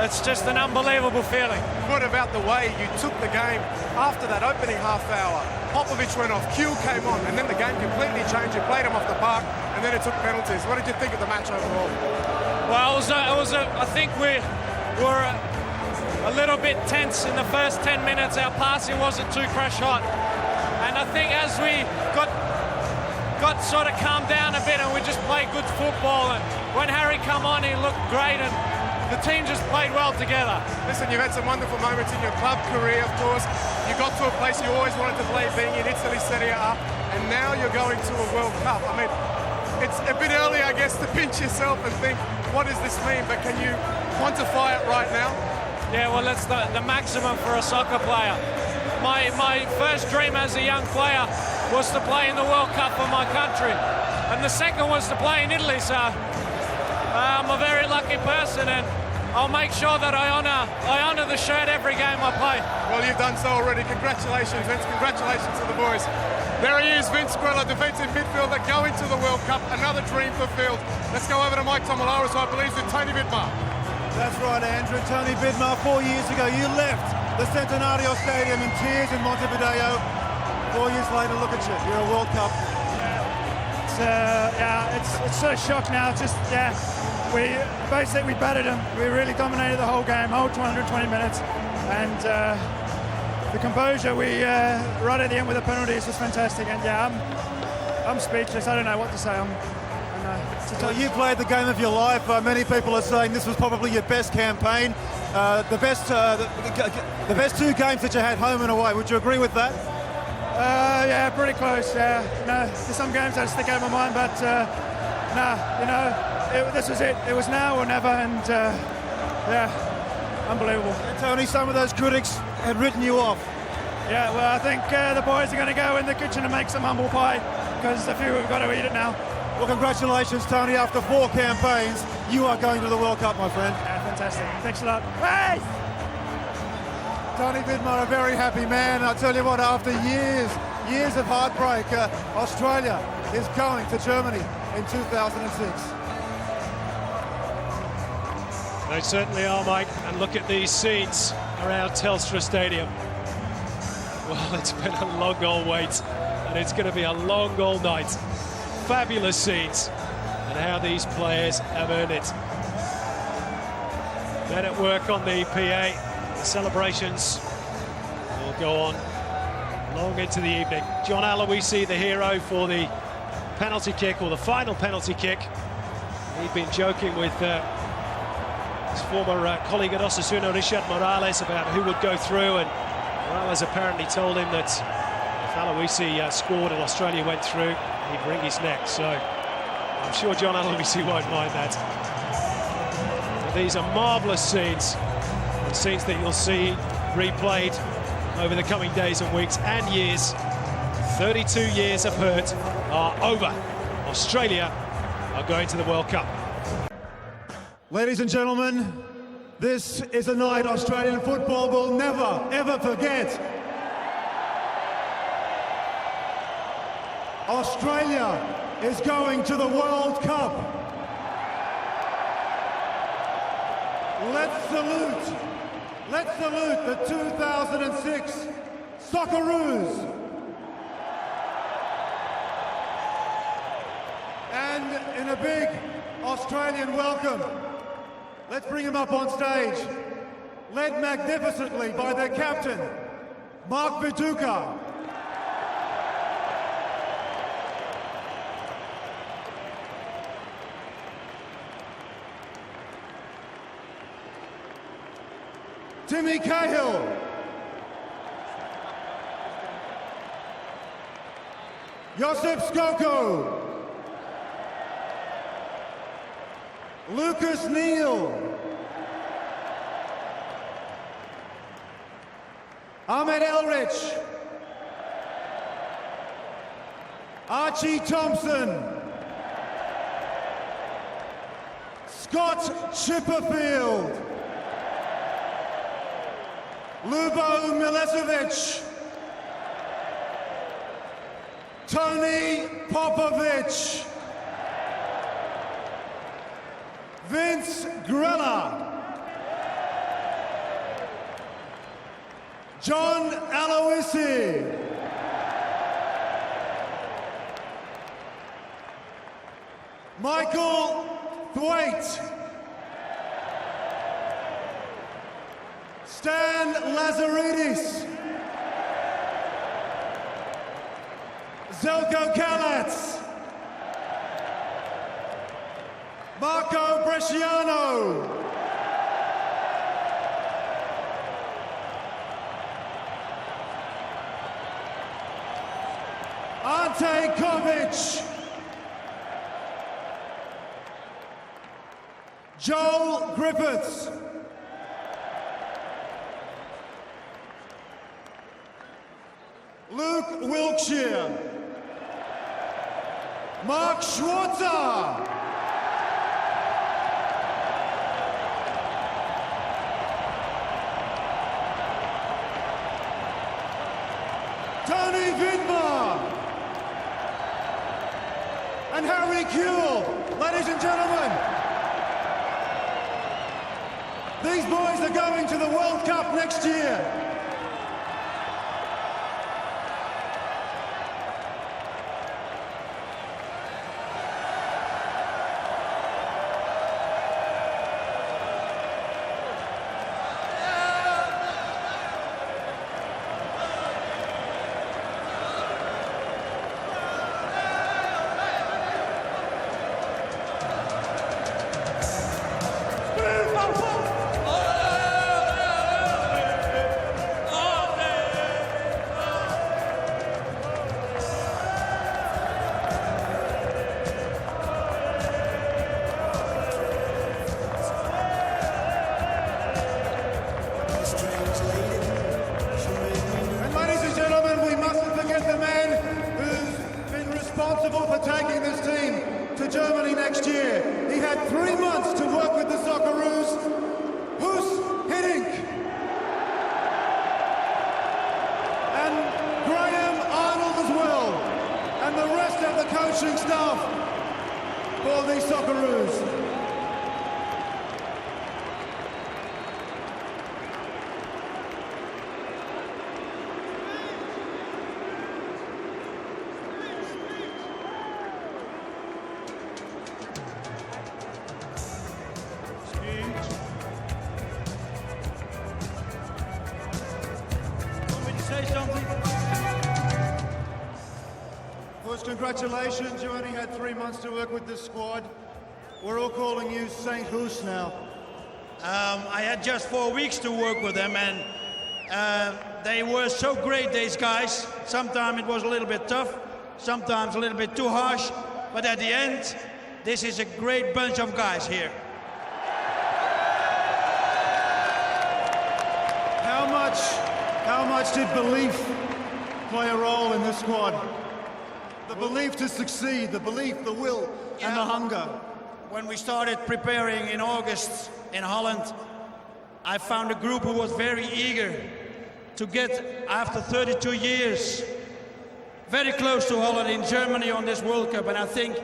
G: it's just an unbelievable feeling.
D: What about the way you took the game after that opening half hour? Popovic went off, Kuhl came on, and then the game completely changed. You played him off the park, and then it took penalties. What did you think of the match overall?
G: Well, I think we were a little bit tense in the first 10 minutes. Our passing wasn't too crash hot, and I think as we got sort of calmed down a bit and we just played good football, and when Harry come on, he looked great, and the team just played well together.
D: Listen, you've had some wonderful moments in your club career, of course. You got to a place you always wanted to play, being in Italy, Serie A, and now you're going to a World Cup. I mean, it's a bit early, I guess, to pinch yourself and think, what does this mean? But can you quantify it right now?
G: Yeah, well, that's the maximum for a soccer player. My first dream as a young player was to play in the World Cup for my country, and the second was to play in Italy, so I'm a very lucky person, and I'll make sure that I honour the shirt every game I play.
D: Well, you've done so already. Congratulations, Vince. Congratulations to the boys. There he is, Vince Grella, defensive midfielder, going to the World Cup. Another dream fulfilled. Let's go over to Mike Tomalaris, who I believe is with Tony Vidmar.
E: That's right, Andrew. Tony Vidmar, 4 years ago, you left the Centenario Stadium in tears in Montevideo. 4 years later, look at you. You're a World Cup.
H: It's so shocked now. We battered them. We really dominated the whole game, whole 220 minutes, and the composure right at the end with the penalties was fantastic. And I'm speechless. I don't know what to say.
E: So you played the game of your life. Many people are saying this was probably your best campaign, the best 2 games that you had home and away. Would you agree with that?
H: Yeah, pretty close. Yeah, there's some games that stick out of my mind, but this was it. It was now or never, and unbelievable.
E: And Tony, some of those critics had written you off.
H: Yeah, well, I think the boys are going to go in the kitchen and make some humble pie, because a few have got to eat it now.
E: Well, congratulations, Tony. After 4 campaigns, you are going to the World Cup, my friend.
H: Yeah, fantastic. Thanks a lot. Hey!
E: Tony Vidmar, a very happy man. I tell you what, after years of heartbreak, Australia is going to Germany in 2006.
B: They certainly are, Mike. And look at these scenes around Telstra Stadium. Well, it's been a long old wait, and it's going to be a long old night. Fabulous scenes, and how these players have earned it. Men at work on the PA. The celebrations will go on long into the evening. John Aloisi, the hero for the penalty kick, or the final penalty kick. He'd been joking with his former colleague at Osasuna, Richard Morales, about who would go through, and Morales apparently told him that if Aloisi scored and Australia went through, he'd wring his neck. So I'm sure John Aloisi won't mind that. But these are marvellous scenes, and scenes that you'll see replayed over the coming days and weeks and years. 32 years of hurt are over. Australia are going to the World Cup.
E: Ladies and gentlemen, this is a night Australian football will never, ever forget. Australia is going to the World Cup. Let's salute the 2006 Socceroos. And in a big Australian welcome, let's bring him up on stage, led magnificently by their captain, Mark Viduka. Timmy Cahill. Josip Skoko. Lucas Neal. Ahmed Elrich. Archie Thompson. Scott Chipperfield. Lubo Milesevic. Tony Popovic. Vince Grella. John Aloisi. Michael Thwaite. Stan Lazaridis. Zelko Kalats. Marco Bresciano. Ante Kovic. Joel Griffiths. Luke Wilkshire. Mark Schwarzer. Tony Vidmar. And Harry Kuehl. Ladies and gentlemen, these boys are going to the World Cup next year. For taking this team to Germany next year. He had 3 months to work with the Socceroos. Hus Hiddink and Graham Arnold as well, and the rest of the coaching staff for the Socceroos. say something? First, congratulations. You only had 3 months to work with this squad. We're all calling you Saint Hoos now.
I: I had just 4 weeks to work with them, and they were so great, these guys. Sometimes it was a little bit tough, sometimes a little bit too harsh, but at the end, this is a great bunch of guys here.
E: How much did belief play a role in this squad? The belief to succeed, the belief, the will, and the hunger.
I: When we started preparing in August in Holland, I found a group who was very eager to get, after 32 years, very close to Holland in Germany on this World Cup. And I think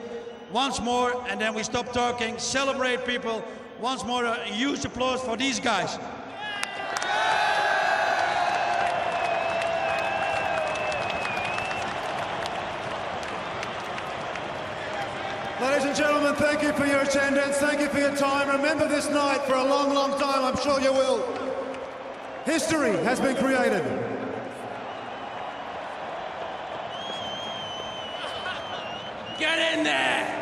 I: once more, and then we stop talking, celebrate people, once more a huge applause for these guys.
E: Ladies and gentlemen, thank you for your attendance, thank you for your time. Remember this night for a long, long time, I'm sure you will. History has been created.
I: Get in there!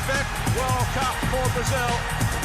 J: FIFA World Cup for Brazil.